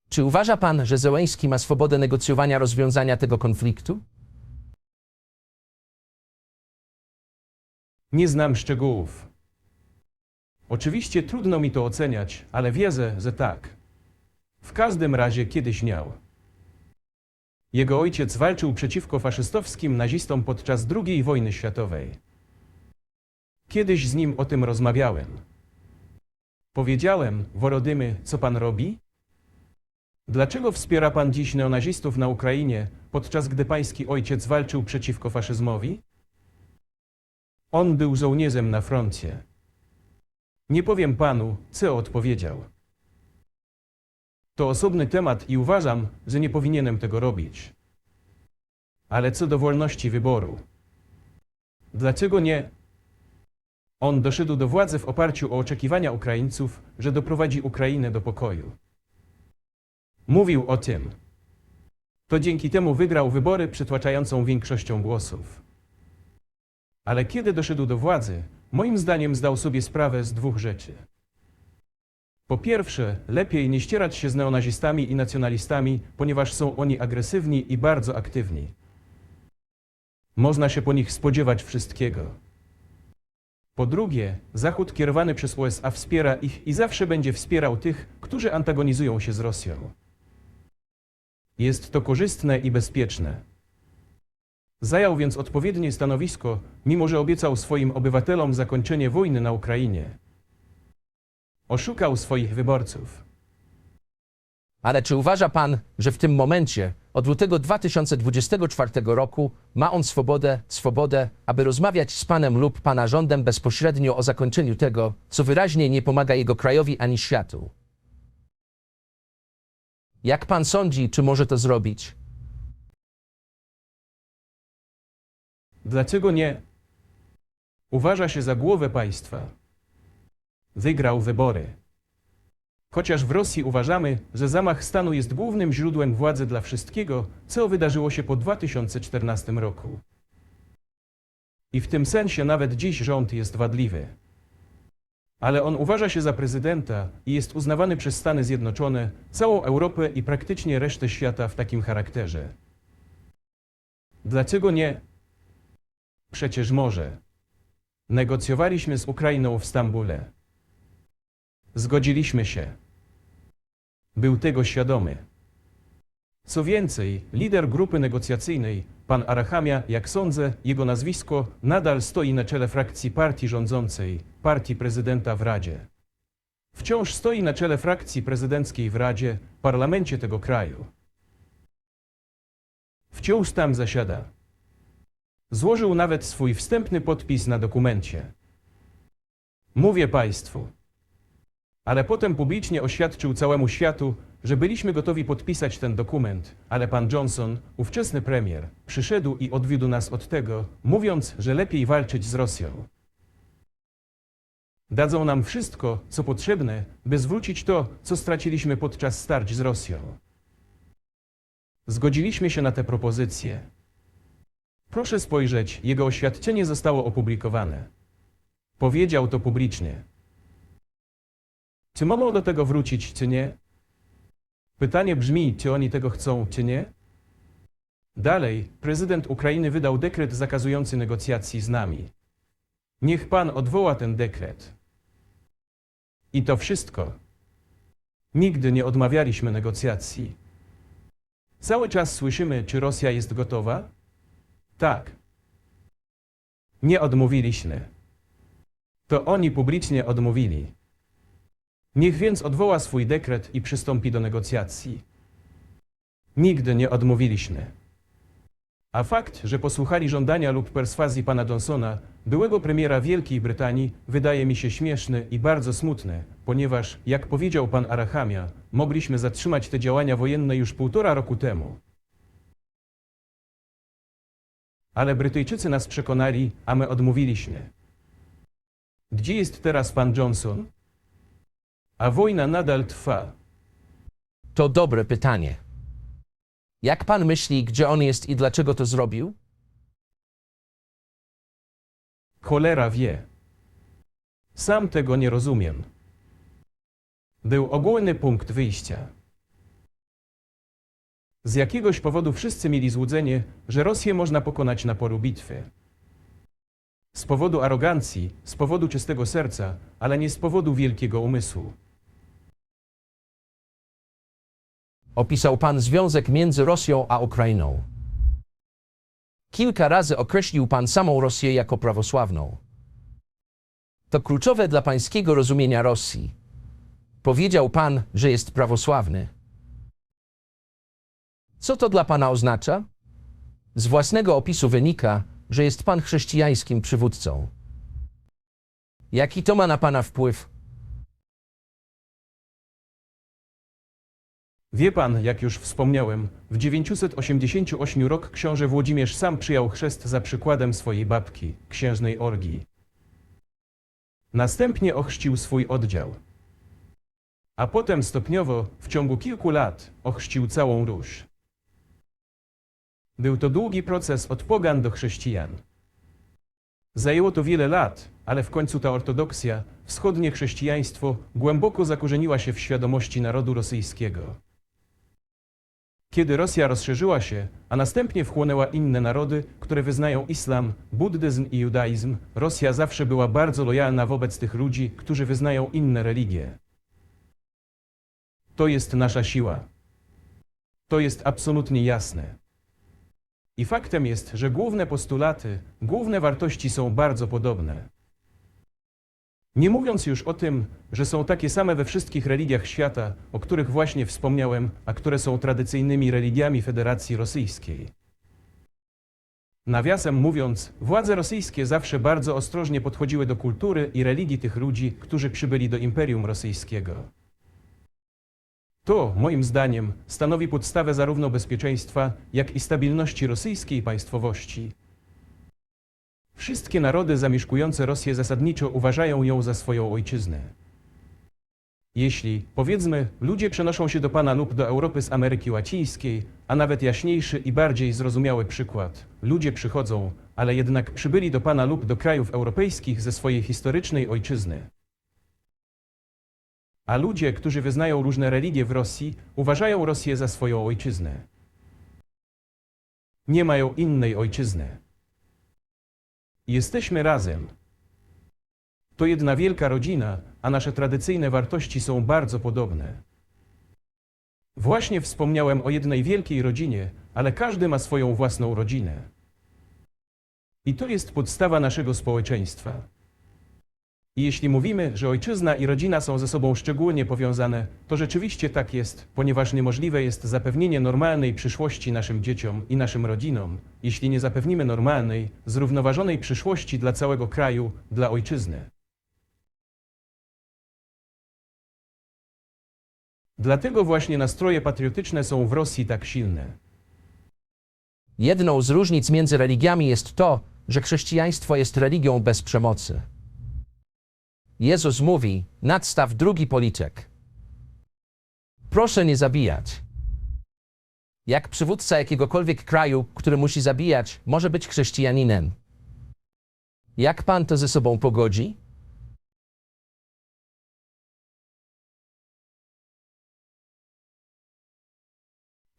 Speaker 1: Czy uważa pan, że Zełenski ma swobodę negocjowania rozwiązania tego konfliktu?
Speaker 2: Nie znam szczegółów. Oczywiście trudno mi to oceniać, ale wierzę, że tak. W każdym razie kiedyś miał. Jego ojciec walczył przeciwko faszystowskim nazistom podczas II wojny światowej. Kiedyś z nim o tym rozmawiałem. Powiedziałem: Worodymy, co pan robi? Dlaczego wspiera pan dziś neonazistów na Ukrainie, podczas gdy pański ojciec walczył przeciwko faszyzmowi? On był żołnierzem na froncie. Nie powiem panu, co odpowiedział. To osobny temat i uważam, że nie powinienem tego robić. Ale co do wolności wyboru. Dlaczego nie? On doszedł do władzy w oparciu o oczekiwania Ukraińców, że doprowadzi Ukrainę do pokoju. Mówił o tym. To dzięki temu wygrał wybory przytłaczającą większością głosów. Ale kiedy doszedł do władzy, moim zdaniem zdał sobie sprawę z dwóch rzeczy. Po pierwsze, lepiej nie ścierać się z neonazistami i nacjonalistami, ponieważ są oni agresywni i bardzo aktywni. Można się po nich spodziewać wszystkiego. Po drugie, Zachód kierowany przez USA wspiera ich i zawsze będzie wspierał tych, którzy antagonizują się z Rosją. Jest to korzystne i bezpieczne. Zajął więc odpowiednie stanowisko, mimo że obiecał swoim obywatelom zakończenie wojny na Ukrainie. Oszukał swoich wyborców.
Speaker 1: Ale czy uważa pan, że w tym momencie, od lutego 2024 roku, ma on swobodę, aby rozmawiać z panem lub pana rządem bezpośrednio o zakończeniu tego, co wyraźnie nie pomaga jego krajowi ani światu? Jak pan sądzi, czy może to zrobić?
Speaker 2: Dlaczego nie? Uważa się za głowę państwa. Wygrał wybory. Chociaż w Rosji uważamy, że zamach stanu jest głównym źródłem władzy dla wszystkiego, co wydarzyło się po 2014 roku. I w tym sensie nawet dziś rząd jest wadliwy. Ale on uważa się za prezydenta i jest uznawany przez Stany Zjednoczone, całą Europę i praktycznie resztę świata w takim charakterze. Dlaczego nie? Przecież może. Negocjowaliśmy z Ukrainą w Stambule. Zgodziliśmy się. Był tego świadomy. Co więcej, lider grupy negocjacyjnej, pan Arachamia, jak sądzę, jego nazwisko nadal stoi na czele frakcji partii rządzącej, partii prezydenta w Radzie. Wciąż stoi na czele frakcji prezydenckiej w Radzie, parlamencie tego kraju. Wciąż tam zasiada. Złożył nawet swój wstępny podpis na dokumencie. Mówię państwu. Ale potem publicznie oświadczył całemu światu, że byliśmy gotowi podpisać ten dokument, ale pan Johnson, ówczesny premier, przyszedł i odwiódł nas od tego, mówiąc, że lepiej walczyć z Rosją. Dadzą nam wszystko, co potrzebne, by zwrócić to, co straciliśmy podczas starć z Rosją. Zgodziliśmy się na tę propozycję. Proszę spojrzeć, jego oświadczenie zostało opublikowane. Powiedział to publicznie. Czy mogą do tego wrócić, czy nie? Pytanie brzmi, czy oni tego chcą, czy nie? Dalej, prezydent Ukrainy wydał dekret zakazujący negocjacji z nami. Niech pan odwoła ten dekret. I to wszystko. Nigdy nie odmawialiśmy negocjacji. Cały czas słyszymy, czy Rosja jest gotowa? Tak. Nie odmówiliśmy. To oni publicznie odmówili. Niech więc odwoła swój dekret i przystąpi do negocjacji. Nigdy nie odmówiliśmy. A fakt, że posłuchali żądania lub perswazji pana Johnsona, byłego premiera Wielkiej Brytanii, wydaje mi się śmieszny i bardzo smutny, ponieważ, jak powiedział pan Arachamia, mogliśmy zatrzymać te działania wojenne już 1,5 roku temu. Ale Brytyjczycy nas przekonali, a my odmówiliśmy. Gdzie jest teraz pan Johnson? A wojna nadal trwa.
Speaker 1: To dobre pytanie. Jak pan myśli, gdzie on jest i dlaczego to zrobił?
Speaker 2: Cholera wie. Sam tego nie rozumiem. Był ogólny punkt wyjścia. Z jakiegoś powodu wszyscy mieli złudzenie, że Rosję można pokonać na polu bitwy. Z powodu arogancji, z powodu czystego serca, ale nie z powodu wielkiego umysłu.
Speaker 1: Opisał pan związek między Rosją a Ukrainą. Kilka razy określił pan samą Rosję jako prawosławną. To kluczowe dla pańskiego rozumienia Rosji. Powiedział pan, że jest prawosławny. Co to dla pana oznacza? Z własnego opisu wynika, że jest pan chrześcijańskim przywódcą. Jaki to ma na pana wpływ?
Speaker 2: Wie pan, jak już wspomniałem, w 988 rok książę Włodzimierz sam przyjął chrzest za przykładem swojej babki, księżnej Olgi. Następnie ochrzcił swój oddział. A potem stopniowo, w ciągu kilku lat, ochrzcił całą Ruś. Był to długi proces od pogan do chrześcijan. Zajęło to wiele lat, ale w końcu ta ortodoksja, wschodnie chrześcijaństwo, głęboko zakorzeniła się w świadomości narodu rosyjskiego. Kiedy Rosja rozszerzyła się, a następnie wchłonęła inne narody, które wyznają islam, buddyzm i judaizm, Rosja zawsze była bardzo lojalna wobec tych ludzi, którzy wyznają inne religie. To jest nasza siła. To jest absolutnie jasne. I faktem jest, że główne postulaty, główne wartości są bardzo podobne. Nie mówiąc już o tym, że są takie same we wszystkich religiach świata, o których właśnie wspomniałem, a które są tradycyjnymi religiami Federacji Rosyjskiej. Nawiasem mówiąc, władze rosyjskie zawsze bardzo ostrożnie podchodziły do kultury i religii tych ludzi, którzy przybyli do Imperium Rosyjskiego. To, moim zdaniem, stanowi podstawę zarówno bezpieczeństwa, jak i stabilności rosyjskiej państwowości. Wszystkie narody zamieszkujące Rosję zasadniczo uważają ją za swoją ojczyznę. Jeśli, powiedzmy, ludzie przenoszą się do Pana lub do Europy z Ameryki Łacińskiej, a nawet jaśniejszy i bardziej zrozumiały przykład, ludzie przychodzą, ale jednak przybyli do Pana lub do krajów europejskich ze swojej historycznej ojczyzny. A ludzie, którzy wyznają różne religie w Rosji, uważają Rosję za swoją ojczyznę. Nie mają innej ojczyzny. Jesteśmy razem. To jedna wielka rodzina, a nasze tradycyjne wartości są bardzo podobne. Właśnie wspomniałem o jednej wielkiej rodzinie, ale każdy ma swoją własną rodzinę. I to jest podstawa naszego społeczeństwa. I jeśli mówimy, że ojczyzna i rodzina są ze sobą szczególnie powiązane, to rzeczywiście tak jest, ponieważ niemożliwe jest zapewnienie normalnej przyszłości naszym dzieciom i naszym rodzinom, jeśli nie zapewnimy normalnej, zrównoważonej przyszłości dla całego kraju, dla ojczyzny. Dlatego właśnie nastroje patriotyczne są w Rosji tak silne.
Speaker 1: Jedną z różnic między religiami jest to, że chrześcijaństwo jest religią bez przemocy. Jezus mówi, nadstaw drugi policzek. Proszę nie zabijać. Jak przywódca jakiegokolwiek kraju, który musi zabijać, może być chrześcijaninem? Jak pan to ze sobą pogodzi?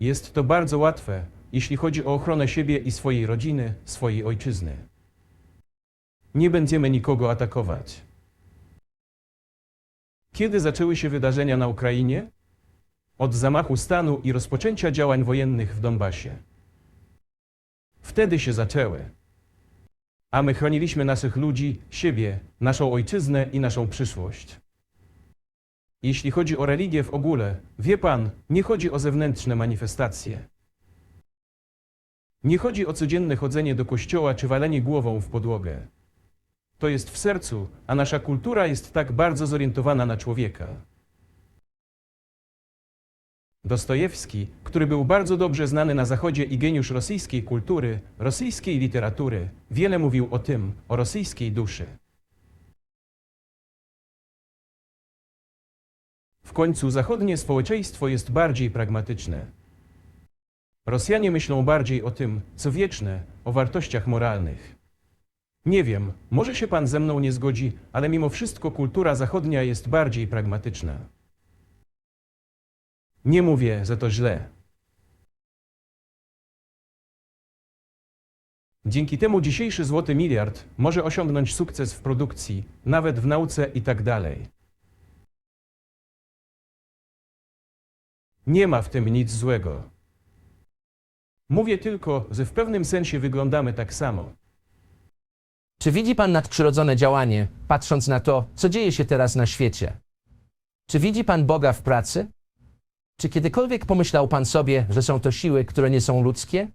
Speaker 2: Jest to bardzo łatwe, jeśli chodzi o ochronę siebie i swojej rodziny, swojej ojczyzny. Nie będziemy nikogo atakować. Kiedy zaczęły się wydarzenia na Ukrainie? Od zamachu stanu i rozpoczęcia działań wojennych w Donbasie. Wtedy się zaczęły. A my chroniliśmy naszych ludzi, siebie, naszą ojczyznę i naszą przyszłość. Jeśli chodzi o religię w ogóle, wie pan, nie chodzi o zewnętrzne manifestacje. Nie chodzi o codzienne chodzenie do kościoła czy walenie głową w podłogę. To jest w sercu, a nasza kultura jest tak bardzo zorientowana na człowieka. Dostojewski, który był bardzo dobrze znany na Zachodzie i geniusz rosyjskiej kultury, rosyjskiej literatury, wiele mówił o tym, o rosyjskiej duszy. W końcu zachodnie społeczeństwo jest bardziej pragmatyczne. Rosjanie myślą bardziej o tym, co wieczne, o wartościach moralnych. Nie wiem, może się pan ze mną nie zgodzi, ale mimo wszystko kultura zachodnia jest bardziej pragmatyczna. Nie mówię, że to źle. Dzięki temu dzisiejszy złoty miliard może osiągnąć sukces w produkcji, nawet w nauce i tak dalej. Nie ma w tym nic złego. Mówię tylko, że w pewnym sensie wyglądamy tak samo.
Speaker 1: Czy widzi pan nadprzyrodzone działanie, patrząc na to, co dzieje się teraz na świecie? Czy widzi pan Boga w pracy? Czy kiedykolwiek pomyślał pan sobie, że są to siły, które nie są ludzkie?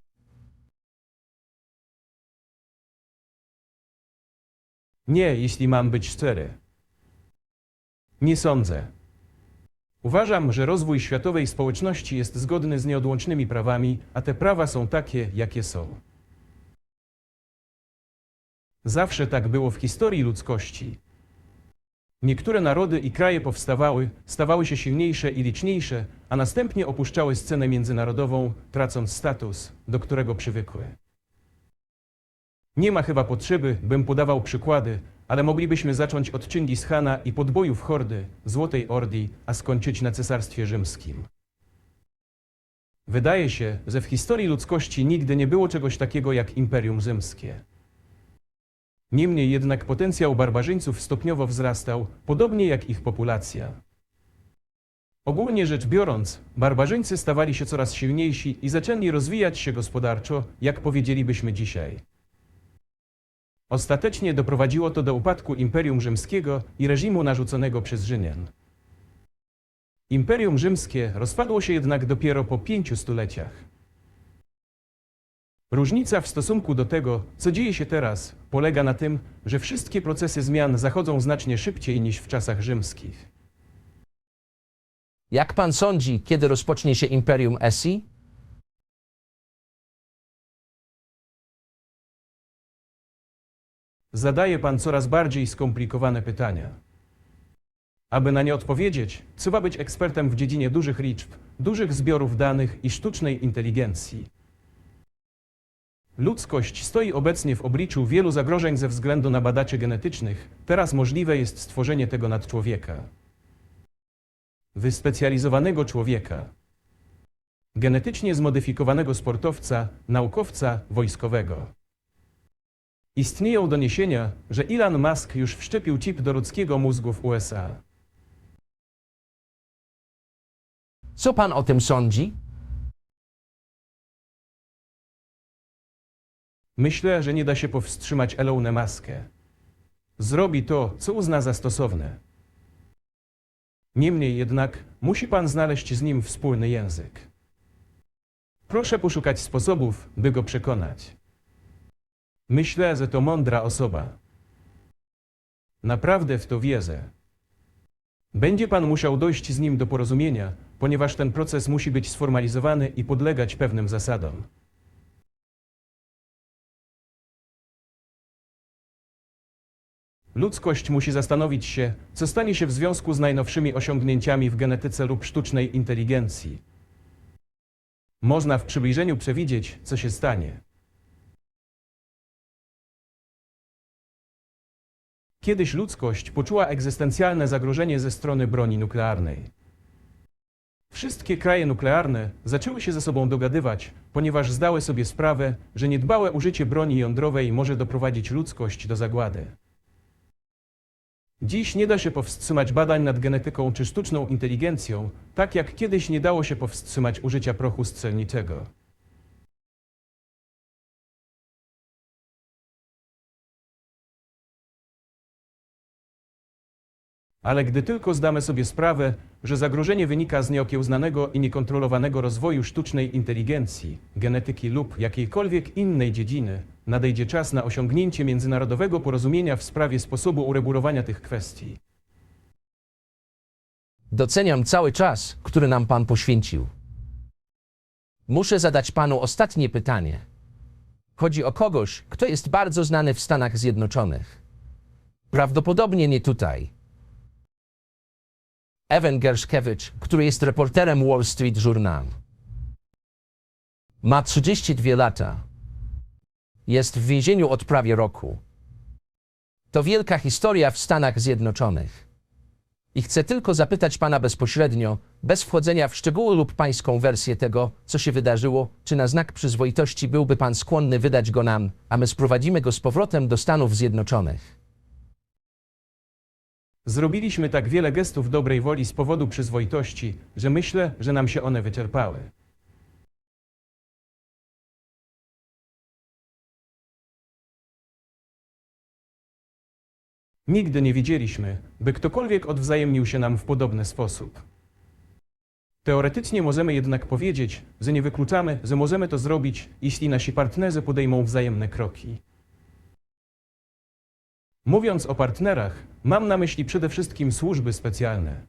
Speaker 2: Nie, jeśli mam być szczery. Nie sądzę. Uważam, że rozwój światowej społeczności jest zgodny z nieodłącznymi prawami, a te prawa są takie, jakie są. Zawsze tak było w historii ludzkości. Niektóre narody i kraje powstawały, stawały się silniejsze i liczniejsze, a następnie opuszczały scenę międzynarodową, tracąc status, do którego przywykły. Nie ma chyba potrzeby, bym podawał przykłady, ale moglibyśmy zacząć od Chingis Khana i podbojów Hordy, Złotej Ordy, a skończyć na Cesarstwie Rzymskim. Wydaje się, że w historii ludzkości nigdy nie było czegoś takiego jak Imperium Rzymskie. Niemniej jednak potencjał barbarzyńców stopniowo wzrastał, podobnie jak ich populacja. Ogólnie rzecz biorąc, barbarzyńcy stawali się coraz silniejsi i zaczęli rozwijać się gospodarczo, jak powiedzielibyśmy dzisiaj. Ostatecznie doprowadziło to do upadku Imperium Rzymskiego i reżimu narzuconego przez Rzymian. Imperium Rzymskie rozpadło się jednak dopiero po 5 stuleciach. Różnica w stosunku do tego, co dzieje się teraz, polega na tym, że wszystkie procesy zmian zachodzą znacznie szybciej niż w czasach rzymskich.
Speaker 1: Jak pan sądzi, kiedy rozpocznie się Imperium Esi?
Speaker 2: Zadaje pan coraz bardziej skomplikowane pytania. Aby na nie odpowiedzieć, trzeba być ekspertem w dziedzinie dużych liczb, dużych zbiorów danych i sztucznej inteligencji. Ludzkość stoi obecnie w obliczu wielu zagrożeń ze względu na badaczy genetycznych. Teraz możliwe jest stworzenie tego nadczłowieka. Wyspecjalizowanego człowieka. Genetycznie zmodyfikowanego sportowca, naukowca, wojskowego. Istnieją doniesienia, że Elon Musk już wszczepił chip do ludzkiego mózgu w USA.
Speaker 1: Co pan o tym sądzi?
Speaker 2: Myślę, że nie da się powstrzymać Elona Muska. Zrobi to, co uzna za stosowne. Niemniej jednak, musi pan znaleźć z nim wspólny język. Proszę poszukać sposobów, by go przekonać. Myślę, że to mądra osoba. Naprawdę w to wierzę. Będzie pan musiał dojść z nim do porozumienia, ponieważ ten proces musi być sformalizowany i podlegać pewnym zasadom. Ludzkość musi zastanowić się, co stanie się w związku z najnowszymi osiągnięciami w genetyce lub sztucznej inteligencji. Można w przybliżeniu przewidzieć, co się stanie. Kiedyś ludzkość poczuła egzystencjalne zagrożenie ze strony broni nuklearnej. Wszystkie kraje nuklearne zaczęły się ze sobą dogadywać, ponieważ zdały sobie sprawę, że niedbałe użycie broni jądrowej może doprowadzić ludzkość do zagłady. Dziś nie da się powstrzymać badań nad genetyką czy sztuczną inteligencją, tak jak kiedyś nie dało się powstrzymać użycia prochu strzelniczego. Ale gdy tylko zdamy sobie sprawę, że zagrożenie wynika z nieokiełznanego i niekontrolowanego rozwoju sztucznej inteligencji, genetyki lub jakiejkolwiek innej dziedziny, nadejdzie czas na osiągnięcie międzynarodowego porozumienia w sprawie sposobu uregulowania tych kwestii.
Speaker 1: Doceniam cały czas, który nam pan poświęcił. Muszę zadać panu ostatnie pytanie. Chodzi o kogoś, kto jest bardzo znany w Stanach Zjednoczonych. Prawdopodobnie nie tutaj. Evan Gershkiewicz, który jest reporterem Wall Street Journal. Ma 32 lata. Jest w więzieniu od prawie roku. To wielka historia w Stanach Zjednoczonych. I chcę tylko zapytać pana bezpośrednio, bez wchodzenia w szczegóły lub pańską wersję tego, co się wydarzyło, czy na znak przyzwoitości byłby pan skłonny wydać go nam, a my sprowadzimy go z powrotem do Stanów Zjednoczonych.
Speaker 2: Zrobiliśmy tak wiele gestów dobrej woli z powodu przyzwoitości, że myślę, że nam się one wyczerpały. Nigdy nie widzieliśmy, by ktokolwiek odwzajemnił się nam w podobny sposób. Teoretycznie możemy jednak powiedzieć, że nie wykluczamy, że możemy to zrobić, jeśli nasi partnerzy podejmą wzajemne kroki. Mówiąc o partnerach, mam na myśli przede wszystkim służby specjalne.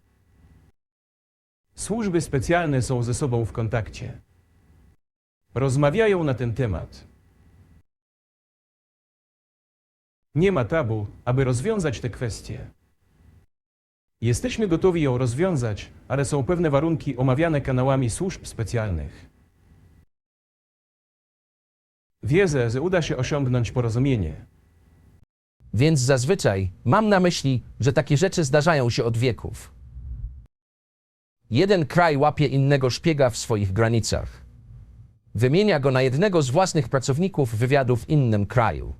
Speaker 2: Służby specjalne są ze sobą w kontakcie. Rozmawiają na ten temat. Nie ma tabu, aby rozwiązać tę kwestię. Jesteśmy gotowi ją rozwiązać, ale są pewne warunki omawiane kanałami służb specjalnych. Wierzę, że uda się osiągnąć porozumienie.
Speaker 1: Więc zazwyczaj mam na myśli, że takie rzeczy zdarzają się od wieków. Jeden kraj łapie innego szpiega w swoich granicach. Wymienia go na jednego z własnych pracowników wywiadu w innym kraju.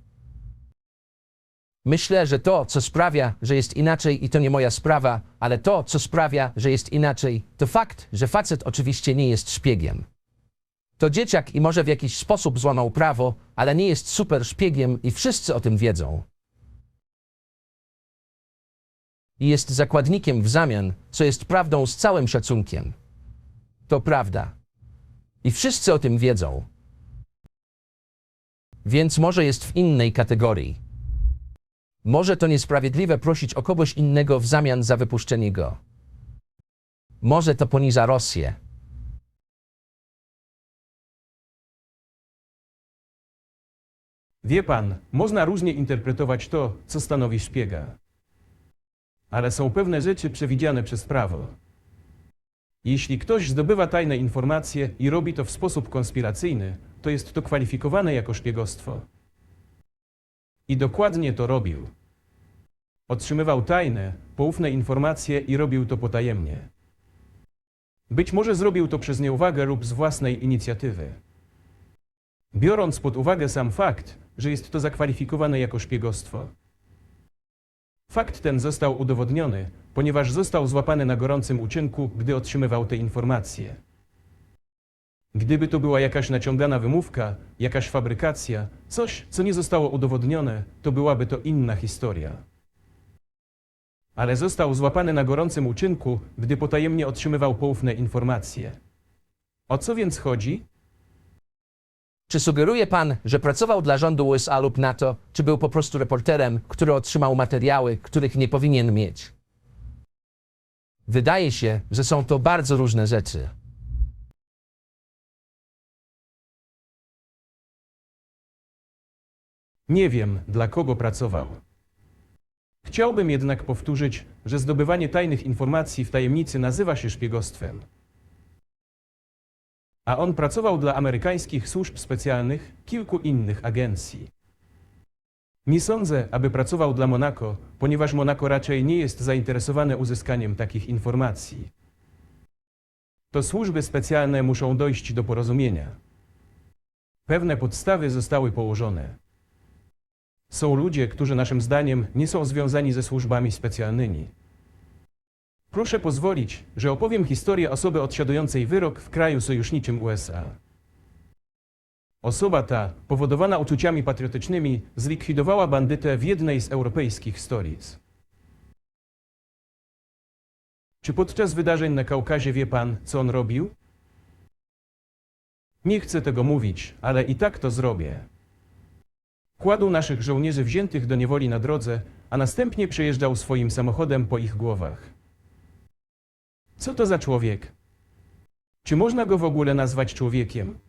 Speaker 1: Myślę, że to, co sprawia, że jest inaczej, i to nie moja sprawa, ale to, co sprawia, że jest inaczej, to fakt, że facet oczywiście nie jest szpiegiem. To dzieciak i może w jakiś sposób złamał prawo, ale nie jest super szpiegiem i wszyscy o tym wiedzą. I jest zakładnikiem w zamian, co jest prawdą z całym szacunkiem. To prawda. I wszyscy o tym wiedzą. Więc może jest w innej kategorii. Może to niesprawiedliwe prosić o kogoś innego w zamian za wypuszczenie go. Może to poniża Rosję.
Speaker 2: Wie pan, można różnie interpretować to, co stanowi szpiega. Ale są pewne rzeczy przewidziane przez prawo. Jeśli ktoś zdobywa tajne informacje i robi to w sposób konspiracyjny, to jest to kwalifikowane jako szpiegostwo. I dokładnie to robił. Otrzymywał tajne, poufne informacje i robił to potajemnie. Być może zrobił to przez nieuwagę lub z własnej inicjatywy. Biorąc pod uwagę sam fakt, że jest to zakwalifikowane jako szpiegostwo. Fakt ten został udowodniony, ponieważ został złapany na gorącym uczynku, gdy otrzymywał te informacje. Gdyby to była jakaś naciągana wymówka, jakaś fabrykacja, coś, co nie zostało udowodnione, to byłaby to inna historia. Ale został złapany na gorącym uczynku, gdy potajemnie otrzymywał poufne informacje. O co więc chodzi?
Speaker 1: Czy sugeruje pan, że pracował dla rządu USA lub NATO, czy był po prostu reporterem, który otrzymał materiały, których nie powinien mieć? Wydaje się, że są to bardzo różne rzeczy.
Speaker 2: Nie wiem, dla kogo pracował. Chciałbym jednak powtórzyć, że zdobywanie tajnych informacji w tajemnicy nazywa się szpiegostwem. A on pracował dla amerykańskich służb specjalnych, kilku innych agencji. Nie sądzę, aby pracował dla Monako, ponieważ Monako raczej nie jest zainteresowane uzyskaniem takich informacji. To służby specjalne muszą dojść do porozumienia. Pewne podstawy zostały położone. Są ludzie, którzy naszym zdaniem nie są związani ze służbami specjalnymi. Proszę pozwolić, że opowiem historię osoby odsiadującej wyrok w kraju sojuszniczym USA. Osoba ta, powodowana uczuciami patriotycznymi, zlikwidowała bandytę w jednej z europejskich stolic. Czy podczas wydarzeń na Kaukazie wie pan, co on robił? Nie chcę tego mówić, ale i tak to zrobię. Kładł naszych żołnierzy wziętych do niewoli na drodze, a następnie przejeżdżał swoim samochodem po ich głowach. Co to za człowiek? Czy można go w ogóle nazwać człowiekiem?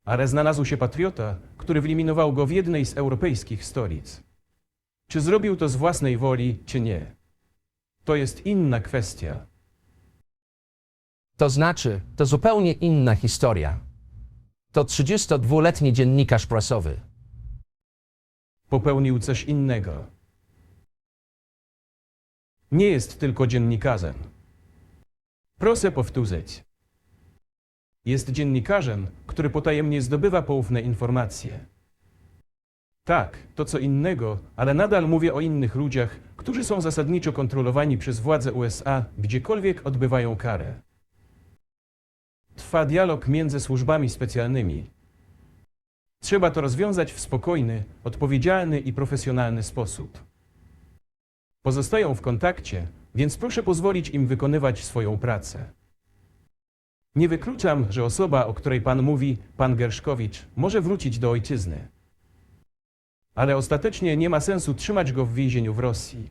Speaker 2: Ale znalazł się patriota, który wyeliminował go w jednej z europejskich stolic. Czy zrobił to z własnej woli, czy nie? To jest inna kwestia.
Speaker 1: To znaczy, to zupełnie inna historia. To 32-letni dziennikarz prasowy.
Speaker 2: Popełnił coś innego. Nie jest tylko dziennikarzem. Proszę powtórzyć. Jest dziennikarzem, który potajemnie zdobywa poufne informacje. Tak, to co innego, ale nadal mówię o innych ludziach, którzy są zasadniczo kontrolowani przez władze USA, gdziekolwiek odbywają karę. Trwa dialog między służbami specjalnymi. Trzeba to rozwiązać w spokojny, odpowiedzialny i profesjonalny sposób. Pozostają w kontakcie, więc proszę pozwolić im wykonywać swoją pracę. Nie wykluczam, że osoba, o której pan mówi, pan Gerszkowicz, może wrócić do ojczyzny. Ale ostatecznie nie ma sensu trzymać go w więzieniu w Rosji.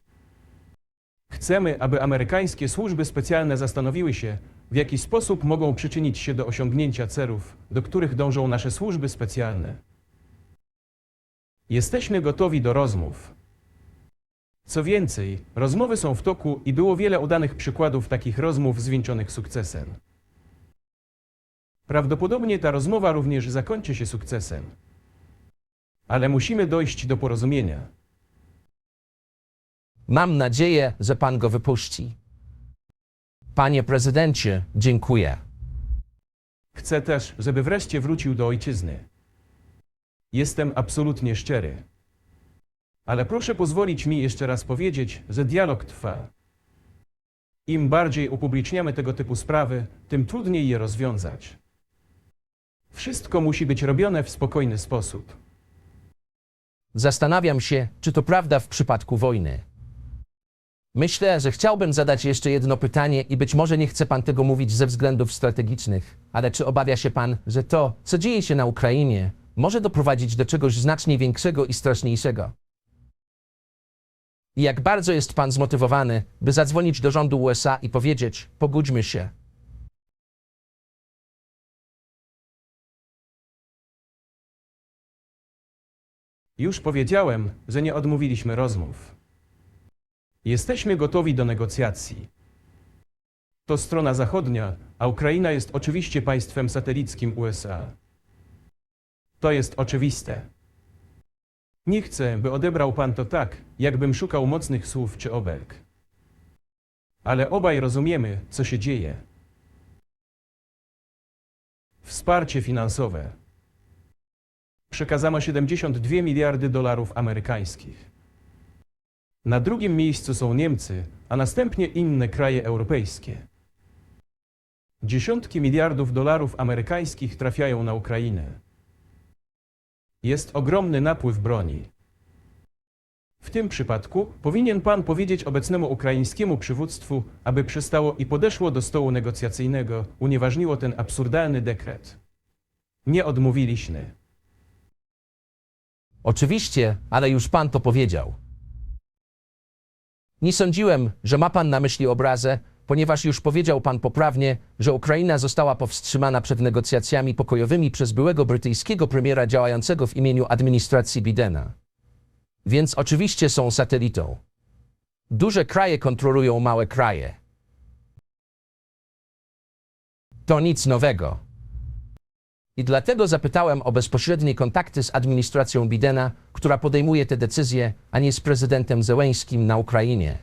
Speaker 2: Chcemy, aby amerykańskie służby specjalne zastanowiły się, w jaki sposób mogą przyczynić się do osiągnięcia celów, do których dążą nasze służby specjalne. Jesteśmy gotowi do rozmów. Co więcej, rozmowy są w toku i było wiele udanych przykładów takich rozmów zwieńczonych sukcesem. Prawdopodobnie ta rozmowa również zakończy się sukcesem. Ale musimy dojść do porozumienia.
Speaker 1: Mam nadzieję, że pan go wypuści. Panie prezydencie, dziękuję.
Speaker 2: Chcę też, żeby wreszcie wrócił do ojczyzny. Jestem absolutnie szczery. Ale proszę pozwolić mi jeszcze raz powiedzieć, że dialog trwa. Im bardziej upubliczniamy tego typu sprawy, tym trudniej je rozwiązać. Wszystko musi być robione w spokojny sposób.
Speaker 1: Zastanawiam się, czy to prawda w przypadku wojny. Myślę, że chciałbym zadać jeszcze jedno pytanie i być może nie chce pan tego mówić ze względów strategicznych, ale czy obawia się pan, że to, co dzieje się na Ukrainie, może doprowadzić do czegoś znacznie większego i straszniejszego? I jak bardzo jest pan zmotywowany, by zadzwonić do rządu USA i powiedzieć: pogódźmy się.
Speaker 2: Już powiedziałem, że nie odmówiliśmy rozmów. Jesteśmy gotowi do negocjacji. To strona zachodnia, a Ukraina jest oczywiście państwem satelickim USA. To jest oczywiste. Nie chcę, by odebrał pan to tak, jakbym szukał mocnych słów czy obelg. Ale obaj rozumiemy, co się dzieje. Wsparcie finansowe. Przekazano 72 miliardy dolarów amerykańskich. Na drugim miejscu są Niemcy, a następnie inne kraje europejskie. Dziesiątki miliardów dolarów amerykańskich trafiają na Ukrainę. Jest ogromny napływ broni. W tym przypadku powinien pan powiedzieć obecnemu ukraińskiemu przywództwu, aby przestało i podeszło do stołu negocjacyjnego, unieważniło ten absurdalny dekret. Nie odmówiliśmy.
Speaker 1: Oczywiście, ale już pan to powiedział. Nie sądziłem, że ma pan na myśli obrazę, ponieważ już powiedział pan poprawnie, że Ukraina została powstrzymana przed negocjacjami pokojowymi przez byłego brytyjskiego premiera działającego w imieniu administracji Bidena. Więc oczywiście są satelitą. Duże kraje kontrolują małe kraje. To nic nowego. I dlatego zapytałem o bezpośrednie kontakty z administracją Bidena, która podejmuje te decyzje, a nie z prezydentem Zełeńskim na Ukrainie.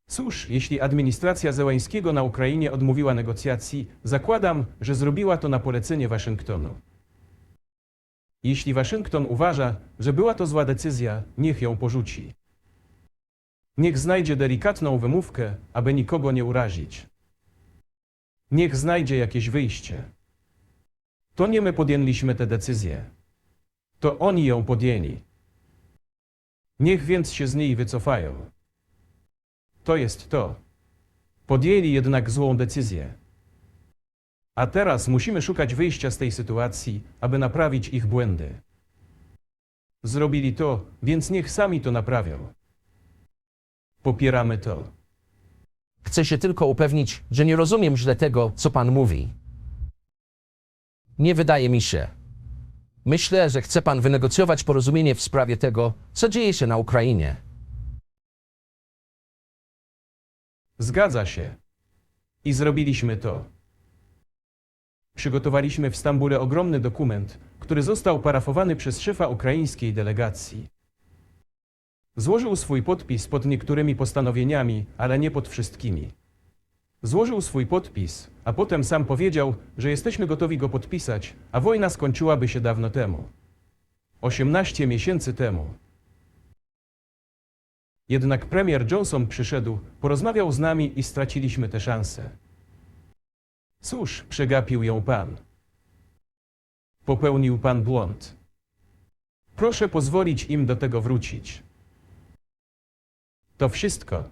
Speaker 2: Cóż, jeśli administracja Zełeńskiego na Ukrainie odmówiła negocjacji, zakładam, że zrobiła to na polecenie Waszyngtonu. Jeśli Waszyngton uważa, że była to zła decyzja, niech ją porzuci. Niech znajdzie delikatną wymówkę, aby nikogo nie urazić. Niech znajdzie jakieś wyjście. To nie my podjęliśmy tę decyzję. To oni ją podjęli. Niech więc się z niej wycofają. To jest to. Podjęli jednak złą decyzję. A teraz musimy szukać wyjścia z tej sytuacji, aby naprawić ich błędy. Zrobili to, więc niech sami to naprawią. Popieramy to.
Speaker 1: Chcę się tylko upewnić, że nie rozumiem źle tego, co pan mówi. Nie wydaje mi się. Myślę, że chce pan wynegocjować porozumienie w sprawie tego, co dzieje się na Ukrainie.
Speaker 2: Zgadza się. I zrobiliśmy to. Przygotowaliśmy w Stambule ogromny dokument, który został parafowany przez szefa ukraińskiej delegacji. Złożył swój podpis pod niektórymi postanowieniami, ale nie pod wszystkimi. Złożył swój podpis, a potem sam powiedział, że jesteśmy gotowi go podpisać, a wojna skończyłaby się dawno temu. 18 miesięcy temu. Jednak premier Johnson przyszedł, porozmawiał z nami i straciliśmy tę szansę. Cóż, przegapił ją pan. Popełnił pan błąd. Proszę pozwolić im do tego wrócić. To wszystko.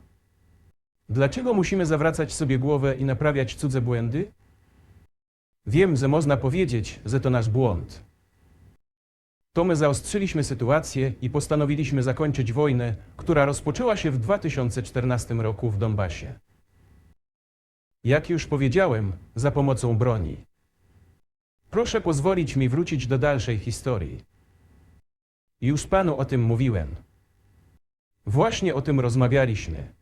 Speaker 2: Dlaczego musimy zawracać sobie głowę i naprawiać cudze błędy? Wiem, że można powiedzieć, że to nasz błąd. To my zaostrzyliśmy sytuację i postanowiliśmy zakończyć wojnę, która rozpoczęła się w 2014 roku w Donbasie. Jak już powiedziałem, za pomocą broni. Proszę pozwolić mi wrócić do dalszej historii. Już panu o tym mówiłem. Właśnie o tym rozmawialiśmy.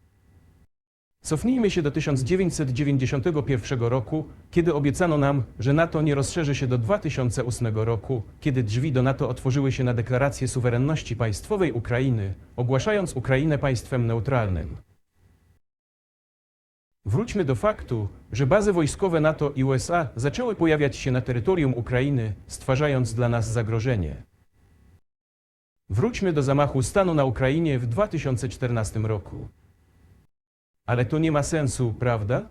Speaker 2: Cofnijmy się do 1991 roku, kiedy obiecano nam, że NATO nie rozszerzy się do 2008 roku, kiedy drzwi do NATO otworzyły się na deklarację suwerenności państwowej Ukrainy, ogłaszając Ukrainę państwem neutralnym. Wróćmy do faktu, że bazy wojskowe NATO i USA zaczęły pojawiać się na terytorium Ukrainy, stwarzając dla nas zagrożenie. Wróćmy do zamachu stanu na Ukrainie w 2014 roku. Ale to nie ma sensu, prawda?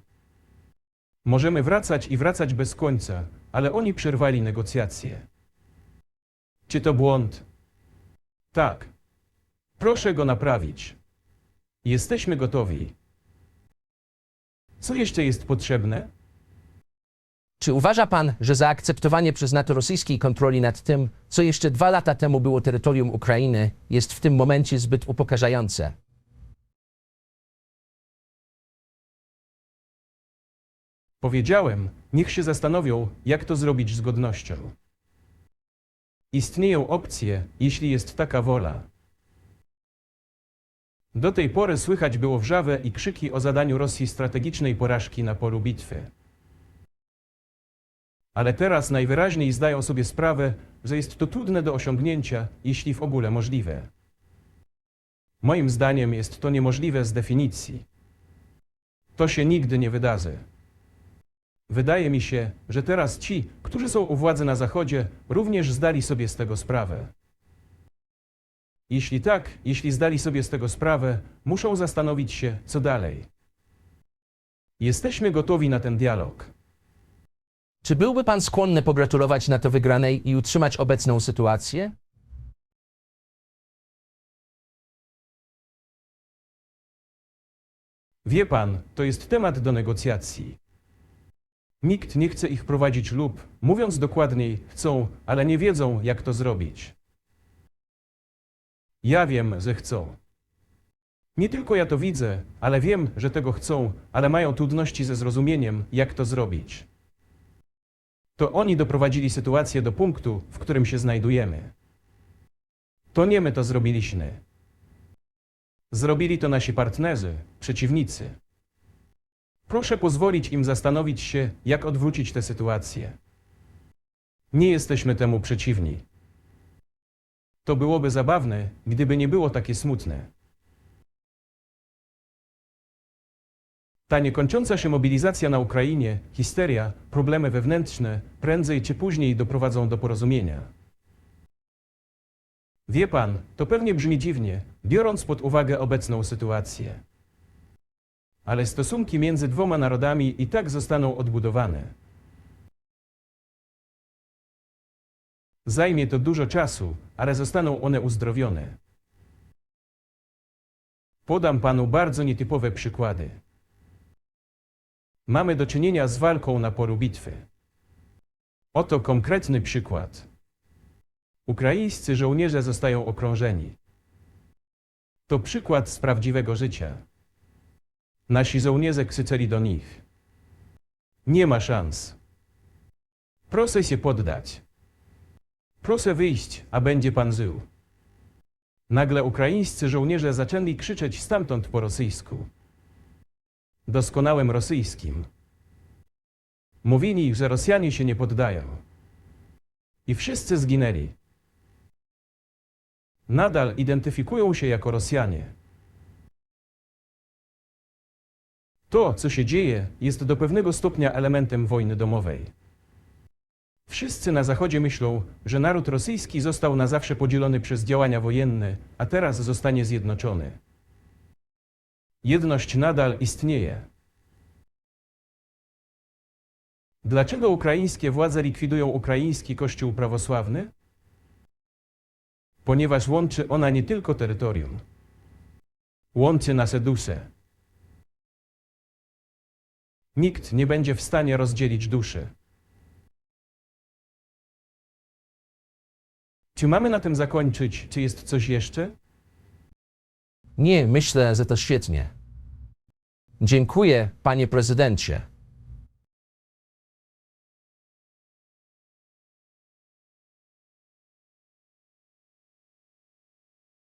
Speaker 2: Możemy wracać i wracać bez końca, ale oni przerwali negocjacje. Czy to błąd? Tak. Proszę go naprawić. Jesteśmy gotowi. Co jeszcze jest potrzebne?
Speaker 1: Czy uważa pan, że zaakceptowanie przez NATO rosyjskiej kontroli nad tym, co jeszcze 2 lata temu było terytorium Ukrainy, jest w tym momencie zbyt upokarzające?
Speaker 2: Powiedziałem, niech się zastanowią, jak to zrobić z godnością. Istnieją opcje, jeśli jest taka wola. Do tej pory słychać było wrzawę i krzyki o zadaniu Rosji strategicznej porażki na polu bitwy. Ale teraz najwyraźniej zdają sobie sprawę, że jest to trudne do osiągnięcia, jeśli w ogóle możliwe. Moim zdaniem jest to niemożliwe z definicji. To się nigdy nie wydarzy. Wydaje mi się, że teraz ci, którzy są u władzy na Zachodzie, również zdali sobie z tego sprawę. Jeśli tak, jeśli zdali sobie z tego sprawę, muszą zastanowić się, co dalej. Jesteśmy gotowi na ten dialog.
Speaker 1: Czy byłby pan skłonny pogratulować NATO wygranej i utrzymać obecną sytuację?
Speaker 2: Wie pan, to jest temat do negocjacji. Nikt nie chce ich prowadzić lub, mówiąc dokładniej, chcą, ale nie wiedzą, jak to zrobić. Ja wiem, że chcą. Nie tylko ja to widzę, ale wiem, że tego chcą, ale mają trudności ze zrozumieniem, jak to zrobić. To oni doprowadzili sytuację do punktu, w którym się znajdujemy. To nie my to zrobiliśmy. Zrobili to nasi partnerzy, przeciwnicy. Proszę pozwolić im zastanowić się, jak odwrócić tę sytuację. Nie jesteśmy temu przeciwni. To byłoby zabawne, gdyby nie było takie smutne. Ta niekończąca się mobilizacja na Ukrainie, histeria, problemy wewnętrzne, prędzej czy później doprowadzą do porozumienia. Wie pan, to pewnie brzmi dziwnie, biorąc pod uwagę obecną sytuację. Ale stosunki między dwoma narodami i tak zostaną odbudowane. Zajmie to dużo czasu, ale zostaną one uzdrowione. Podam panu bardzo nietypowe przykłady. Mamy do czynienia z walką na polu bitwy. Oto konkretny przykład. Ukraińscy żołnierze zostają okrążeni. To przykład z prawdziwego życia. Nasi żołnierze krzyczeli do nich. Nie ma szans. Proszę się poddać. Proszę wyjść, a będzie pan żył. Nagle ukraińscy żołnierze zaczęli krzyczeć stamtąd po rosyjsku. Doskonałym rosyjskim. Mówili, że Rosjanie się nie poddają. I wszyscy zginęli. Nadal identyfikują się jako Rosjanie. To, co się dzieje, jest do pewnego stopnia elementem wojny domowej. Wszyscy na Zachodzie myślą, że naród rosyjski został na zawsze podzielony przez działania wojenne, a teraz zostanie zjednoczony. Jedność nadal istnieje. Dlaczego ukraińskie władze likwidują ukraiński kościół prawosławny? Ponieważ łączy ona nie tylko terytorium. Łączy nasze dusze. Nikt nie będzie w stanie rozdzielić duszy. Czy mamy na tym zakończyć? Czy jest coś jeszcze?
Speaker 1: Nie, myślę, że to świetnie. Dziękuję, panie prezydencie.